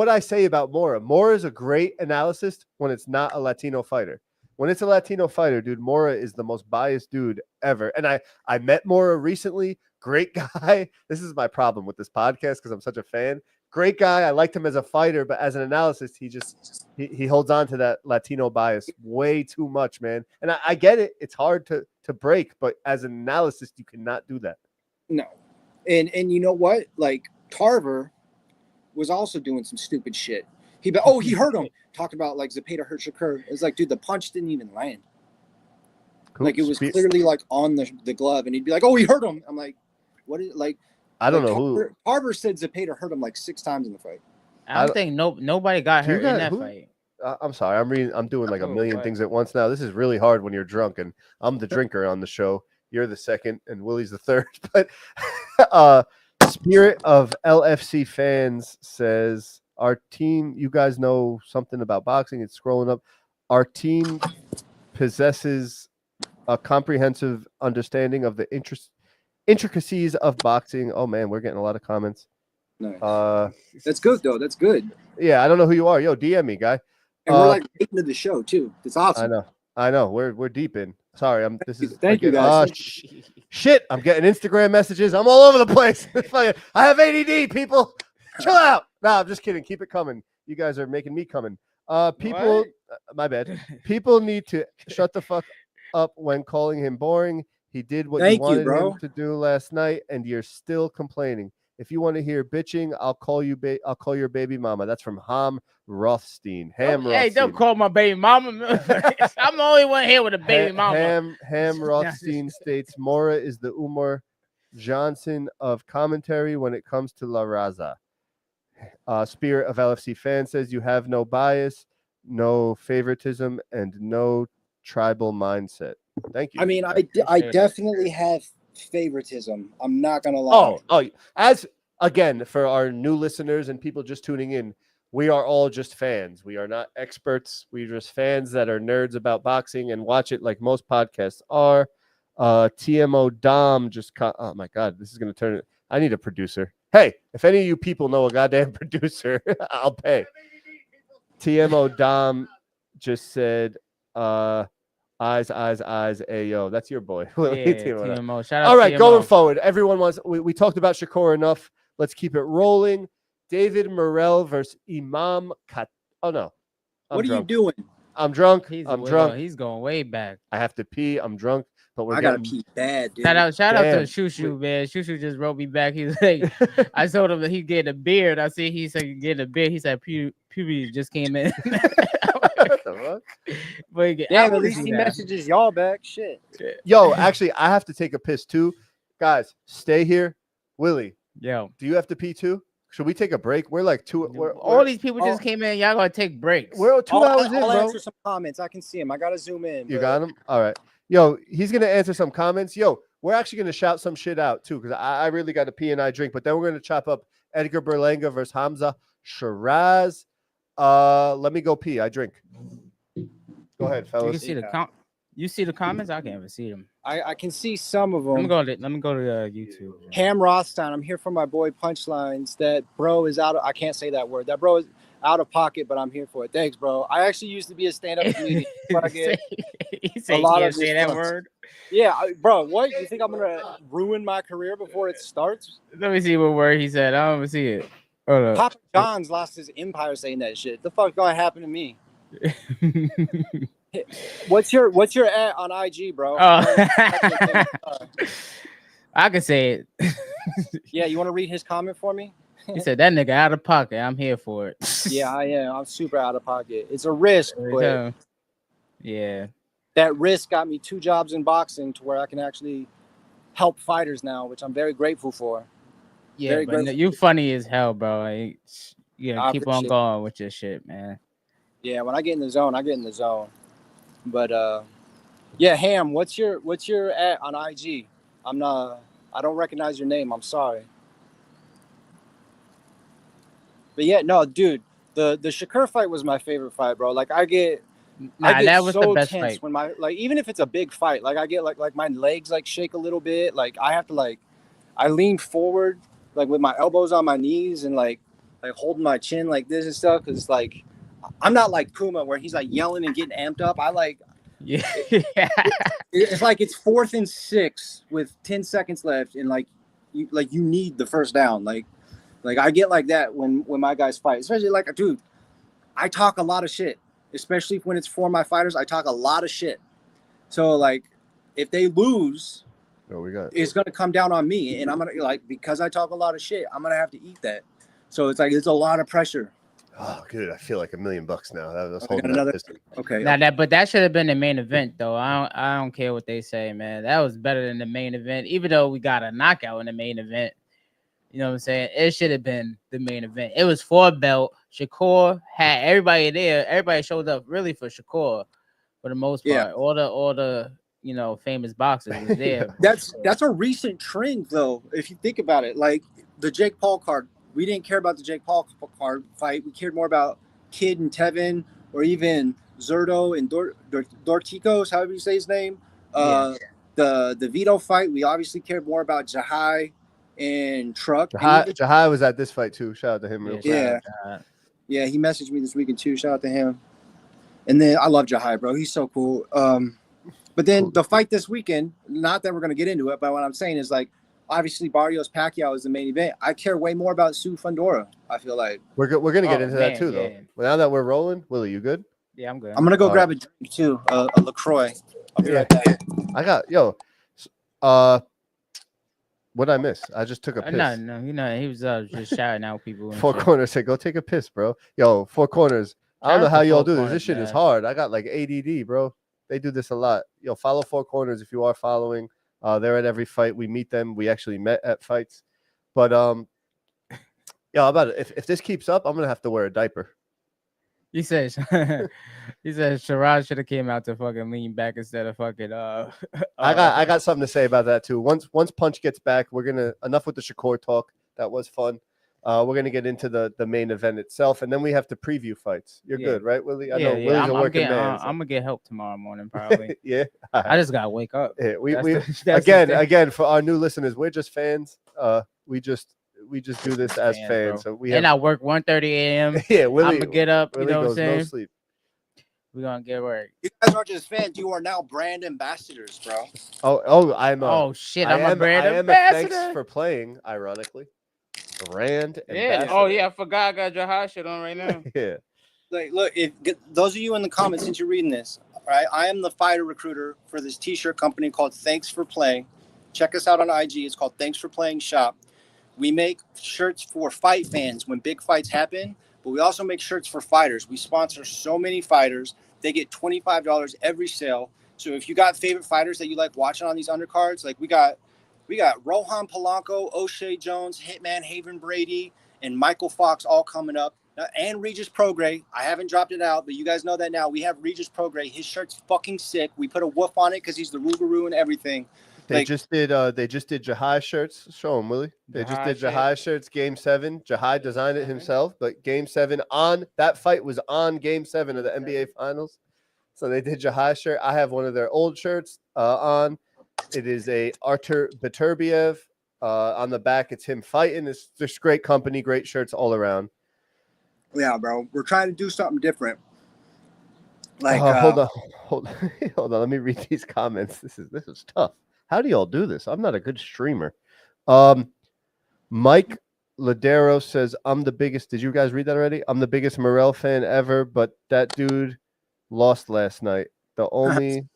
I say about Mora is a great analyst when it's not a Latino fighter. When it's a Latino fighter, dude, Mora is the most biased dude ever. And I met Mora recently. Great guy. This is my problem with this podcast because I'm such a fan. Great guy. I liked him as a fighter, but as an analyst, he holds on to that Latino bias way too much, man. And I get it. It's hard to break, but as an analyst, you cannot do that. No. And you know what? Like, Tarver was also doing some stupid shit. He hurt him. Talked about like Zepeda hurt Shakur. It's like, dude, the punch didn't even land. Like it was clearly like on the glove, and he'd be like, "Oh, he hurt him." I'm like, "What is like?" I don't know who. Tarver said Zepeda hurt him like 6 times in the fight. I don't think nobody got hurt in that fight. I'm sorry. I'm doing like a million things at once now. This is really hard when you're drunk, and I'm the drinker on the show. You're the second, and Willie's the third. But Spirit of LFC fans says, our team, you guys know something about boxing. It's scrolling up. Our team possesses a comprehensive understanding of the intricacies of boxing. Oh, man, we're getting a lot of comments. Nice. That's good, though. That's good. Yeah, I don't know who you are. Yo, DM me, guy. And we're like hating to the show, too. It's awesome. I know we're deep in. Sorry, Thank you guys. Shit, I'm getting Instagram messages. I'm all over the place. I have ADD, people. Chill out. Nah, I'm just kidding. Keep it coming. You guys are making me coming. People, my bad. People need to shut the fuck up when calling him boring. He did what you wanted him to do last night, and you're still complaining. If you want to hear bitching, I'll call your baby mama. That's from Ham Rothstein. Hey, don't call my baby mama. I'm the only one here with a baby mama. Ham Rothstein states Mora is the Umar Johnson of commentary when it comes to La Raza. Spirit of LFC fan says you have no bias, no favoritism, and no tribal mindset. Thank you. I mean, I definitely have favoritism. I'm not gonna lie. As again, for our new listeners and people just tuning in, we are all just fans. We are not experts. We're just fans that are nerds about boxing and watch it like most podcasts are. TMO Dom just oh my god, this is gonna turn it. I need a producer. Hey, if any of you people know a goddamn producer, I'll pay. TMO Dom just said eyes, ayo. That's your boy. TMO. Shout out all right, TMO. Going forward, everyone wants. We talked about Shakur enough. Let's keep it rolling. David Morrell versus Imam Kat. Oh no, what are you doing? I'm drunk. I'm drunk. He's going way back. I have to pee. I'm drunk, but I gotta pee bad, dude. Shout out to Shushu, man. Shushu just wrote me back. He's like, I told him that he get a beard. I see he said get a beard. He said puberty just came in. What the fuck? But at least he messages y'all back. Shit. Yo, actually, I have to take a piss too. Guys, stay here. Willie, yo, do you have to pee too? Should we take a break? We're like all these people just came in. Y'all gotta take breaks. We're 2 hours in, I'll bro. answer some comments. I can see him. I gotta zoom in. You got him? All right. Yo, he's gonna answer some comments. Yo, we're actually gonna shout some shit out too, because I really got to pee and I drink. But then we're gonna chop up Edgar Berlanga versus Hamza Sheeraz. Let me go pee. I drink. Go ahead, fellas. You can see you see the comments? I can't even see them. I can see some of them. Let me go to YouTube. Ham Rothstein. I'm here for my boy Punchlines. That bro is out of. I can't say that word. That bro is out of pocket, but I'm here for it. Thanks, bro. I actually used to be a stand-up comedian. But I get a lot of say that word. Yeah, bro. What you think I'm gonna ruin my career before it starts? Let me see what word he said. I don't even see it. Papa John's lost his empire saying that shit. The fuck gonna happen to me? What's your at on IG, bro? I can say it. Yeah, you want to read his comment for me? He said that nigga out of pocket. I'm here for it. Yeah, I am. I'm super out of pocket. It's a risk, but yeah, that risk got me 2 jobs in boxing to where I can actually help fighters now, which I'm very grateful for. Yeah, but you funny as hell, bro. Like, keep on going with your shit, man. Yeah, when I get in the zone, I get in the zone. But yeah, Ham, what's your at on IG? I don't recognize your name. I'm sorry. But yeah, no, dude, the Shakur fight was my favorite fight, bro. Like I get that was so the best tense fight. when even if it's a big fight, like I get like my legs like shake a little bit. Like I have to I lean forward like with my elbows on my knees and like holding my chin like this and stuff, because it's like I'm not like Puma where he's like yelling and getting amped up. It's like it's 4th and 6 with 10 seconds left, and you need the first down. Like I get like that when my guys fight, especially dude, I talk a lot of shit, especially when it's for my fighters. I talk a lot of shit. So like if they lose, it's gonna come down on me, and I'm gonna because I talk a lot of shit, I'm gonna have to eat that. So it's a lot of pressure. Oh, good. I feel like $1 million now. That's holding another. Okay. But that should have been the main event, though. I don't care what they say, man. That was better than the main event, even though we got a knockout in the main event. You know what I'm saying? It should have been the main event. It was for a belt. Shakur had everybody there. Everybody showed up really for Shakur for the most part. Yeah. All the famous boxers was there. That's a recent trend, though. If you think about it, like the Jake Paul card. We didn't care about the Jake Paul card fight. We cared more about Kid and Tevin, or even Zerto and Dorticos, however you say his name. The Vito fight, we obviously cared more about Jahai and Truck. Jahai was at this fight too. Shout out to him real quick. Yeah, he messaged me this weekend too. Shout out to him. And then I love Jahai, bro. He's so cool. But then the fight this weekend, not that we're going to get into it, but what I'm saying is like, obviously Barrios Pacquiao is the main event. I care way more about Tszyu Fundora. I feel like we're going to get into that too, though. Well, now that we're rolling, Willie, you good? Yeah, I'm good. I'm going to go grab a drink too, a LaCroix. I'll be right back. I got, what'd I miss? I just took a piss. No, he was just shouting out people. Four Corners said, go take a piss, bro. Yo, Four Corners. I don't know how y'all do this. This shit is hard. I got like ADD, bro. They do this a lot. Yo, follow Four Corners if you are following. They're at every fight. We meet them. We actually met at fights. But if this keeps up, I'm gonna have to wear a diaper. He says Sheeraz should have came out to fucking lean back instead of fucking I got something to say about that too. Once Punch gets back, we're gonna enough with the Shakur talk. That was fun. We're gonna get into the main event itself, and then we have to preview fights. You're good, right, Willie? I know Willie's a working man. I'm gonna get help tomorrow morning, probably. Yeah, I just gotta wake up. Yeah, again for our new listeners, we're just fans. We just do this as fans. Bro. So I work 1:30 a.m. Yeah, Willie, I'm gonna get up. Willie you know what I'm saying? No sleep. We're gonna get work. You guys aren't just fans. You are now brand ambassadors, bro. I'm. I'm a brand ambassador. Thanks for playing. Ironically. Brand ambassador. Oh yeah, I forgot I got your hot shit on right now. Yeah. Like, look, if those of you in the comments, since you're reading this, right? I am the fighter recruiter for this t-shirt company called Thanks for Playing. Check us out on IG. It's called Thanks for Playing Shop. We make shirts for fight fans when big fights happen, but we also make shirts for fighters. We sponsor so many fighters. They get $25 every sale. So if you got favorite fighters that you like watching on these undercards, like we got Rohan Polanco, O'Shea Jones, Hitman Haven Brady, and Michael Fox all coming up. And Regis Prograis. I haven't dropped it out, but you guys know that now. We have Regis Prograis. His shirt's fucking sick. We put a woof on it because he's the Rougarou and everything. They just did Jahai shirts. Show him, Willie. They just did Jahai shirts. Game 7. Jahai designed it himself, but Game 7 that fight was on Game 7 of the NBA Finals. So they did Jahai shirt. I have one of their old shirts on. It is a Artur Beterbiev. On the back, it's him fighting. It's just great company, great shirts all around. Yeah, bro. We're trying to do something different. Like, hold on. Let me read these comments. This is tough. How do y'all do this? I'm not a good streamer. Mike Ladero says, I'm the biggest. Did you guys read that already? I'm the biggest Morel fan ever, but that dude lost last night. The only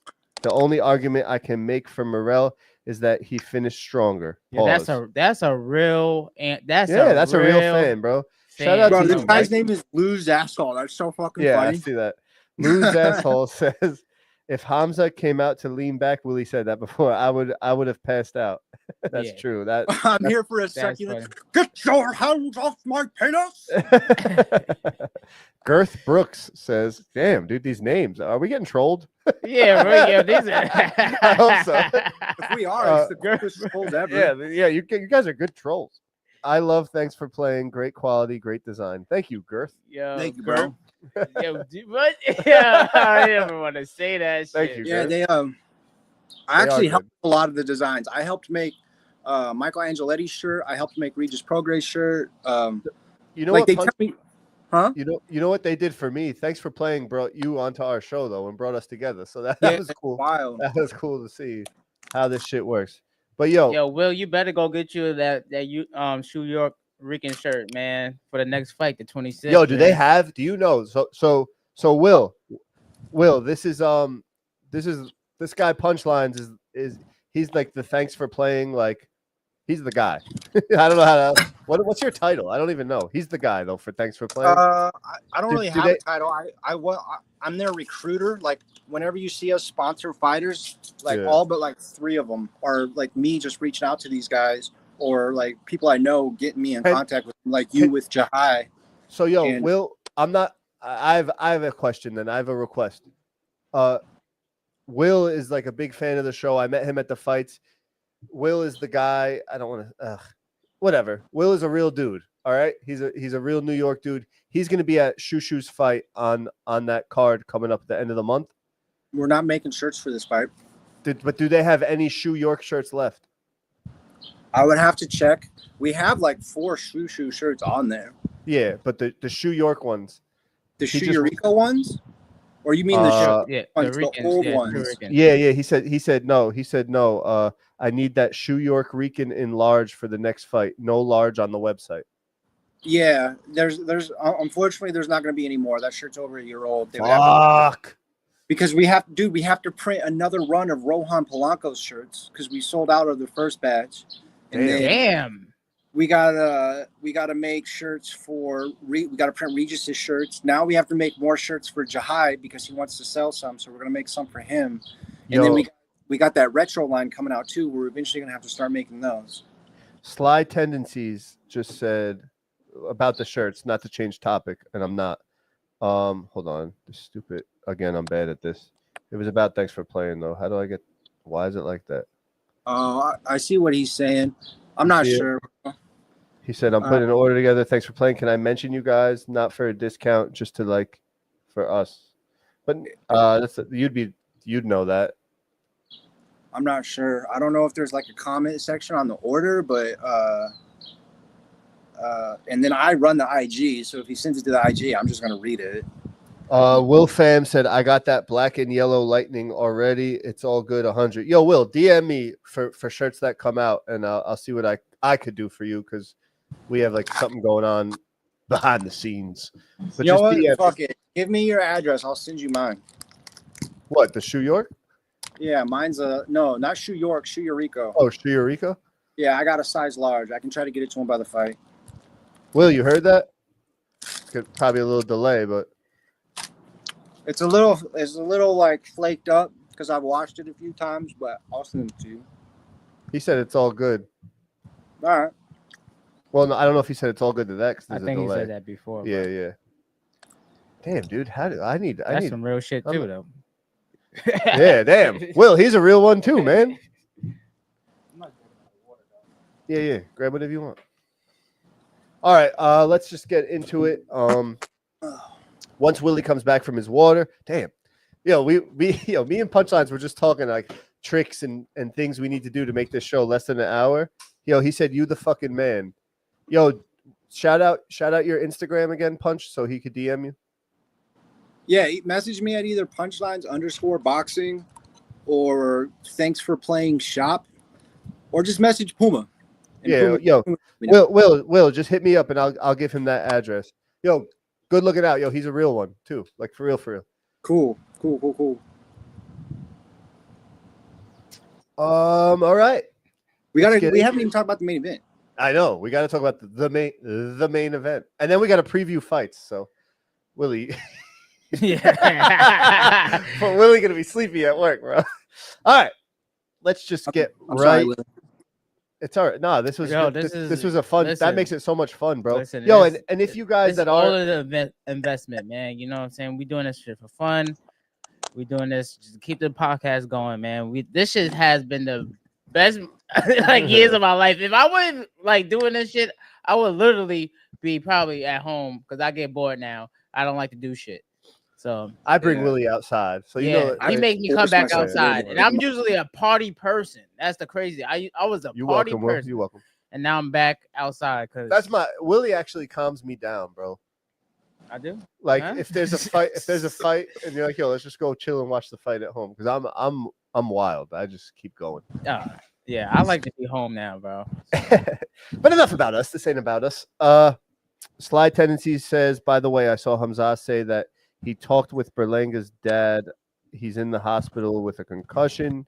argument I can make for Morel is that he finished stronger. Yeah, that's a real that's a real fan, bro. Shout out to you. This guy's name is Lou's Asshole. That's so fucking funny. Yeah, I see that. Lou's Asshole says, if Hamza came out to lean back, Willie said that before, I would have passed out. That's true. I'm here for a second. Get your hands off my penis. Girth Brooks says, damn, dude, these names. Are we getting trolled? Yeah, these are... I hope so. If we are, it's the greatest trolls ever. Yeah, you guys are good trolls. I love Thanks for Playing. Great quality, great design. Thank you, Girth. Yo, thank you, bro. Yo, what? Yeah, I never want to say that shit. Thank you, yeah, Girth. I actually helped a lot of the designs. I helped make Michael Angeletti's shirt. I helped make Regis Prograis' shirt. You know like what? They tell me, huh? You know what they did for me? Thanks for Playing brought you onto our show though and brought us together. So that was cool. Wild. That was cool to see how this shit works. But yo, Will, you better go get you that New York Rican shirt, man, for the next fight, the 26th. Yo, do they have? Do you know? So Will, this guy Punchlines is he's like the Thanks for Playing, like he's the guy. I don't know how to. What's your title? I don't even know. He's the guy though for Thanks for Playing. I don't really have a title. I'm their recruiter. Like whenever you see us sponsor fighters, like all but like 3 of them are like me just reaching out to these guys, or like people I know getting me in contact with them, like you with Jahai. So Will, I have a question then. I have a request. Will is like a big fan of the show. I met him at the fights. Will is the guy. I don't want to. Whatever. Will is a real dude. All right. He's a real New York dude. He's going to be at Shushu's fight on that card coming up at the end of the month. We're not making shirts for this fight. But do they have any Shu York shirts left? I would have to check. We have like 4 Shushu shirts on there. Yeah, but the Shu York ones. The Shu Eureka ones? Or you mean the yeah, ones, the old ones? Yeah. He said no. He said no. I need that Shoe York Rican in large for the next fight. No large on the website. Yeah, there's unfortunately there's not going to be any more. That shirt's over a year old. Fuck. Because we have to print another run of Rohan Polanco's shirts because we sold out of the first batch. And Damn. We gotta make shirts for we gotta print Regis's shirts. Now we have to make more shirts for Jahai because he wants to sell some. So we're gonna make some for him. And then we got that retro line coming out too. We're eventually gonna have to start making those. Sly Tendencies just said about the shirts, not to change topic, and I'm not. Hold on. Stupid. Again, I'm bad at this. It was about thanks for playing though. How do I get? Why is it like that? I see what he's saying. I'm not sure. He said, I'm putting an order together. Thanks for playing. Can I mention you guys? Not for a discount, just to like for us. But you'd know that. I'm not sure. I don't know if there's like a comment section on the order, but and then I run the IG. So if he sends it to the IG, I'm just gonna read it. Will Pham said, I got that black and yellow lightning already. It's all good. 100. Yo, Will, DM me for shirts that come out, and I'll see what I could do for you because we have like something going on behind the scenes. But you know what? Fuck it. Give me your address. I'll send you mine. What, the Shoe York? Yeah, mine's no, not Shoe York, Shoe Eureka. Oh, Shoe Eureka? Yeah, I got a size large. I can try to get it to him by the fight. Will, you heard that? Probably a little delay, but it's a little like flaked up because I've watched it a few times, but I'll send it to you. He said it's all good. All right. Well, no, I don't know if he said it's all good to that. I think he said that before. Yeah, yeah. Damn, dude, I need some real shit too, though. Yeah, damn. Will, he's a real one too, man. Yeah. Grab whatever you want. All right, let's just get into it. Once Willie comes back from his water, damn. Me and Punchlines were just talking like tricks and things we need to do to make this show less than an hour. He said, you the fucking man. Yo, shout out your Instagram again, Punch, so he could DM you. Yeah, message me at either punchlines_boxing or thanks for playing shop, or just message Puma. Yeah, Will, just hit me up and I'll give him that address. Yo, good looking out. Yo, he's a real one too. Like for real. Cool. All right. We haven't even talked about the main event. I know. We got to talk about the main event. And then we got to preview fights. So, Willie. Yeah. But Willie going to be sleepy at work, bro. All right. Let's just get right. Sorry, it's all right. No, this was this was a fun. That makes it so much fun, bro. And if you guys that are all of the investment, man, you know what I'm saying? We doing this shit for fun. We doing this just to keep the podcast going, man. This shit has been the best like years of my life. If I wasn't like doing this shit, I would literally be probably at home because I get bored now. I don't like to do shit. So I bring Willie outside. So you know he make me come back outside. And I'm usually a party person. That's the crazy. I was a party person. You're welcome. And now I'm back outside because that's Willie actually calms me down, bro. I do. Like if there's a fight and you're like, yo, let's just go chill and watch the fight at home. Because I'm wild. I just keep going. Yeah, I like to be home now, bro. But enough about us. This ain't about us. Sly Tendencies says, by the way, I saw Hamza say that he talked with Berlanga's dad. He's in the hospital with a concussion.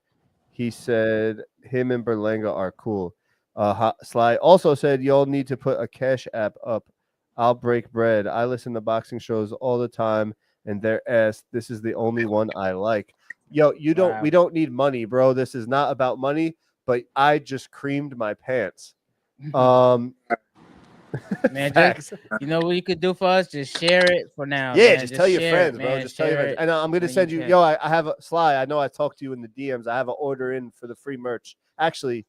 He said him and Berlanga are cool. Sly also said, y'all need to put a cash app up. I'll break bread. I listen to boxing shows all the time, and they're asked, this is the only one I like. Yo, we don't need money, bro. This is not about money, but I just creamed my pants. Man, just, you know what you could do for us? Just share it for now. Yeah, man. just tell your friends, bro. Just tell your friends. And I'm gonna send you. Yo, I have a Sly. I know I talked to you in the DMs. I have an order in for the free merch. Actually,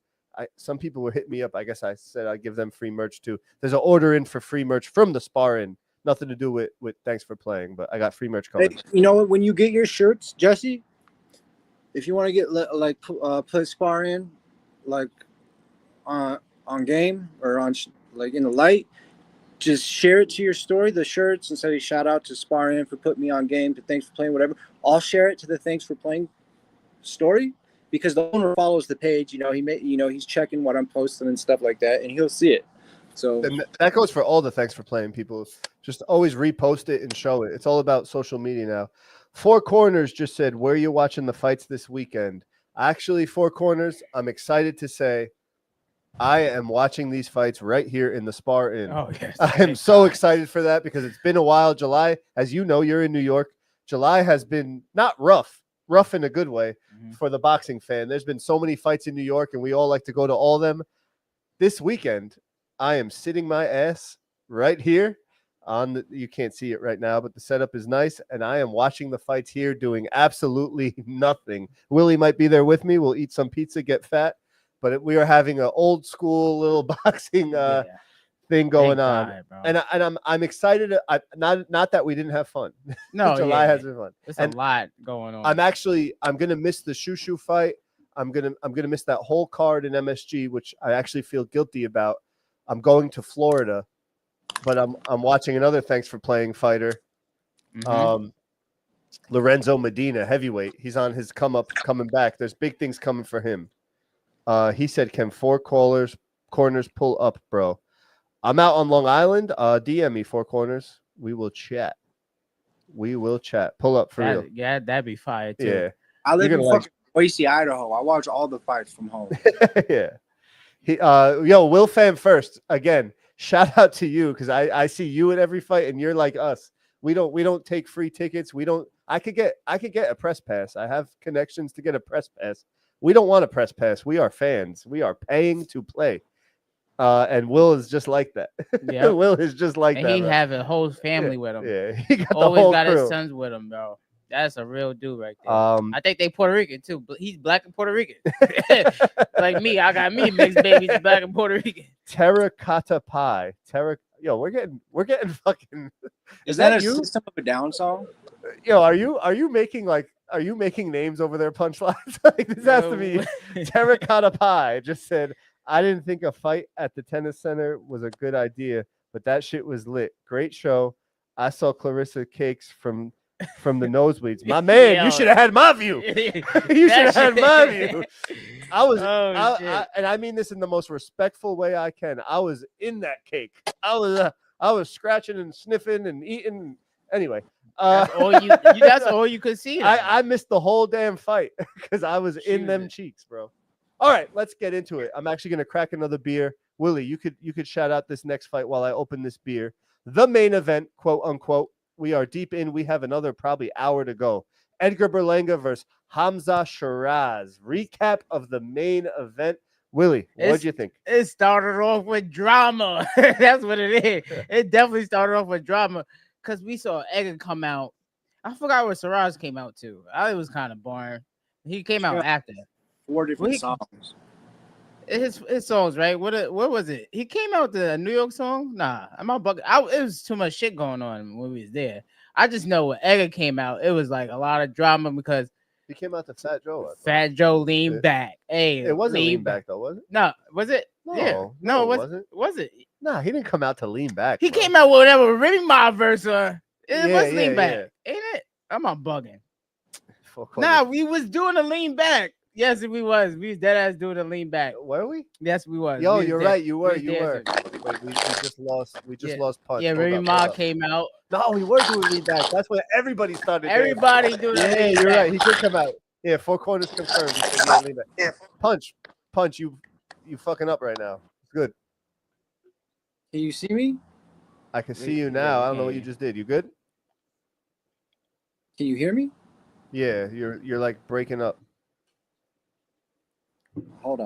some people were hitting me up. I guess I said I'd give them free merch too. There's an order in for free merch from the Spar-Inn. Nothing to do with thanks for playing, but I got free merch coming. Hey, you know what? When you get your shirts, Jesse, if you want to get like play Spar-Inn, like on game or on like in the light, just share it to your story, the shirts, and say shout out to Spar-Inn for putting me on game, to thanks for playing, whatever. I'll share it to the thanks for playing story, because the owner follows the page. He's checking what I'm posting and stuff like that, and he'll see it. So and that goes for all the thanks for playing people. Just always repost it and show it. It's all about social media now. Four Corners just said, where are you watching the fights this weekend? Actually, Four Corners, I'm excited to say I am watching these fights right here in the Spar-Inn. Oh, yes. I am so excited for that because it's been a while. July, as you know, you're in New York. July has been not rough in a good way for the boxing fan. There's been so many fights in New York, and we all like to go to all of them. This weekend, I am sitting my ass right here you can't see it right now, but the setup is nice, and I am watching the fights here doing absolutely nothing. Willie might be there with me. We'll eat some pizza, get fat, but we are having an old school little boxing thing going on. And I'm excited. Not that we didn't have fun. No, July has been fun. It's a lot going on. I'm gonna miss the Tszyu fight. I'm gonna miss that whole card in MSG, which I actually feel guilty about. I'm going to Florida, but I'm watching another thanks for playing fighter. Lorenzo Medina, heavyweight. He's on his coming back. There's big things coming for him. He said, can Four Corners pull up, bro? I'm out on Long Island. DM me, Four Corners. We will chat. Pull up for real. Yeah, that'd be fire too. Yeah. I live in fucking Boise, Idaho. I watch all the fights from home. Yeah. Will Fan first. Again, shout out to you, because I see you at every fight, and you're like us. We don't take free tickets. I could get a press pass. I have connections to get a press pass. We don't want a press pass. We are fans. We are paying to play. And Will is just like that. Yeah. Will is just like and that. He bro. have a whole family with him. Yeah, he got always the whole got crew. his sons with him, bro. That's a real dude right there. I think they Puerto Rican too, but he's black and Puerto Rican. Like me, I got me mixed babies, black and Puerto Rican. Terracotta Pie. We're getting fucking. Is that a you? System of a Down song? Are you making names over their punchlines? Like, this has to be Terracotta Pie. Just said, I didn't think a fight at the tennis center was a good idea, but that shit was lit. Great show. I saw Clarissa Cakes from the nosebleeds. My man, you should have had my view. You should have had my view. And I mean this in the most respectful way I can. I was in that cake. I was scratching and sniffing and eating. Anyway, that's all you could see. I missed the whole damn fight because I was in them cheeks, bro. All right, let's get into it. I'm actually gonna crack another beer. Willie, you could shout out this next fight while I open this beer. The main event, quote unquote. We are deep in. We have another probably hour to go. Edgar Berlanga versus Hamza Sheeraz. Recap of the main event. Willie, what do you think? It started off with drama. That's what it is. It definitely started off with drama because we saw Edgar come out. I forgot where Sheeraz came out too. It was kind of boring. He came out after. 4 different songs. His songs, right? What was it? He came out the New York song? Nah, I'm not bugging. It was too much shit going on when we was there. I just know when Edgar came out, it was like a lot of drama because he came out to Fat Joe. Fat Joe leaned back. Hey, it wasn't lean back though, was it? No, was it? No, yeah. No, it wasn't. Was it? Nah, he didn't come out to lean back. He came out with whatever Remy Ma verse. It was lean back, ain't it? I'm not bugging. Nah, we was doing a lean back. Yes, we was. We was dead ass doing a lean back. Were we? Yes, we was. Yo, we you're was right. You were. Wait, we just lost. We just lost punch. Yeah, Remy Ma came out. No, we were doing lean back. That's when everybody started. Everybody doing. Yeah, you're right. He did come out. Yeah, Four Corners confirmed. He said, lean back. Yeah, punch. You fucking up right now. It's good. Can you see me? I can see you now. I don't know what you just did. You good? Can you hear me? Yeah, you're like breaking up. Hold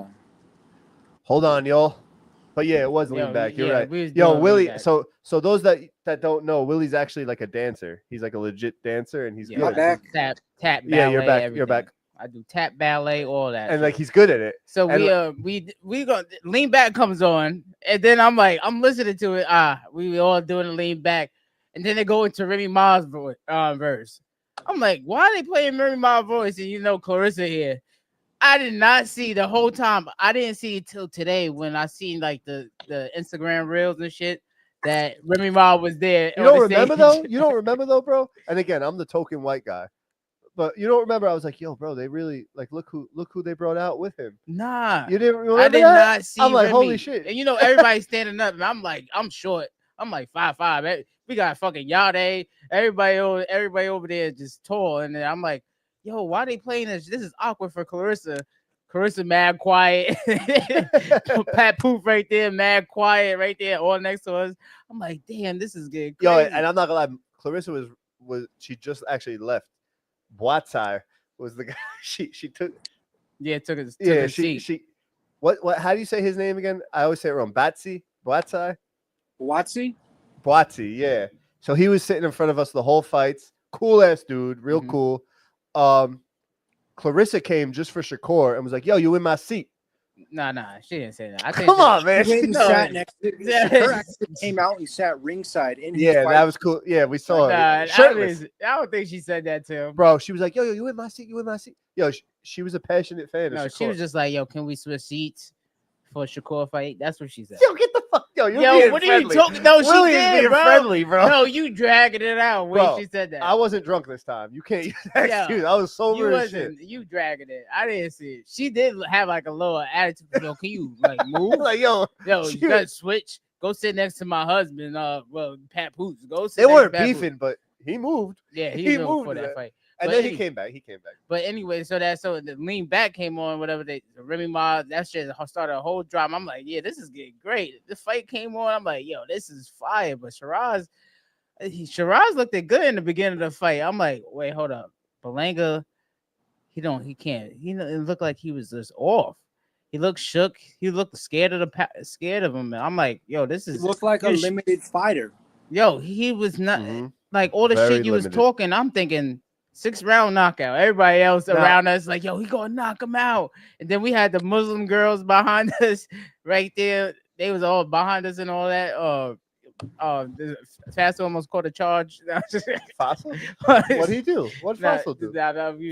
on, y'all. But yeah, it was lean back. You're right. Yo, Willie. So those that don't know, Willie's actually like a dancer. He's like a legit dancer, and he's good. Back. Tap ballet. Yeah, you're back. Everything. You're back. I do tap ballet, all that. And like he's good at it. So we go lean back comes on, and then I'm listening to it. We all doing a lean back, and then they go into Remy Ma's verse. I'm like, why are they playing Remy Ma's voice? And Clarissa here. I did not see the whole time. I didn't see it till today when I seen like the Instagram reels and shit. that Remy Ma was there. You don't remember though? You don't remember though, bro? And again, I'm the token white guy. But you don't remember? I was like, yo, bro, they really like look who they brought out with him. Nah, you didn't remember I did that? not see. I'm like, Remy. holy shit! And you know, everybody's standing up, and I'm like, I'm short. I'm like 5'5". We got fucking Yade. Everybody over there just tall, and then I'm like, yo, why they playing this? This is awkward for Clarissa. Clarissa mad quiet. Pat Poof right there, mad quiet right there, all next to us. I'm like, damn, this is good. Yo, and I'm not gonna lie, Clarissa was she just actually left. Boatsai was the guy she took. Yeah, took his she what how do you say his name again? I always say it wrong. Boatsai? Watsy? Boatsai, yeah. So he was sitting in front of us the whole fights. Cool ass dude, real cool. Clarissa came just for Shakur and was like, yo, you in my seat. Nah, she didn't say that. Come on, man. She went and sat next to her. Actually came out and sat ringside in his fight. That was cool. Yeah, we saw it. Shirtless. I don't think she said that to him. Bro, she was like, yo, you in my seat? You in my seat? Yo, she was a passionate fan of Shakur. She was just like, yo, can we switch seats for Shakur fight? That's what she said. Yo, get the fuck. Yo, what are you talking? No, she did, bro. Friendly, bro. No, you dragging it out when she said that. I wasn't drunk this time. You can't use that excuse. I was sober as shit. You dragging it. I didn't see it. She did have like a little attitude. Yo, can you like move? Like, yo, you gotta switch. Go sit next to my husband. Pat Poots. Go sit. They weren't beefing, but he moved. Yeah, he moved for that fight. And then he came back. But anyway, so the lean back came on, whatever the Remy Ma, that shit started a whole drama. I'm like, yeah, this is getting great. The fight came on. I'm like, yo, this is fire. But Sheeraz looked good in the beginning of the fight. I'm like, wait, hold up. Berlanga, he can't. It looked like he was just off. He looked shook. He looked scared of him. I'm like, yo, this is. He looked like a limited fighter. Yo, he was not like all the Very shit you limited. was talking. I'm thinking 6-round knockout. Everybody else around us like, yo, he gonna knock him out. And then we had the Muslim girls behind us right there. They was all behind us and all that. Fast almost caught a charge. Fossil? What'd he do? What Fossil do?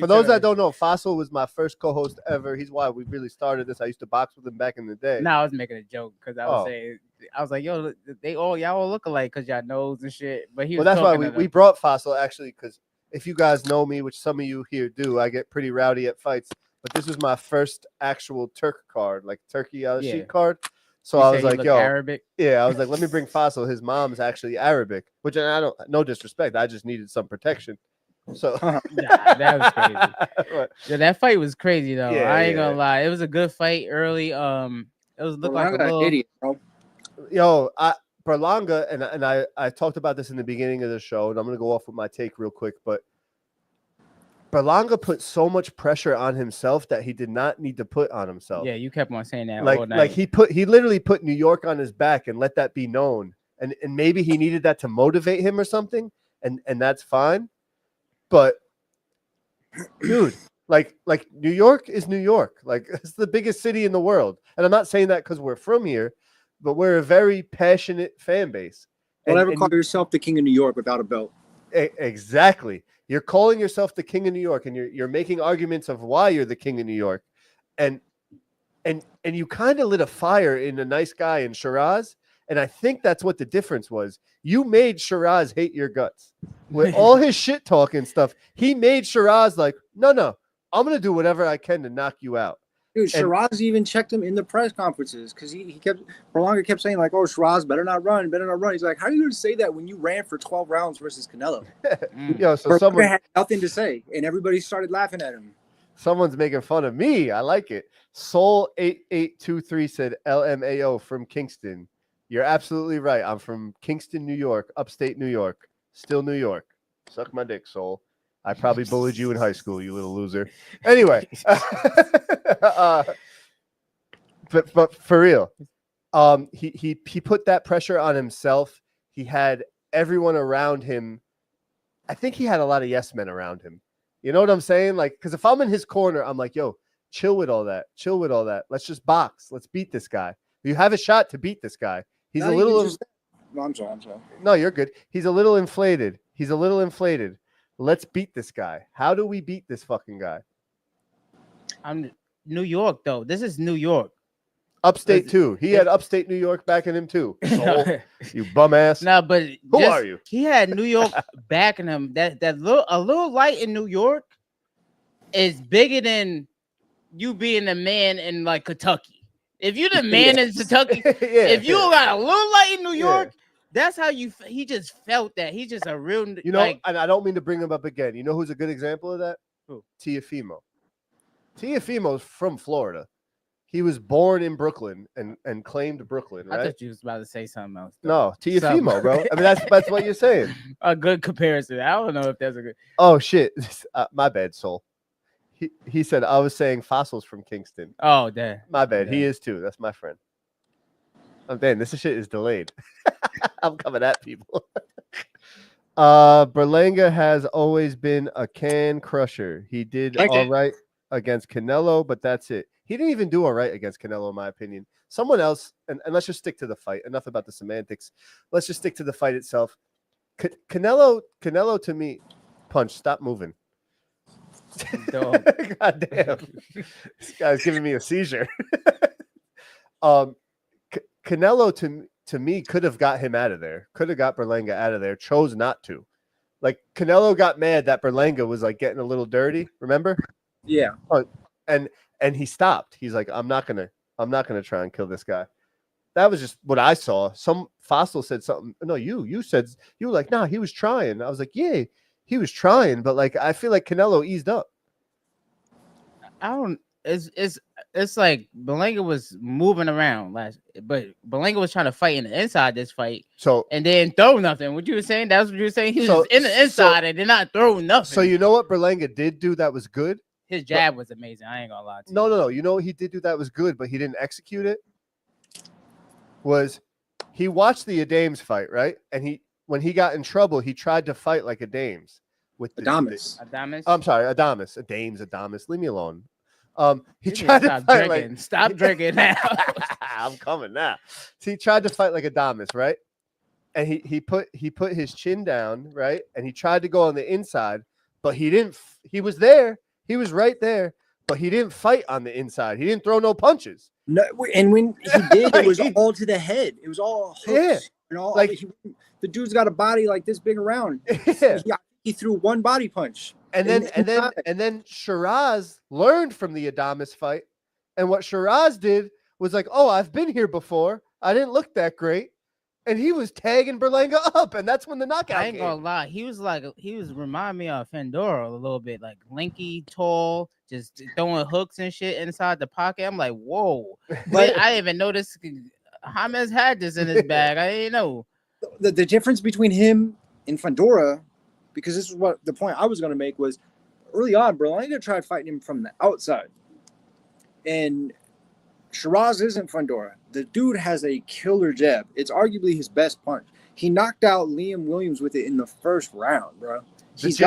For those that don't know, Fossil was my first co-host ever. He's why we really started this. I used to box with him back in the day. No, I was making a joke because I was saying, I was like, yo, y'all all look alike because y'all knows and shit. But that's why we brought Fossil actually, because if you guys know me, which some of you here do, I get pretty rowdy at fights. But this was my first actual Turk card, like Turkey out of sheet card. So I was like, yo, Arabic. Yeah, I was like, let me bring Fossil. His mom's actually Arabic, which I don't, no disrespect. I just needed some protection. So that was crazy. Yeah, that fight was crazy though. Yeah, I ain't gonna lie. It was a good fight early. It was looked like a little idiot, bro. Yo, Berlanga, and I talked about this in the beginning of the show, and I'm gonna go off with my take real quick, but Berlanga put so much pressure on himself that he did not need to put on himself. Yeah, you kept on saying that like, all night. Like he literally put New York on his back and let that be known. And maybe he needed that to motivate him or something, and that's fine. But dude, like New York is New York. Like it's the biggest city in the world. And I'm not saying that because we're from here, but we're a very passionate fan base. Don't ever call yourself the king of New York without a belt. Exactly. You're calling yourself the king of New York, and you're making arguments of why you're the king of New York, and you kind of lit a fire in a nice guy in Sheeraz, and I think that's what the difference was. You made Sheeraz hate your guts with all his shit talk and stuff. He made Sheeraz like, no, I'm gonna do whatever I can to knock you out. Dude, Sheeraz even checked him in the press conferences because Berlanga kept saying like, "Oh, Sheeraz better not run." He's like, "How are you going to say that when you ran for 12 rounds versus Canelo?" Yo, so Berlanga someone had nothing to say, and everybody started laughing at him. Someone's making fun of me. I like it. Soul8823 said LMAO from Kingston. You're absolutely right. I'm from Kingston, New York, upstate New York, still New York. Suck my dick, Soul. I probably bullied you in high school, you little loser. Anyway, but for real, he put that pressure on himself. He had everyone around him. I think he had a lot of yes men around him. You know what I'm saying? Like, because if I'm in his corner, I'm like, yo, chill with all that. Let's just box. Let's beat this guy. You have a shot to beat this guy. He's a little. No, I'm sorry. No, you're good. He's a little inflated. Let's beat this guy. How do we beat this fucking guy? I'm New York, though. This is New York. Upstate too. He had upstate New York backing him too. Soul, you bum ass. No, but who are you? He had New York backing him. That a little light in New York is bigger than you being a man in like Kentucky. If you're the man in Kentucky, if you got a little light in New York, that's how you. He just felt that. He's just a real. You know, and I don't mean to bring him up again. You know who's a good example of that? Who? Teofimo. Teofimo's from Florida. He was born in Brooklyn and claimed Brooklyn, right? I thought you was about to say something else. No, Teofimo, bro. I mean, that's what you're saying. A good comparison. I don't know if that's a good. Oh shit, my bad, Soul. He said I was saying Fossils from Kingston. Oh, damn. My bad. He is too. That's my friend. Oh, damn, this shit is delayed. I'm coming at people. Berlanga has always been a can crusher. He did all right against Canelo, but that's it. He didn't even do all right against Canelo, in my opinion. Someone else, and let's just stick to the fight. Enough about the semantics. Let's just stick to the fight itself. Canelo to me, punch, stop moving. God damn. This guy's giving me a seizure. Canelo to me could have got him out of there. Could have got Berlanga out of there. Chose not to. Like Canelo got mad that Berlanga was like getting a little dirty. Remember? Yeah. And he stopped. He's like, I'm not gonna try and kill this guy. That was just what I saw. Some Fossil said something. No, you said you were like, nah, he was trying. I was like, yeah, he was trying, but like I feel like Canelo eased up. It's like Berlanga was moving around but Berlanga was trying to fight in the inside this fight. So and then throw nothing. What you were saying? That's what you were saying. He was in the inside and did not throw nothing. So you know what Berlanga did do that was good? His jab was amazing. I ain't gonna lie to you. No. You know what he did do that was good, but he didn't execute it? Was he watched the Adames fight, right? And when he got in trouble, he tried to fight like Adames with Adames. I'm sorry, Adames. Leave me alone. He tried to fight like stop drinking now. I'm coming now. So he tried to fight like Adames, right? And he put his chin down, right? And he tried to go on the inside, but he didn't. He was there. He was right there, but he didn't fight on the inside. He didn't throw no punches. No, and when he did, it was all to the head. It was all hooks. Yeah. And all, like the dude's got a body like this big around. Yeah. He threw one body punch. And then Sheeraz learned from the Adames fight. And what Sheeraz did was like, oh, I've been here before. I didn't look that great. And he was tagging Berlanga up, and that's when the knockout I ain't gonna lie. He was remind me of Fandora a little bit, like lanky, tall, just throwing hooks and shit inside the pocket. I'm like, whoa. But I didn't even notice James had this in his bag. I didn't know. The difference between him and Fandora, because this is what the point I was gonna make was early on, Berlanga tried fighting him from the outside. And Sheeraz isn't Fandora. The dude has a killer jab. It's arguably his best punch. He knocked out Liam Williams with it in the first round, bro. He was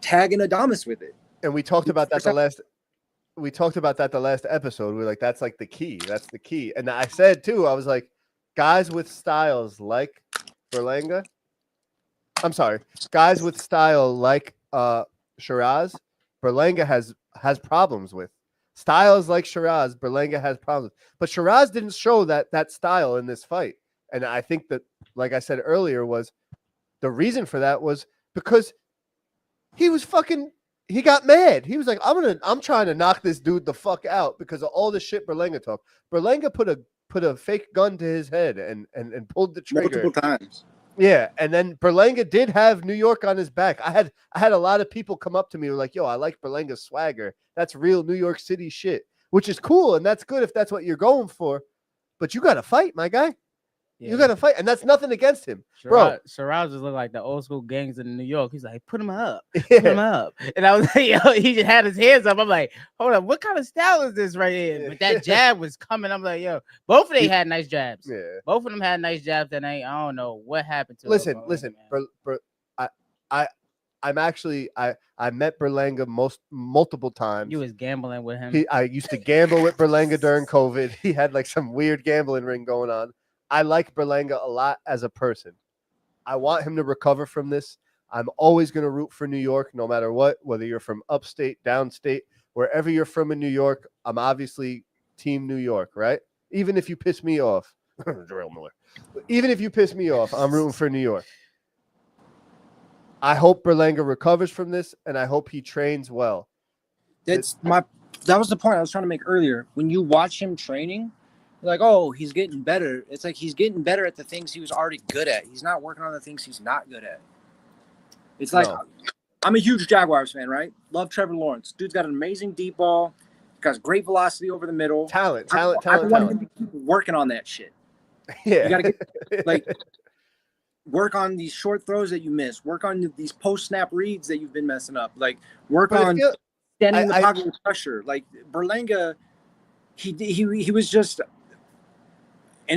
tagging Adames with it. And we talked about that the last episode. We were like, that's like the key. That's the key. And I said too, I was like, guys with styles like Berlanga. I'm sorry, guys with style like Sheeraz, Berlanga has problems with. Styles like Sheeraz, Berlanga has problems. But Sheeraz didn't show that style in this fight. And I think that, like I said earlier, was the reason for that was because he got mad. He was like, I'm trying to knock this dude the fuck out because of all the shit Berlanga talked. Berlanga put a fake gun to his head and pulled the trigger multiple times. Yeah, and then Berlanga did have New York on his back. I had a lot of people come up to me who were like, yo, I like Berlanga's swagger. That's real New York City shit, which is cool, and that's good if that's what you're going for. But you got to fight, my guy. Yeah. You got to fight, and that's nothing against him, bro. Sheeraz just looked like the old school gangs in New York. He's like, put him up, put him up. And I was like, yo, he just had his hands up. I'm like, hold up, what kind of style is this right here? But that jab was coming. I'm like, yo, both of them had nice jabs. Yeah, both of them had nice jabs. And I don't know what happened to Listen, I met Berlanga multiple times. You was gambling with him. I used to gamble with Berlanga during COVID. He had like some weird gambling ring going on. I like Berlanga a lot as a person. I want him to recover from this. I'm always going to root for New York, no matter what, whether you're from upstate, downstate, wherever you're from in New York. I'm obviously Team New York, right? Even if you piss me off, Jarrell Miller. Even if you piss me off, I'm rooting for New York. I hope Berlanga recovers from this, and I hope he trains well. That was the point I was trying to make earlier. When you watch him training, you're like, oh, he's getting better. It's like he's getting better at the things he was already good at. He's not working on the things he's not good at. It's like, I'm a huge Jaguars fan, right? Love Trevor Lawrence. Dude's got an amazing deep ball. Got great velocity over the middle. Talent. I want him to keep working on that shit. Yeah. You got to get, work on these short throws that you miss. Work on these post-snap reads that you've been messing up. Work on standing in the pocket with pressure. Berlanga, he was just I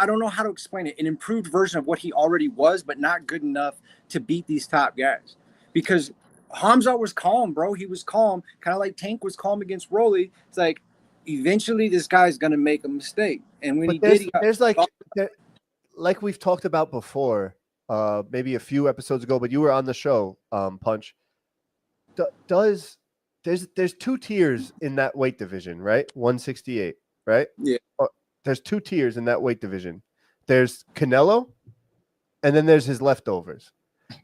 don't know how to explain it. An improved version of what he already was, but not good enough to beat these top guys. Because Hamza was calm, bro. He was calm, kind of like Tank was calm against Rolly. It's like eventually this guy's gonna make a mistake, and when there's like we've talked about before, maybe a few episodes ago, but you were on the show, Punch. There's 2 tiers in that weight division, right? 168, right? Yeah. There's 2 tiers in that weight division. There's Canelo, and then there's his leftovers.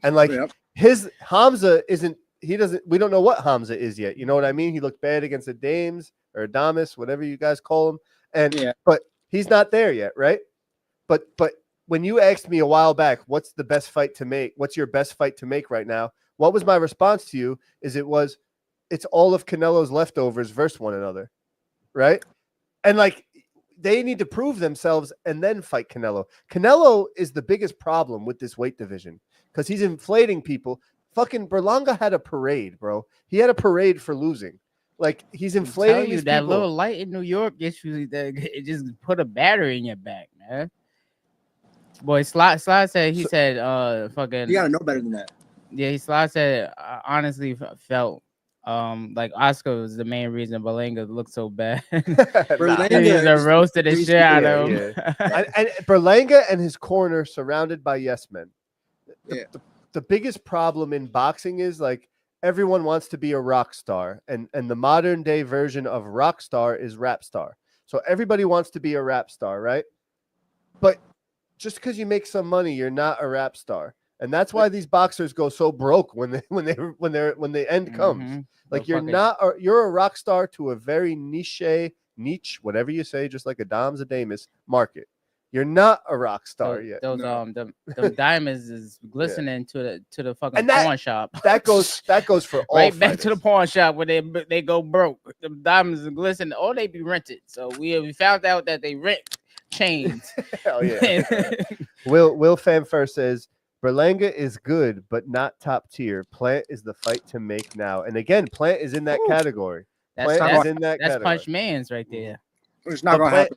And his Hamza we don't know what Hamza is yet. You know what I mean? He looked bad against the Dames or Adamas, whatever you guys call him. But he's not there yet, right? But when you asked me a while back, what's the best fight to make? What's your best fight to make right now? What was my response to you? It's all of Canelo's leftovers versus one another, right? And they need to prove themselves and then fight Canelo. Canelo is the biggest problem with this weight division because he's inflating people. Fucking Berlanga had a parade, bro. He had a parade for losing. He's inflating these that people. little light in New York it just put a battery in your back, man. Boy, Slot said fucking. You gotta know better than that. Yeah, Slot said honestly felt like Oscar was the main reason Berlanga looked so bad. Berlanga roasted the shit out of him. And Berlanga and his corner surrounded by yes men. The biggest problem in boxing is everyone wants to be a rock star, and the modern day version of rock star is rap star. So everybody wants to be a rap star, right? But just because you make some money, you're not a rap star. And that's why these boxers go so broke when the end comes. You're a rock star to a very niche, whatever you say, just like a Dom's a Damus market. You're not a rock star yet. Those them diamonds is glistening to the fucking pawn shop. That goes for all right fighters. Back to the pawn shop where they go broke. The diamonds are glistening, or they be rented. So we found out that they rent chains. Hell yeah. Will Fanfur says Berlanga is good, but not top tier. Plant is the fight to make now. And again, Plant is in that category. That's Punch Man's right there. It's not going to happen.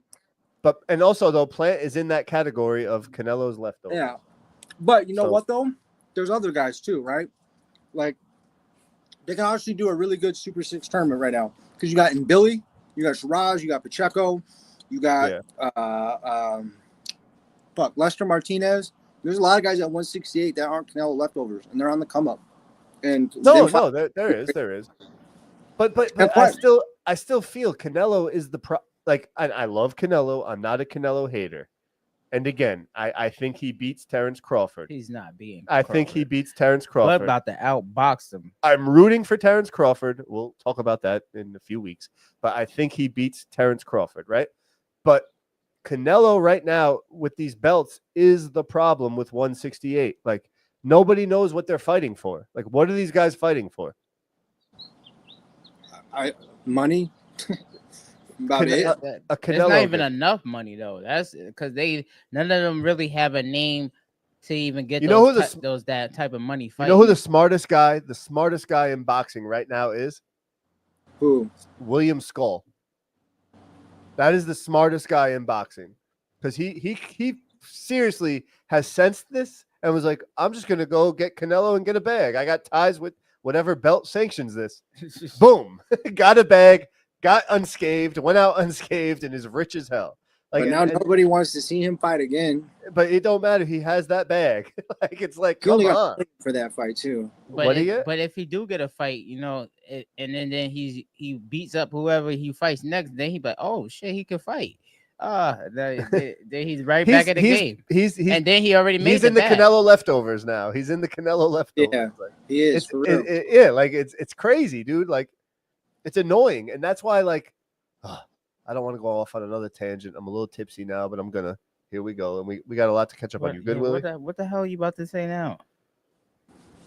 And also, though, Plant is in that category of Canelo's leftovers. Yeah. But you know what, though? There's other guys, too, right? They can actually do a really good Super 6 tournament right now. Because you got Billy, you got Sheeraz, you got Pacheco, you got Lester Martinez. There's a lot of guys at 168 that aren't Canelo leftovers, and they're on the come up. And there is. But I still feel Canelo is the I love Canelo. I'm not a Canelo hater. And again, I think he beats Terrence Crawford. He's not being. I think he beats Terrence Crawford. What about to outbox him? I'm rooting for Terrence Crawford. We'll talk about that in a few weeks. But I think he beats Terrence Crawford, right? But Canelo right now with these belts is the problem with 168. Nobody knows what they're fighting for. What are these guys fighting for? Money. There's not even enough money though. That's because none of them really have a name to even get that type of money fighting. You know who the smartest guy in boxing right now is? Who? William Skull. That is the smartest guy in boxing because he seriously has sensed this and was like, I'm just gonna go get Canelo and get a bag. I got ties with whatever belt sanctions this. Boom, got a bag. Got unscathed, went out unscathed, and is rich as hell. Like, but now nobody wants to see him fight again. But it don't matter. He has that bag. Like, it's like, He only come got on. for that fight too. What do you? But if he do get a fight, you know, and then he beats up whoever he fights next, then he like, oh shit, he can fight. Then he's right back in the game. And then he already made. He's in the Canelo leftovers now. He's in the Canelo leftovers. Yeah, like, he is. For real. Yeah, like it's crazy, dude. Like, it's annoying, and that's why, like, I don't want to go off on another tangent. I'm a little tipsy now, but I'm gonna. Here we go, and we got a lot to catch up on. You good, Willie? What the hell are you about to say now?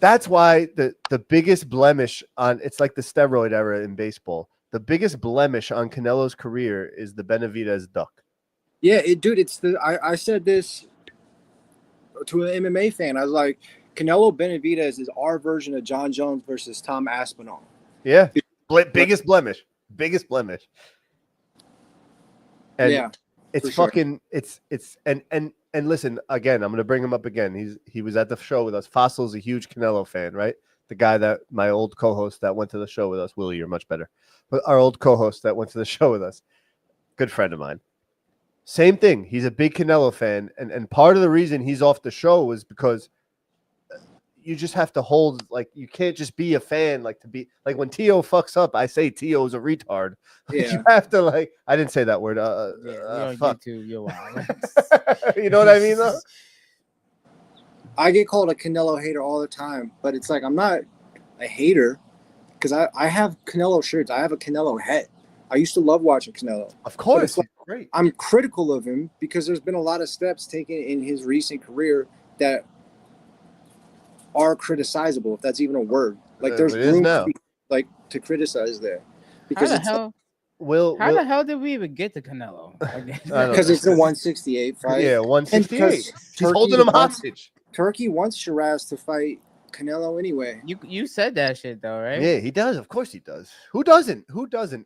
That's why the biggest blemish on it's like the steroid era in baseball. The biggest blemish on Canelo's career is the Benavidez duck. Yeah, dude. It's I said this to an MMA fan. I was like, Canelo Benavidez is our version of John Jones versus Tom Aspinall. Yeah, biggest blemish. And yeah, it's fucking and listen, again, I'm gonna bring him up again. He was at the show with us. Fossil's a huge Canelo fan, right? The guy that my old co-host that went to the show with us. Willie, you're much better. But our old co-host that went to the show with us, good friend of mine. Same thing. He's a big Canelo fan, and part of the reason he's off the show was because you just have to hold, like, you can't just be a fan, like, to be like when Tszyu fucks up, I say Tio's a retard. Yeah. You have to, like, I didn't say that word. Fuck. You're wild. You know what I mean, though? I get called a Canelo hater all the time, but it's like I'm not a hater because I have Canelo shirts. I have a Canelo hat. I used to love watching Canelo. Of course, like, great. I'm critical of him because there's been a lot of steps taken in his recent career that are criticizable, if that's even a word. Like there's room to criticize there. Because how the hell did we even get to Canelo? Because it's the 168 fight. Yeah, 168. He's holding him hostage. Turkey wants Sheeraz to fight Canelo anyway. You said that shit though, right? Yeah, he does. Of course he does. Who doesn't?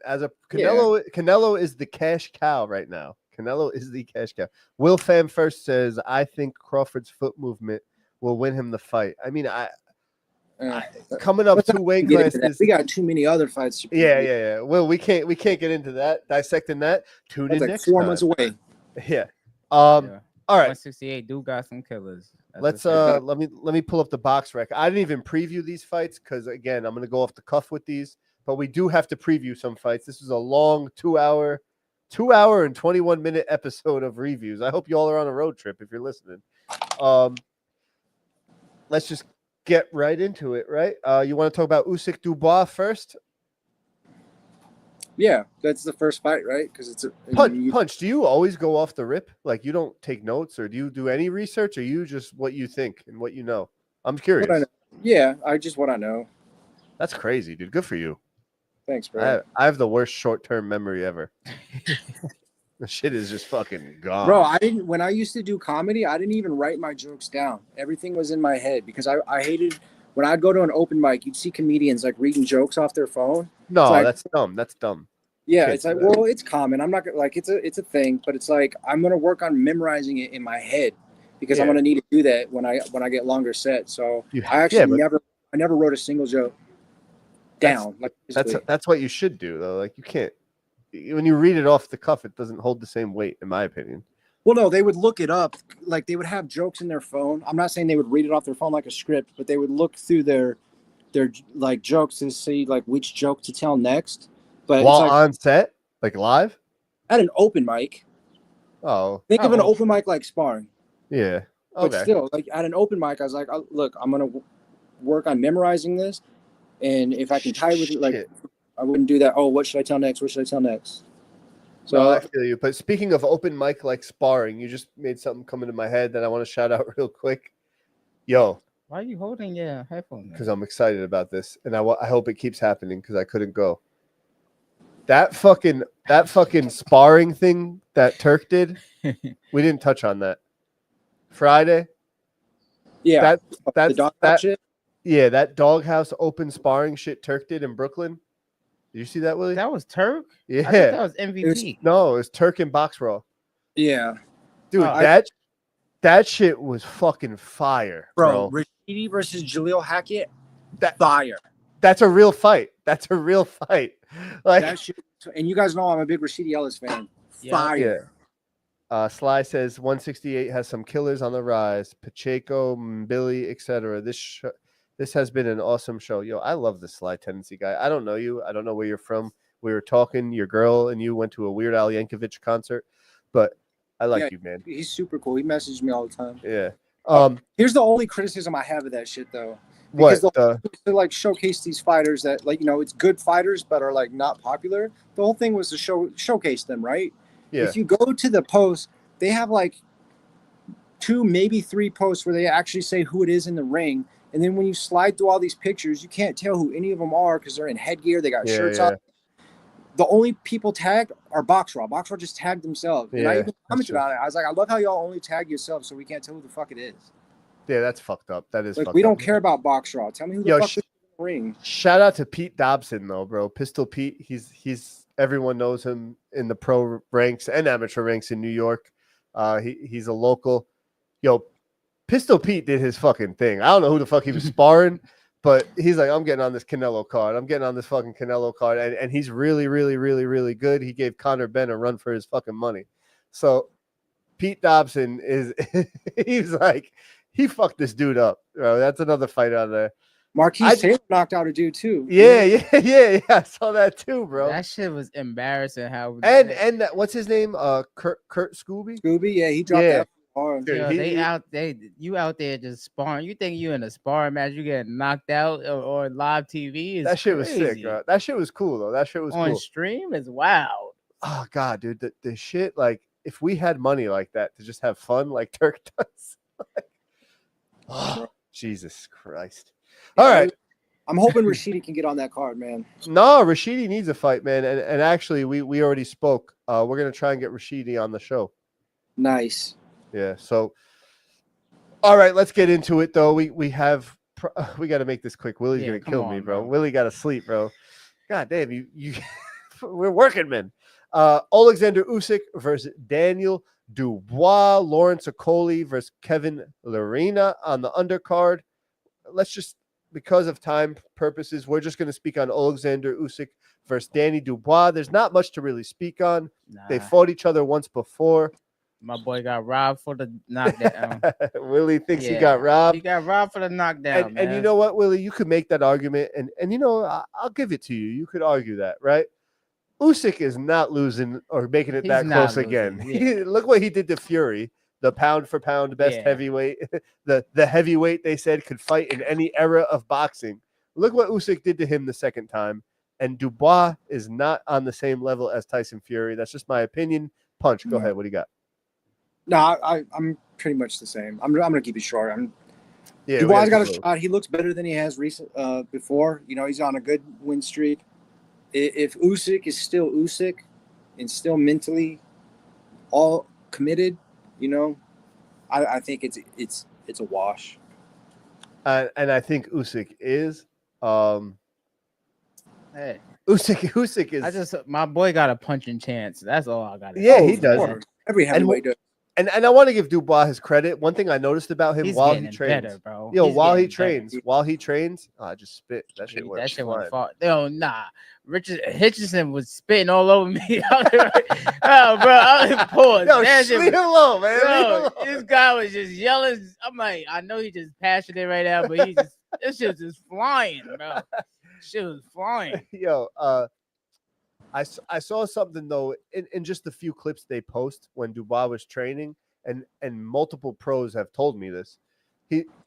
As a Canelo, Canelo is the cash cow right now. Canelo is the cash cow. Will Pham First says, I think Crawford's foot movement will win him the fight. I mean, coming up 2 weight classes. We got too many other fights. Yeah. Well, we can't get into that. Dissecting that. Tune in next 4 time. months away. Yeah. All right. 168 do got some killers. Let's let me pull up the box rec. I didn't even preview these fights because again, I'm gonna go off the cuff with these, but we do have to preview some fights. This is a long 2 hour and 21-minute episode of reviews. I hope you all are on a road trip if you're listening. Let's just get right into it, right? You want to talk about Usyk Dubois first? Yeah, that's the first fight, right? Because it's a punch. Do you always go off the rip? Like you don't take notes, or do you do any research, or you just what you think and what you know? I'm curious. What I know. That's crazy, dude. Good for you. Thanks, bro. I have the worst short-term memory ever. The shit is just fucking gone. Bro, when I used to do comedy, I didn't even write my jokes down. Everything was in my head because I hated when I'd go to an open mic, you'd see comedians like reading jokes off their phone. No, like, that's dumb. That's dumb. Yeah, it's like, well, it's common. I'm not gonna like it's a thing, but it's like I'm gonna work on memorizing it in my head because I'm gonna need to do that when I get longer sets. So I actually never wrote a single joke down. That's what you should do though. Like you can't when you read it off the cuff, it doesn't hold the same weight, in my opinion. Well, no, they would look it up. Like they would have jokes in their phone. I'm not saying they would read it off their phone like a script, but they would look through their like jokes to see like which joke to tell next. But while on set, like live, at an open mic. Oh, think of an open mic like Spar-Inn. Yeah, okay. But still, like at an open mic, I was like, look, I'm gonna work on memorizing this, and if I can tie with it, like I wouldn't do that. Oh, what should I tell next? What should I tell next? So I feel you. But speaking of open mic like sparring, you just made something come into my head that I want to shout out real quick. Yo. Why are you holding your headphones? Because I'm excited about this, and I hope it keeps happening because I couldn't go. That fucking sparring thing that Turk did, we didn't touch on that. Friday. Yeah. That shit? Yeah, that doghouse open sparring shit Turk did in Brooklyn. Did you see that, Willie? That was Turk? Yeah. I thought that was MVP. It was Turk and Box Raw. Yeah. Dude, that shit was fucking fire, bro. Rashidi versus Jaleel Hackett, fire. That's a real fight. Like that shit, and you guys know I'm a big Rashidi Ellis fan. Fire. Sly says 168 has some killers on the rise. Pacheco, Billy, etc. This has been an awesome show. Yo, I love the Sly Tendency guy. I don't know you. I don't know where you're from. We were talking. Your girl and you went to a Weird Al Yankovic concert, but I like you, man. He's super cool. He messages me all the time. Yeah. Here's the only criticism I have of that shit, though. Because to like showcase these fighters that, like, you know, it's good fighters but are like not popular. The whole thing was to showcase them, right? Yeah. If you go to the post, they have like 2, maybe 3 posts where they actually say who it is in the ring. And then when you slide through all these pictures, you can't tell who any of them are because they're in headgear. They got shirts on. The only people tagged are Box Raw. Box Raw just tagged themselves. And I even commented on it. I was like, I love how y'all only tag yourselves so we can't tell who the fuck it is. Yeah, that's fucked up. That is like, fucked we up. don't care about Box Raw. Tell me who the fuck is in the ring. Shout out to Pete Dobson, though, bro. Pistol Pete. He's everyone knows him in the pro ranks and amateur ranks in New York. He's a local. Yo, Pistol Pete did his fucking thing. I don't know who the fuck he was sparring, but he's like, I'm getting on this Canelo card. I'm getting on this fucking Canelo card. And he's really, really, really, really good. He gave Conor Benn a run for his fucking money. So Pete Dobson he's like, he fucked this dude up. Bro. That's another fight out there. Marquise Taylor knocked out a dude too. Yeah. I saw that too, bro. That shit was embarrassing. How and that, what's his name? Kurt Scooby. Scooby, yeah, he dropped that. Dude, you out there just sparring. You think you in a sparring match, you get knocked out or live TV? That shit was sick, bro. That shit was cool though. That shit was on cool. stream is wild. Oh god, dude, the shit, like if we had money like that to just have fun like Turk does. Oh, Jesus Christ. All right. I'm hoping Rashidi can get on that card, man. No, Rashidi needs a fight, man. And actually, we already spoke. We're going to try and get Rashidi on the show. Nice. Yeah. So, all right, let's get into it, though. We got to make this quick. Willie's going to kill me, bro. Willie got to sleep, bro. God damn, you we're working, man. Alexander Usyk versus Daniel Dubois, Lawrence Okoli versus Kevin Lerena on the undercard. Let's just, because of time purposes, we're just going to speak on Alexander Usyk versus Danny Dubois. There's not much to really speak on. They fought each other once before. My boy got robbed for the knockdown. Willie thinks he got robbed. He got robbed for the knockdown, and you know what, Willie? You could make that argument, and you know, I'll give it to you. You could argue that, right? Usyk is not losing or making it that close again. Yeah. Look what he did to Fury, the pound-for-pound best heavyweight. The heavyweight, they said, could fight in any era of boxing. Look what Usyk did to him the second time. And Dubois is not on the same level as Tyson Fury. That's just my opinion. Punch, go ahead. What do you got? No, I'm pretty much the same. I'm going to keep it short. Dubois got a shot. He looks better than he has before. You know, he's on a good win streak. If Usyk is still Usyk and still mentally all committed, you know, I think it's a wash. And I think Usyk is. Hey, Usyk is. My boy got a punching chance. That's all I got. Yeah, he does. Every heavyweight does. And I want to give Dubois his credit. One thing I noticed about him while he trains, better, bro. While he trains, I just spit. That shit went far. No, nah. Hitchison was spitting all over me. Oh, bro, I was pause. Leave him alone, man. This guy was just yelling. I'm like, I know he just passionate right now, but this shit was just flying, bro. Shit was flying. I saw something though in just the few clips they post when Dubois was training, and multiple pros have told me this.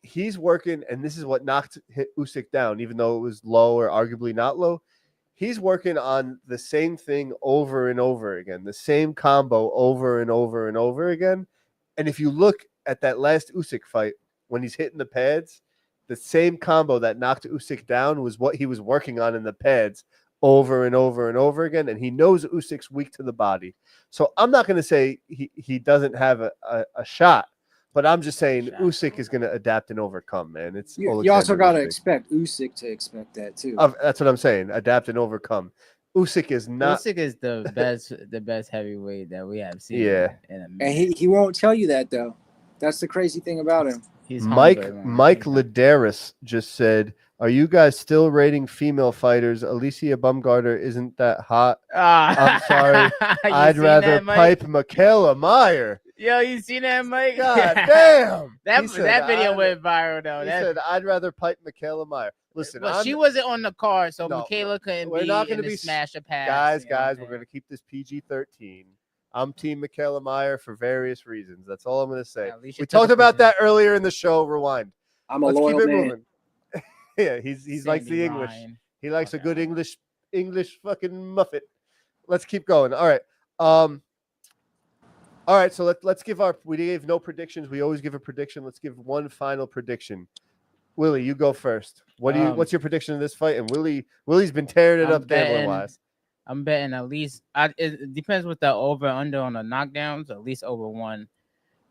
He's working, and this is what knocked Usyk down, even though it was low or arguably not low. He's working on the same thing over and over again, the same combo over and over and over again. And if you look at that last Usyk fight, when he's hitting the pads, the same combo that knocked Usyk down was what he was working on in the pads over and over and over again, and he knows Usyk's weak to the body. So I'm not going to say he doesn't have a shot, but I'm just saying Usyk is going to adapt and overcome, man. It's you also got to expect Usyk to expect that too. That's what I'm saying. Adapt and overcome. Usyk is the best heavyweight that we have seen. Yeah, and he won't tell you that though. That's the crazy thing about him. Mike Ladaris just said Are you guys still rating female fighters? Alicia Bumgarner isn't that hot. I'm sorry. I'd rather pipe Michaela Meyer. Yo, you seen that, Mike? God damn. that video went viral though. He said, I'd rather pipe Michaela Meyer. Listen, well, she wasn't on the card, so No, Michaela couldn't we're be not gonna in the be smash or pass. Guys, we're gonna keep this PG-13. I'm Team Michaela Meyer for various reasons. That's all I'm gonna say. We talked about that earlier in the show. Rewind. Let's keep it moving. Yeah, he likes the English. Ryan. He likes a good English fucking muffet. Let's keep going. All right. All right, so let's give we gave no predictions. We always give a prediction. Let's give one final prediction. Willie, you go first. What's your prediction of this fight? And Willie's been tearing it up gambling wise. I'm betting at least it depends with the over under on the knockdowns, at least over one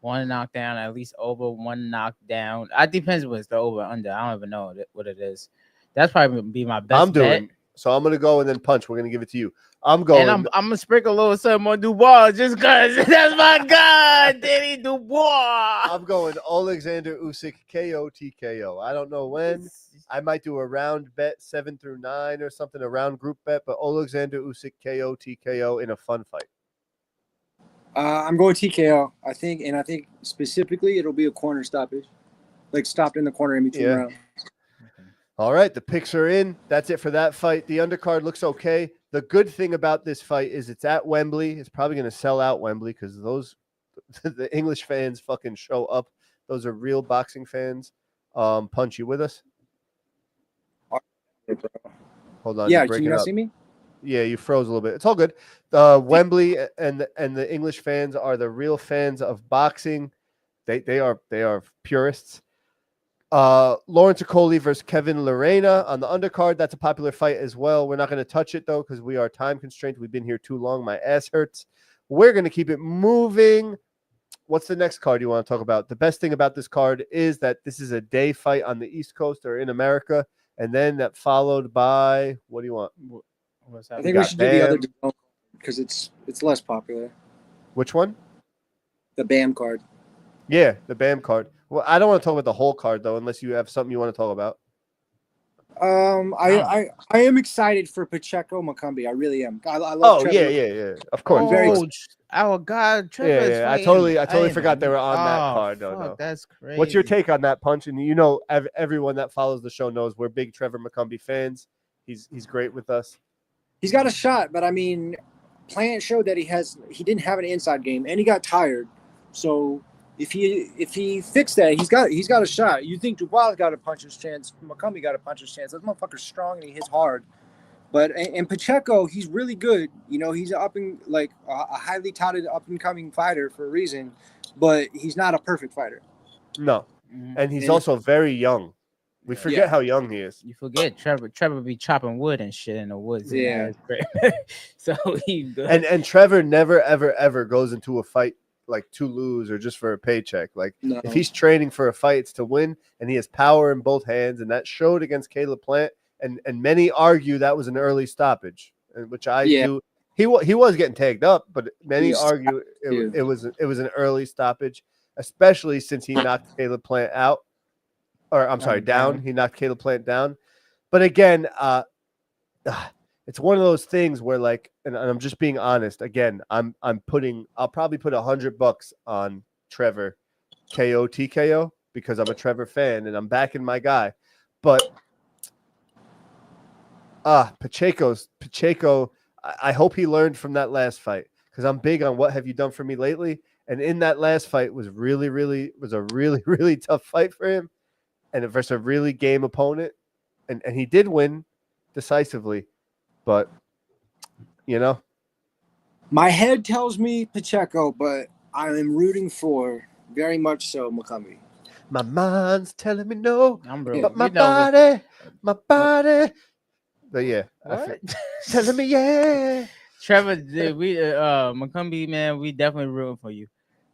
knockdown, at least over one knockdown. It depends what's the over under. I don't even know what it is. That's probably be my best bet. So I'm gonna go and then punch. We're gonna give it to you. I'm going. And I'm gonna sprinkle a little something on Dubois just because that's my guy, Danny Dubois. I'm going Alexander Usyk KO TKO. I don't know when. I might do a round bet 7 through 9 or something, a round group bet, but Alexander Usyk KO TKO in a fun fight. I'm going TKO. I think specifically it'll be a corner stoppage, like stopped in the corner in between rounds. All right, the picks are in. That's it for that fight. The undercard looks okay. The good thing about this fight is it's at Wembley. It's probably going to sell out Wembley because the English fans fucking show up. Those are real boxing fans. Punch, you with us? Hold on. Yeah, can you not see me? Yeah, you froze a little bit. It's all good. Wembley and the English fans are the real fans of boxing. They are purists. Lawrence Okoli versus Kevin Lerena on the undercard. That's a popular fight as well. We're not going to touch it though because we are time constrained. We've been here too long. My ass hurts. We're going to keep it moving. What's the next card you want to talk about? The best thing about this card is that this is a day fight on the East Coast or in America, and then that followed by what do you want? I think we should do the other because it's less popular. Which one? The BAM card. Yeah, the BAM card. Well, I don't want to talk about the whole card though, unless you have something you want to talk about. I am excited for Pacheco Macumbi. I really am. I love. Yeah. Of course. Oh God, Trevor. Yeah. I totally forgot they were on that card. No. That's crazy. What's your take on that, Punch? And everyone that follows the show knows we're big Trevor Macumbi fans. He's great with us. He's got a shot, but I mean, Plant showed that he didn't have an inside game and he got tired. So if he fixed that, he's got a shot. You think Dubois got a puncher's chance, Macumbi got a puncher's chance. That motherfucker's strong and he hits hard. But and Pacheco, he's really good. He's a highly touted up and coming fighter for a reason, but he's not a perfect fighter. No, and he's also very young. We forget how young he is. You forget Trevor be chopping wood and shit in the woods. Yeah, it's great. So he's good. And Trevor never ever goes into a fight like to lose or just for a paycheck. Like if he's training for a fight, it's to win, and he has power in both hands, and that showed against Caleb Plant. And many argue that was an early stoppage, which I do. He was getting tagged up, but many argue it was an early stoppage, especially since he knocked Caleb Plant out. Or I'm sorry, down. He knocked Caleb Plant down. But again, it's one of those things where and I'm just being honest. Again, I'll probably put $100 on Trevor KO TKO because I'm a Trevor fan and I'm backing my guy. But Pacheco, I hope he learned from that last fight because I'm big on what have you done for me lately. And in that last fight was a really, really tough fight for him. And versus a really game opponent. And he did win decisively. But, my head tells me Pacheco, but I am rooting for, very much so, Macumbi. My mind's telling me no, but my body. But yeah. Telling me yeah. Trevor, Macumbi, man, we definitely rooting for you.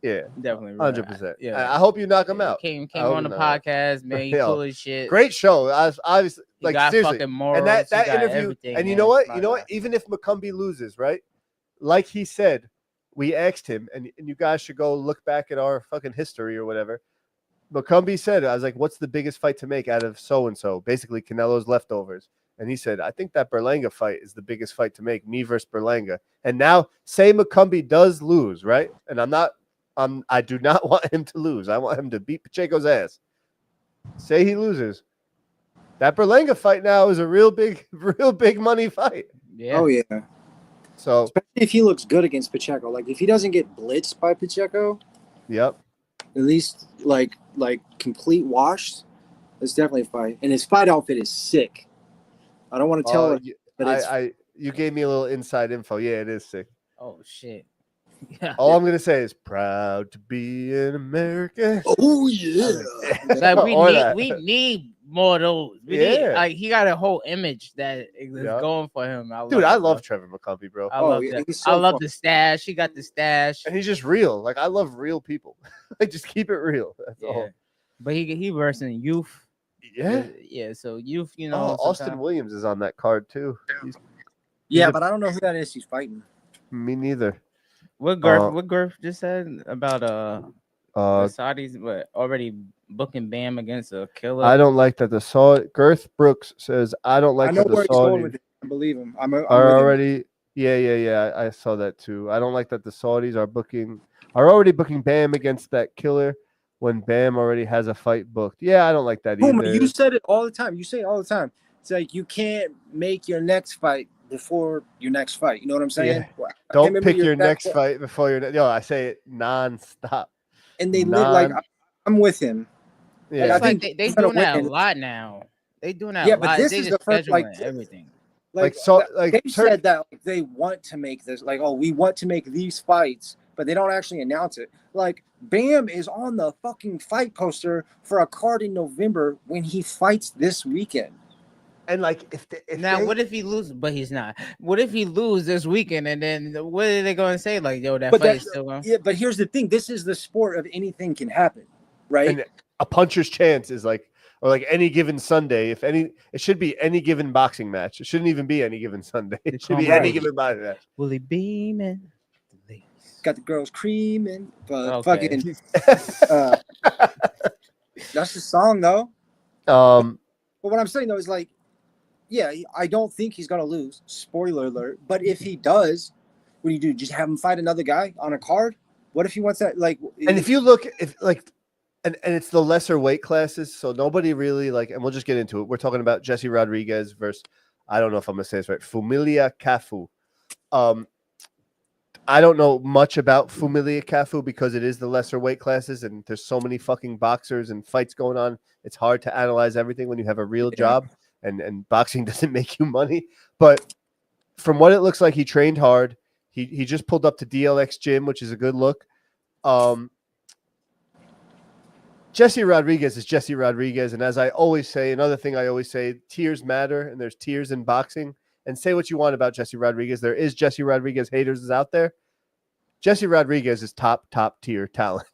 Yeah, definitely. 100%. Yeah, I hope you knock him out. Came on the podcast, man. You cool as shit. Great show. Obviously, seriously. Fucking morals, and that interview. And you know what? Even if Macumbi loses, right? Like he said, we asked him, and you guys should go look back at our fucking history or whatever. McCumbee said, I was like, what's the biggest fight to make out of so-and-so? Basically, Canelo's leftovers. And he said, I think that Berlanga fight is the biggest fight to make, me versus Berlanga. And now, say McCumbee does lose, right? And I do not want him to lose. I want him to beat Pacheco's ass. Say he loses. That Berlanga fight now is a real big money fight. Yeah. Oh, yeah. So, especially if he looks good against Pacheco. Like, if he doesn't get blitzed by Pacheco, yep. at least, like complete washed, it's definitely a fight. And his fight outfit is sick. I don't want to tell it, but you gave me a little inside info. Yeah, it is sick. Oh, shit. Yeah. All I'm gonna say is proud to be an American. Oh yeah, like we need more of those. Like he got a whole image that is going for him. I love Trevor McCumbee, bro. I love the stash. He got the stash, and he's just real. Like I love real people. Like just keep it real. That's all. But he versing youth. Yeah. So youth, you know. Austin Williams is on that card too. But I don't know who that is. He's fighting. Me neither. What Griff just said about the Saudis already booking Bam against a killer? I don't like that the Saudi Girth Brooks says I don't like that the Saudis. I believe him. I'm are already I saw that too. I don't like that the Saudis are already booking Bam against that killer when Bam already has a fight booked. Yeah, I don't like that either. You said it all the time. You say it all the time. It's like you can't make your next fight before your next fight. You know what I'm saying? Yeah. Don't pick your next fight before your I say it nonstop. And they live like I'm with him. Yeah, like, I think they doing that a lot now. They doing that a lot. But this is the first everything. They said that they want to make this we want to make these fights, but they don't actually announce it. Like Bam is on the fucking fight poster for a card in November when he fights this weekend. And like, what if he loses? But he's not. What if he loses this weekend? And then what are they going to say? Like, yo, that fight is still going. Yeah, but here's the thing: this is the sport of anything can happen, right? And a puncher's chance is like any given Sunday. It should be any given boxing match. It shouldn't even be any given Sunday. It should be any given boxing match. Willie beaming, got the girls creaming, but fucking. That's the song, though. But what I'm saying though is like. Yeah, I don't think he's going to lose. Spoiler alert. But if he does, what do you do? Just have him fight another guy on a card? What if he wants that? And if you look, and it's the lesser weight classes, so nobody really and we'll just get into it. We're talking about Jesse Rodriguez versus, I don't know if I'm going to say this right, Fumilia Cafu. I don't know much about Fumilia Cafu because it is the lesser weight classes, and there's so many fucking boxers and fights going on. It's hard to analyze everything when you have a real job. And boxing doesn't make you money. But from what it looks like, he trained hard. He just pulled up to DLX Gym, which is a good look. Jesse Rodriguez is Jesse Rodriguez. And as I always say, another thing I always say, tiers matter, and there's tiers in boxing. And say what you want about Jesse Rodriguez. There is Jesse Rodriguez haters out there. Jesse Rodriguez is top tier talent.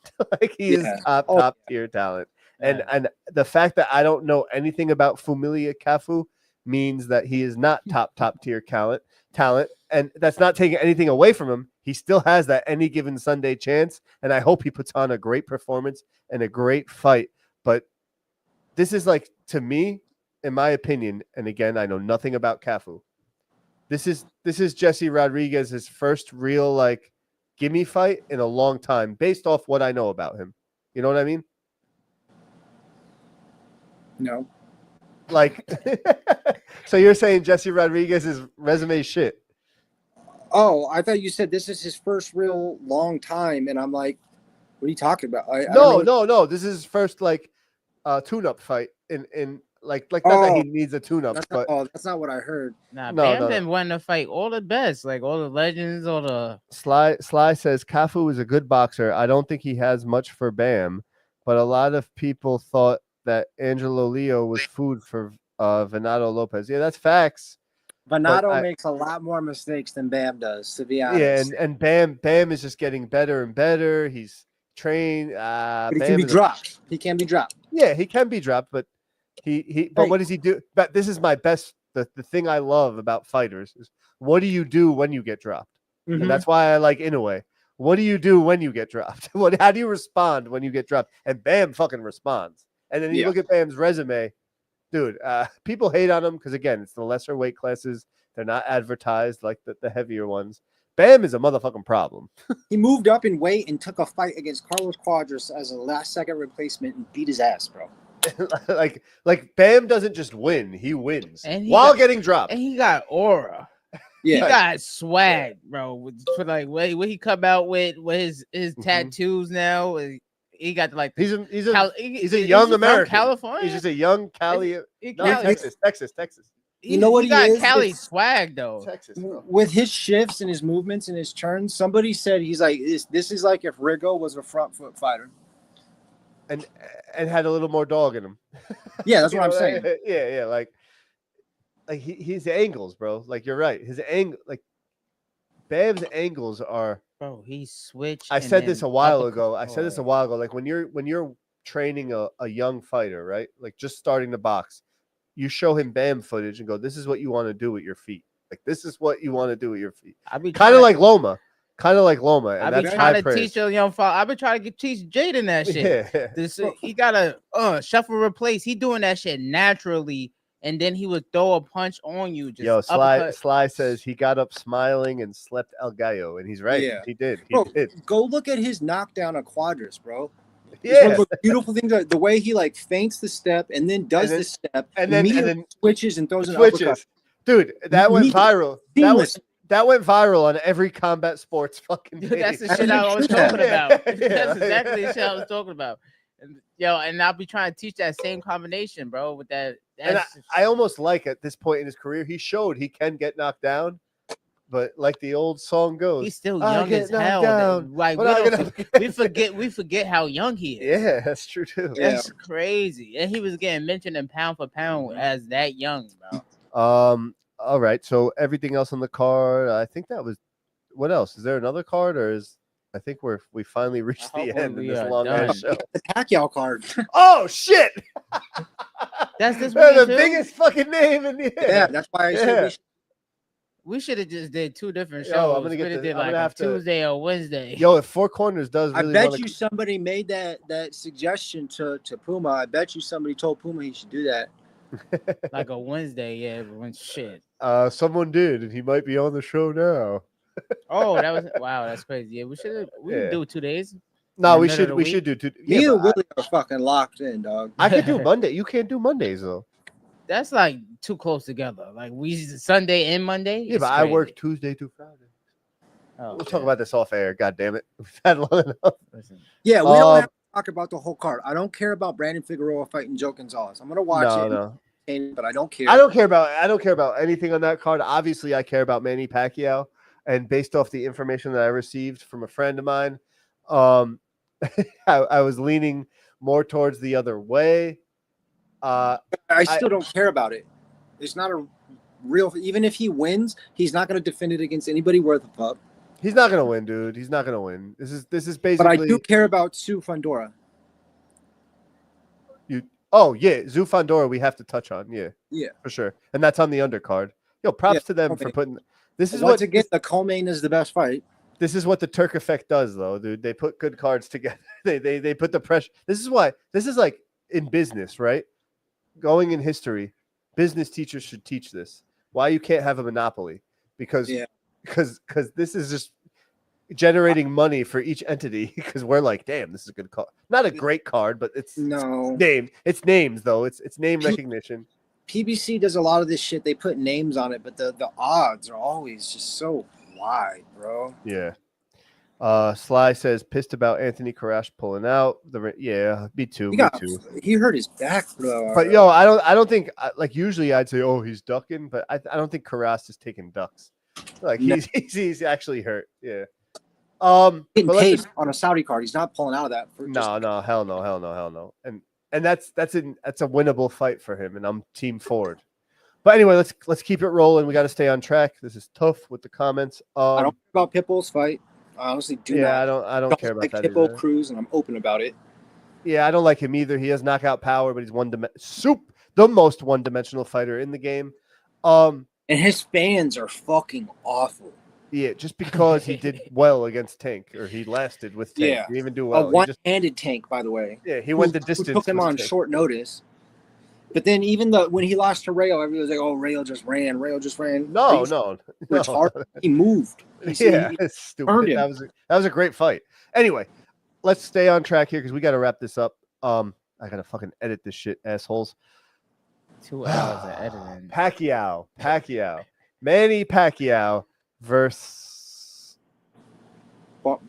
He is top tier talent. And the fact that I don't know anything about Fumilia Cafu means that he is not top tier talent. And that's not taking anything away from him. He still has that any given Sunday chance. And I hope he puts on a great performance and a great fight. But this is to me, in my opinion, and again, I know nothing about Cafu. This is Jesse Rodriguez's first real gimme fight in a long time based off what I know about him. You know what I mean? No. So you're saying Jesse Rodriguez's resume is shit? Oh, I thought you said this is his first real long time, and I'm like, what are you talking about? No. This is his first tune-up fight in not that he needs a tune-up, but that's not what I heard. Bam been wanting to fight all the best, all the legends, all the Sly says Cafu is a good boxer. I don't think he has much for Bam, but a lot of people thought that Angelo Leo was food for Venado Lopez. Yeah, that's facts. Venado makes a lot more mistakes than Bam does, to be honest. Yeah, and Bam is just getting better and better. He's trained. But he can be dropped. He can be dropped. Yeah, he can be dropped, but but what does he do? But this is my best. The thing I love about fighters is what do you do when you get dropped? Mm-hmm. And that's why I like Inoue. what do you do when you get dropped? How do you respond when you get dropped? And Bam fucking responds. And then you look at Bam's resume, dude. People hate on him because again, it's the lesser weight classes. They're not advertised like the heavier ones. Bam is a motherfucking problem. He moved up in weight and took a fight against Carlos Cuadras as a last-second replacement and beat his ass, bro. like Bam doesn't just win; he wins and while getting dropped. And he got aura. Yeah, he got swag, bro. For like what he come out with his tattoos now. He got like he's a young American. California. He's just a young Cali. Texas. You know what he got is? Cali swag though. Texas, with his shifts and his movements and his turns, somebody said he's like this is like if Rigo was a front foot fighter, and had a little more dog in him. Yeah, that's what I'm saying. Yeah, like his angles, bro. Like you're right. His angle, like Bam's angles are. Bro, he switched. I said this a while ago. Like when you're training a young fighter, right? Like just starting to box. You show him Bam footage and go, this is what you want to do with your feet. Like, this is what you want to do with your feet. Kind of like Loma. And I've been trying to teach a young father. I've been trying to teach Jaden that shit. Yeah. He got to shuffle replace. He doing that shit naturally. And then he would throw a punch on you. Just Sly says he got up smiling and slept El Gallo. And he's right. Yeah. He did. Go look at his knockdown of Cuadras, bro. Yeah, one of the beautiful things, the way he like feints the step and then does the step and then switches and throws an uppercut. Dude, that went viral. That went viral on every combat sports fucking page. That's the shit I was talking about. That's exactly the shit I was talking about. And I'll be trying to teach that same combination, bro. With that, and I almost like at this point in his career, he showed he can get knocked down. But like the old song goes, he's still young as hell. Like we forget how young he is. Yeah, that's true too. That's crazy. And he was getting mentioned in pound for pound as that young, bro. All right. So everything else on the card, I think that was. What else? Is there another card, or is? I think we finally reached the end of this long ass show. The Pacquiao card. Oh shit! That's this. The biggest fucking name in the. Yeah, that's why I said. We should have just did two different shows. Yo, I'm gonna get did like Tuesday or Wednesday. Yo, if Four Corners does, really I bet you somebody made that suggestion to Puma. I bet you somebody told Puma he should do that. Like a Wednesday, yeah. When shit. Someone did, and he might be on the show now. Oh, that was wow. That's crazy. Yeah, we should do 2 days. No, we should do 2. You really are fucking locked in, dog. I could do Monday. You can't do Mondays though. That's like too close together. Like we Sunday and Monday. Yeah, but I work Tuesday through Friday. We'll talk about this off air. God damn it. We've had long enough. Yeah, we don't have to talk about the whole card. I don't care about Brandon Figueroa fighting Joe Gonzalez. I'm gonna watch it. But I don't care. I don't care about anything on that card. Obviously, I care about Manny Pacquiao. And based off the information that I received from a friend of mine, I was leaning more towards the other way. I still don't care about it. It's not a real. Even if he wins, he's not going to defend it against anybody worth a pup. He's not going to win, dude. He's not going to win. This is basically. But I do care about Tszyu Fundora. Tszyu Fundora. We have to touch on, yeah, for sure. And that's on the undercard. Yo, props to them for putting. This is once again the co-main is the best fight. This is what the Turk effect does, though, dude. They put good cards together. They put the pressure. This is why. This is like in business, right? Going in history, business teachers should teach this. Why you can't have a monopoly? Because this is just generating money for each entity. Because we're like, damn, this is a good card. Not a great card, but it's name. It's names though. It's name recognition. PBC does a lot of this shit. They put names on it, but the odds are always just so wide, bro. Yeah. Sly says pissed about Anthony Karash pulling out. Me too. He hurt his back, bro. But yo, I don't think like usually I'd say he's ducking, but I don't think Karash is taking ducks. Like he's actually hurt. Yeah. Getting paid on a Saudi card. He's not pulling out of that. Hell no. And that's a winnable fight for him, and I'm team Ford. But anyway, let's keep it rolling. We got to stay on track. This is tough with the comments. I don't care about Pitbull's fight. I honestly do not. Yeah, I don't care about that. Pitbull Cruz, and I'm open about it. Yeah, I don't like him either. He has knockout power, but he's the most one-dimensional fighter in the game. And his fans are fucking awful. Yeah, just because he did well against Tank, or he lasted with Tank. Yeah. He didn't even do A well. one-handed Tank, by the way. Yeah, he went the Who distance. took him with on Tank. short notice. But then even when he lost to Rayo, everybody was like, "Oh, Rayo just ran. Rayo just ran." No. Retarded. He moved. Yeah, He it's turned stupid. him. That was a great fight. Anyway, let's stay on track here because we got to wrap this up. I gotta fucking edit this shit, assholes. 2 hours of editing. Pacquiao, Manny Pacquiao versus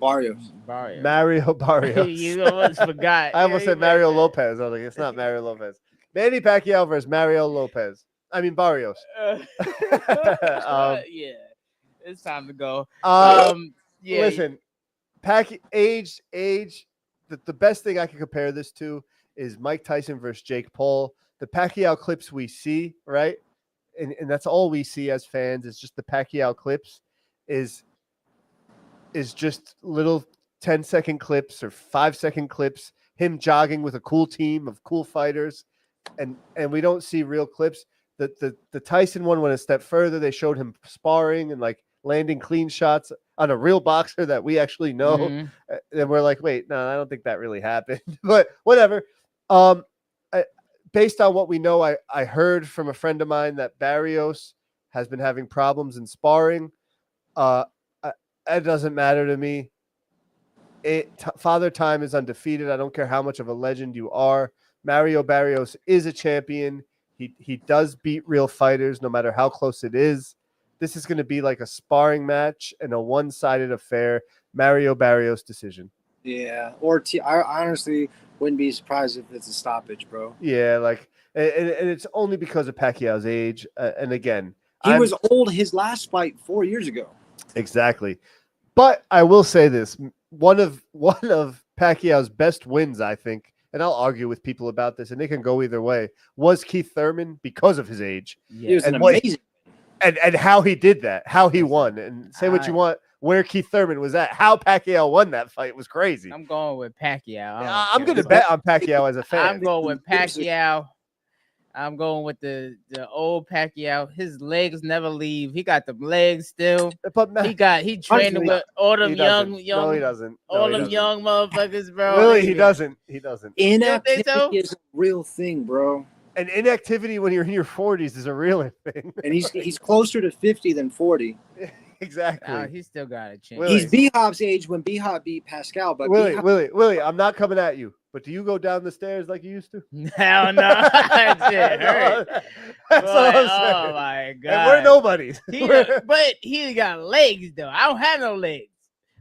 Barrios. Mario Barrios. You almost forgot. I almost said Mario Lopez. I was like, it's not Mario Lopez. Manny Pacquiao versus Mario Lopez. I mean Barrios. Yeah, it's time to go. Yeah. Listen, age. The best thing I can compare this to is Mike Tyson versus Jake Paul. The Pacquiao clips we see, right? And that's all we see as fans is just the Pacquiao clips is just little 10-second clips or 5-second clips, him jogging with a cool team of cool fighters, and we don't see real clips. The Tyson one went a step further. They showed him sparring and like landing clean shots on a real boxer that we actually know. Mm-hmm. And we're like, wait, no, I don't think that really happened. But whatever. Based on what we know, I heard from a friend of mine that Barrios has been having problems in sparring. It doesn't matter to me. Father Time is undefeated. I don't care how much of a legend you are. Mario Barrios is a champion. He does beat real fighters, no matter how close it is. This is going to be like a sparring match and a one-sided affair. Mario Barrios decision. Yeah, I honestly wouldn't be surprised if it's a stoppage, bro. Yeah, like, and it's only because of Pacquiao's age. And again, he was old his last fight 4 years ago. Exactly. But I will say this: one of Pacquiao's best wins, I think, and I'll argue with people about this, and they can go either way, was Keith Thurman because of his age. Yeah. He was an amazing. And how he did that, how he won, and say what you want, where Keith Thurman was at, how Pacquiao won that fight was crazy. I'm going with Pacquiao. I'm going to bet on Pacquiao as a fan. I'm going with Pacquiao. I'm going with the old Pacquiao. His legs never leave. He got the legs still. But he training with all them young. No, he doesn't. All them young motherfuckers, bro. Really, he doesn't. He doesn't. Inactivity is a real thing, bro. And inactivity when you're in your 40s is a real thing. And he's closer to 50 than 40. Exactly. He still got a chance. Willie. He's B-Hop's age when B-Hop beat Pascal. But Willie, I'm not coming at you. But do you go down the stairs like you used to? Hell no. That shit hurt. That's all I'm saying. Oh my god. And we're nobodies. But he got legs though. I don't have no legs.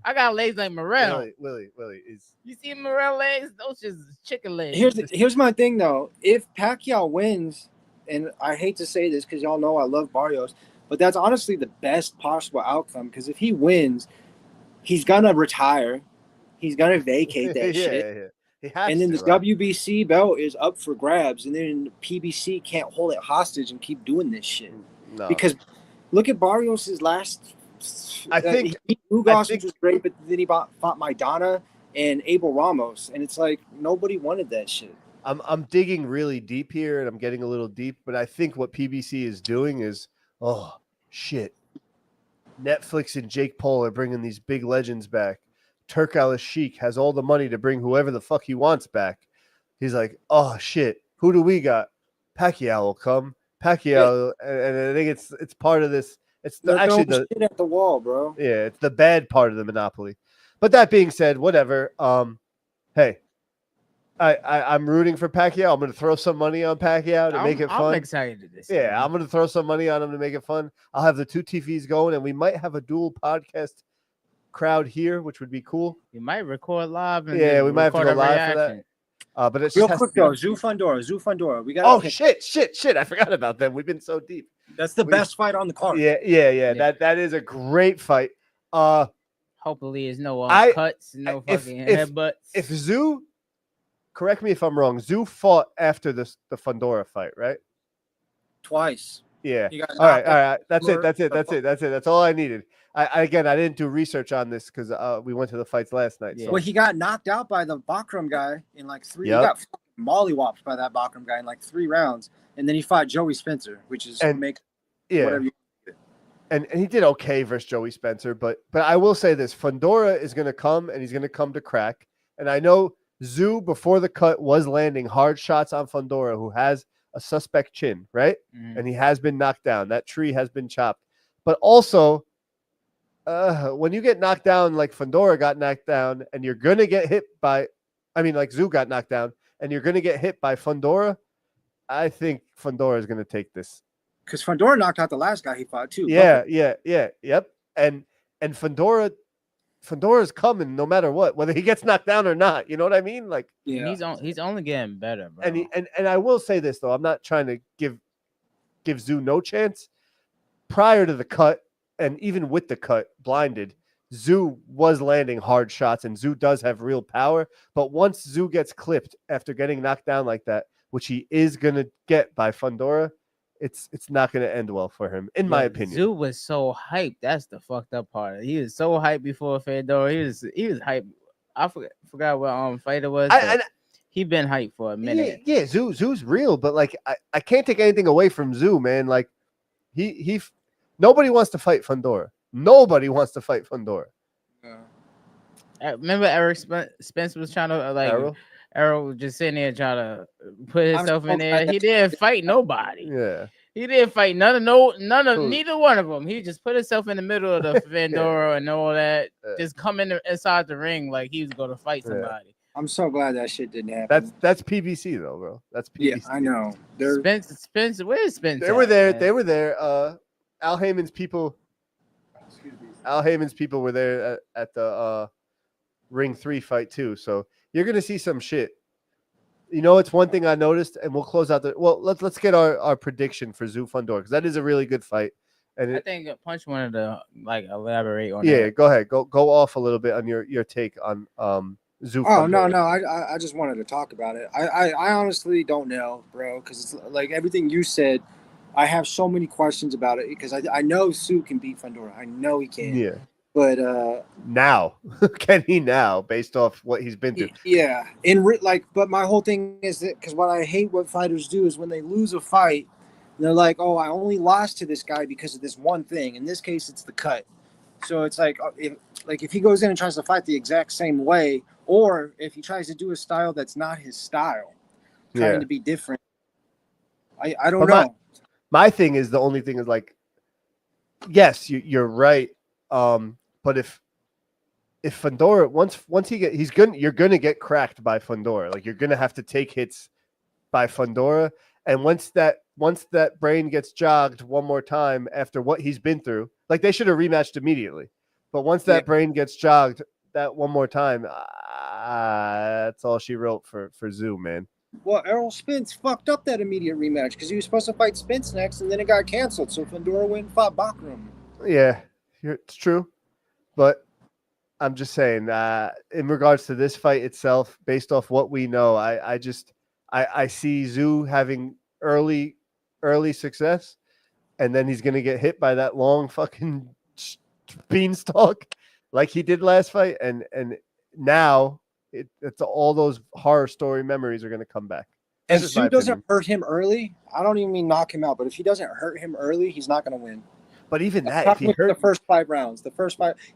I got legs like Morel. Willie is. You see Morel legs? Those just chicken legs. Here's my thing though. If Pacquiao wins, and I hate to say this because y'all know I love Barrios, but that's honestly the best possible outcome. Because if he wins, he's gonna retire. He's gonna vacate that shit. Yeah. And then the WBC belt is up for grabs, and then PBC can't hold it hostage and keep doing this shit. No. Because look at Barrios' last. I think he beat Ugas, which was great, but then he fought Maidana and Abel Ramos, and it's like nobody wanted that shit. I'm digging really deep here, and I'm getting a little deep, but I think what PBC is doing is, oh shit, Netflix and Jake Paul are bringing these big legends back. Turk Al-Sheikh has all the money to bring whoever the fuck he wants back. He's like, oh shit, who do we got? Pacquiao will come. Pacquiao, and I think it's part of this. It's actually the shit at the wall, bro. Yeah, it's the bad part of the monopoly. But that being said, whatever. Hey, I'm rooting for Pacquiao. I'm going to throw some money on Pacquiao to make it fun. I'm excited to this. Yeah, I'm going to throw some money on him to make it fun. I'll have the two TVs going, and we might have a dual podcast crowd here, which would be cool. You might record live. And we might have to go live for that. But it's real quick though. Zhu Fundora. We got. Oh shit! I forgot about them. We've been so deep. That's the best fight on the card. Yeah. That is a great fight. Hopefully, there's no cuts, no fucking headbutts. If Zhu, correct me if I'm wrong, Zhu fought after the Fundora fight, right? Twice. Yeah. All right. That's it. That's all I needed. I didn't do research on this because we went to the fights last night. Yeah. So. Well, he got knocked out by the Bakram guy in like 3. Yep. He got mollywopped by that Bakram guy in like 3 rounds, and then he fought Joey Spencer, which is whatever. and he did okay versus Joey Spencer, but I will say this: Fundora is going to come, and he's going to come to crack. And I know Tszyu before the cut was landing hard shots on Fundora, who has a suspect chin, right? And he has been knocked down. That tree has been chopped. But also, when you get knocked down like Fundora got knocked down, and you're going to get hit by, like Tszyu got knocked down, and you're going to get hit by Fundora, I think Fundora is going to take this. Because Fundora knocked out the last guy he fought too. Yep. And Fundora's coming no matter what, whether he gets knocked down or not. You know what I mean? Like, he's only getting better, bro. And I will say this though, I'm not trying to give Tszyu no chance. Prior to the cut, and even with the cut, blinded, Tszyu was landing hard shots, and Tszyu does have real power. But once Tszyu gets clipped after getting knocked down like that, which he is gonna get by Fundora, it's not going to end well for him, in my opinion. Tszyu was so hyped. That's the fucked up part. He was so hyped before Fedor. He was hyped. I forgot what fight it was. He been hyped for a minute. Yeah, Tszyu's real, but like I can't take anything away from Tszyu, man. Like he nobody wants to fight Fundora. Nobody wants to fight Fundora. Remember Eric Spence was trying to Errol was just sitting there trying to put himself in there. He didn't fight nobody. Yeah. He didn't fight neither one of them. He just put himself in the middle of the Fandora and all that. Just come inside the ring like he was going to fight somebody. I'm so glad that shit didn't happen. That's PBC though, bro. That's PBC. Yeah, I know. Spence, where's Spence? They were there. Man? They were there. Al Heyman's people. Excuse me. Al Heyman's people were there at the Ring 3 fight too. So you're gonna see some shit. You know, it's one thing I noticed, and we'll close out let's get our prediction for Tszyu Fundora, because that is a really good fight. And I think Punch wanted to elaborate on. Yeah, go ahead, go off a little bit on your take on Tszyu. Oh no, I just wanted to talk about it. I honestly don't know, bro, because it's like everything you said. I have so many questions about it because I know Tszyu can beat Fundora. I know he can. Yeah. But now can he now, based off what he's been through? Yeah, but my whole thing is that because what I hate what fighters do is when they lose a fight, they're like, "Oh, I only lost to this guy because of this one thing." In this case, it's the cut. So it's like, if he goes in and tries to fight the exact same way, or if he tries to do a style that's not his style, trying to be different. I don't know. My thing is, the only thing is like, yes, you're right. But if Fundora once you're gonna get cracked by Fundora. Like, you're gonna have to take hits by Fundora, and once that brain gets jogged one more time after what he's been through, like, they should have rematched immediately. But once that brain gets jogged that one more time, that's all she wrote for Tszyu, man. Well, Errol Spence fucked up that immediate rematch because he was supposed to fight Spence next, and then it got canceled. So Fundora went and fought Bakram. Yeah. It's true, but I'm just saying, in regards to this fight itself, based off what we know, I see Tszyu having early success, and then he's gonna get hit by that long fucking beanstalk like he did last fight, and now it's all those horror story memories are gonna come back. If Tszyu doesn't hurt him early, I don't even mean knock him out, but if he doesn't hurt him early, he's not gonna win. But even that, if he hurt the first 5 rounds,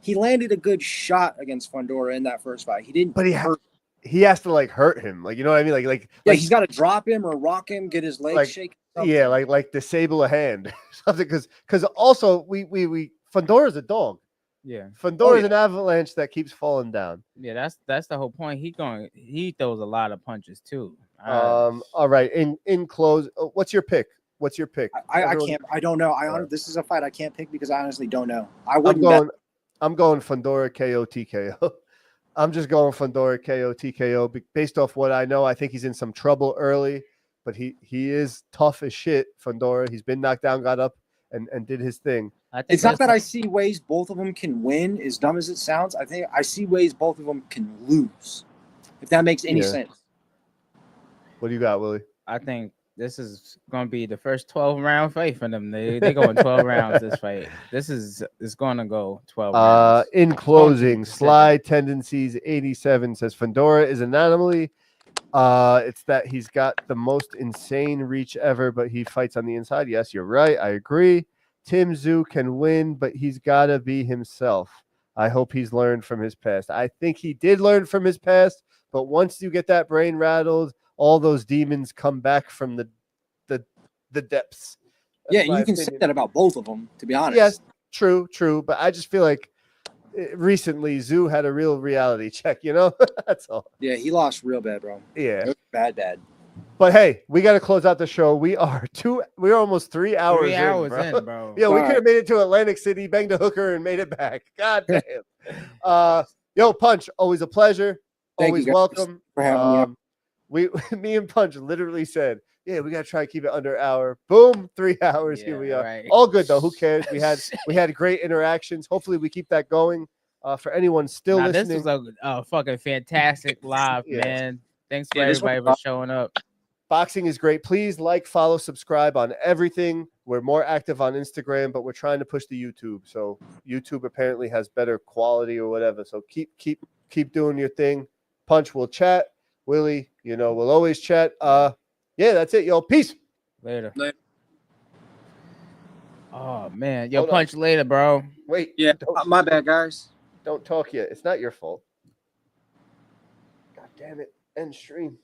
he landed a good shot against Fundora in that first fight. He didn't. But he has to hurt him, like, you know what I mean, like he's got to drop him or rock him, get his legs shaken. Yeah, like disable a hand, something, because also we Fundora's a dog. Yeah, Fundora's an avalanche that keeps falling down. Yeah, that's the whole point. He throws a lot of punches too. All right. In close, what's your pick? What's your pick? I can't. I don't know. This is a fight I can't pick because I honestly don't know. I'm going Fundora KO TKO. I'm just going Fundora KO TKO based off what I know. I think he's in some trouble early, but he is tough as shit. Fundora. He's been knocked down, got up, and did his thing. It's not that I see ways both of them can win, as dumb as it sounds. I think I see ways both of them can lose, if that makes any sense. What do you got, Willie? I think this is going to be the first 12-round fight for them. They going 12 rounds this fight. It's going to go 12 rounds. In closing, Sly Tendencies 87 says Fundora is an anomaly. It's that he's got the most insane reach ever, but he fights on the inside. Yes, you're right. I agree. Tim Tszyu can win, but he's got to be himself. I hope he's learned from his past. I think he did learn from his past, but once you get that brain rattled, all those demons come back from the depths. Yeah, you can say that about both of them, to be honest. Yes, true. But I just feel like recently Tszyu had a real reality check, you know? That's all. Yeah, he lost real bad, bro. Yeah. Bad. But hey, we got to close out the show. We're almost 3 hours, 3 hours in, bro. Yeah, we could have made it to Atlantic City, banged a hooker, and made it back. God damn. Yo, Punch, always a pleasure. Always welcome. For having me. Me and Punch literally said, yeah, we got to try to keep it under an hour. Boom, 3 hours. Here we are. Right. All good though. Who cares? We had great interactions. Hopefully we keep that going. For anyone still listening. This was a fucking fantastic live, man. Thanks for everybody for showing up. Boxing is great. Please like, follow, subscribe on everything. We're more active on Instagram, but we're trying to push the YouTube. So YouTube apparently has better quality or whatever. So keep doing your thing. Punch, we'll chat. Willie, we'll always chat. Yeah, that's it, yo. Peace. Later. Oh man, yo, Punch later, bro. Wait. Yeah, my bad, guys. Don't talk yet. It's not your fault. God damn it. End stream.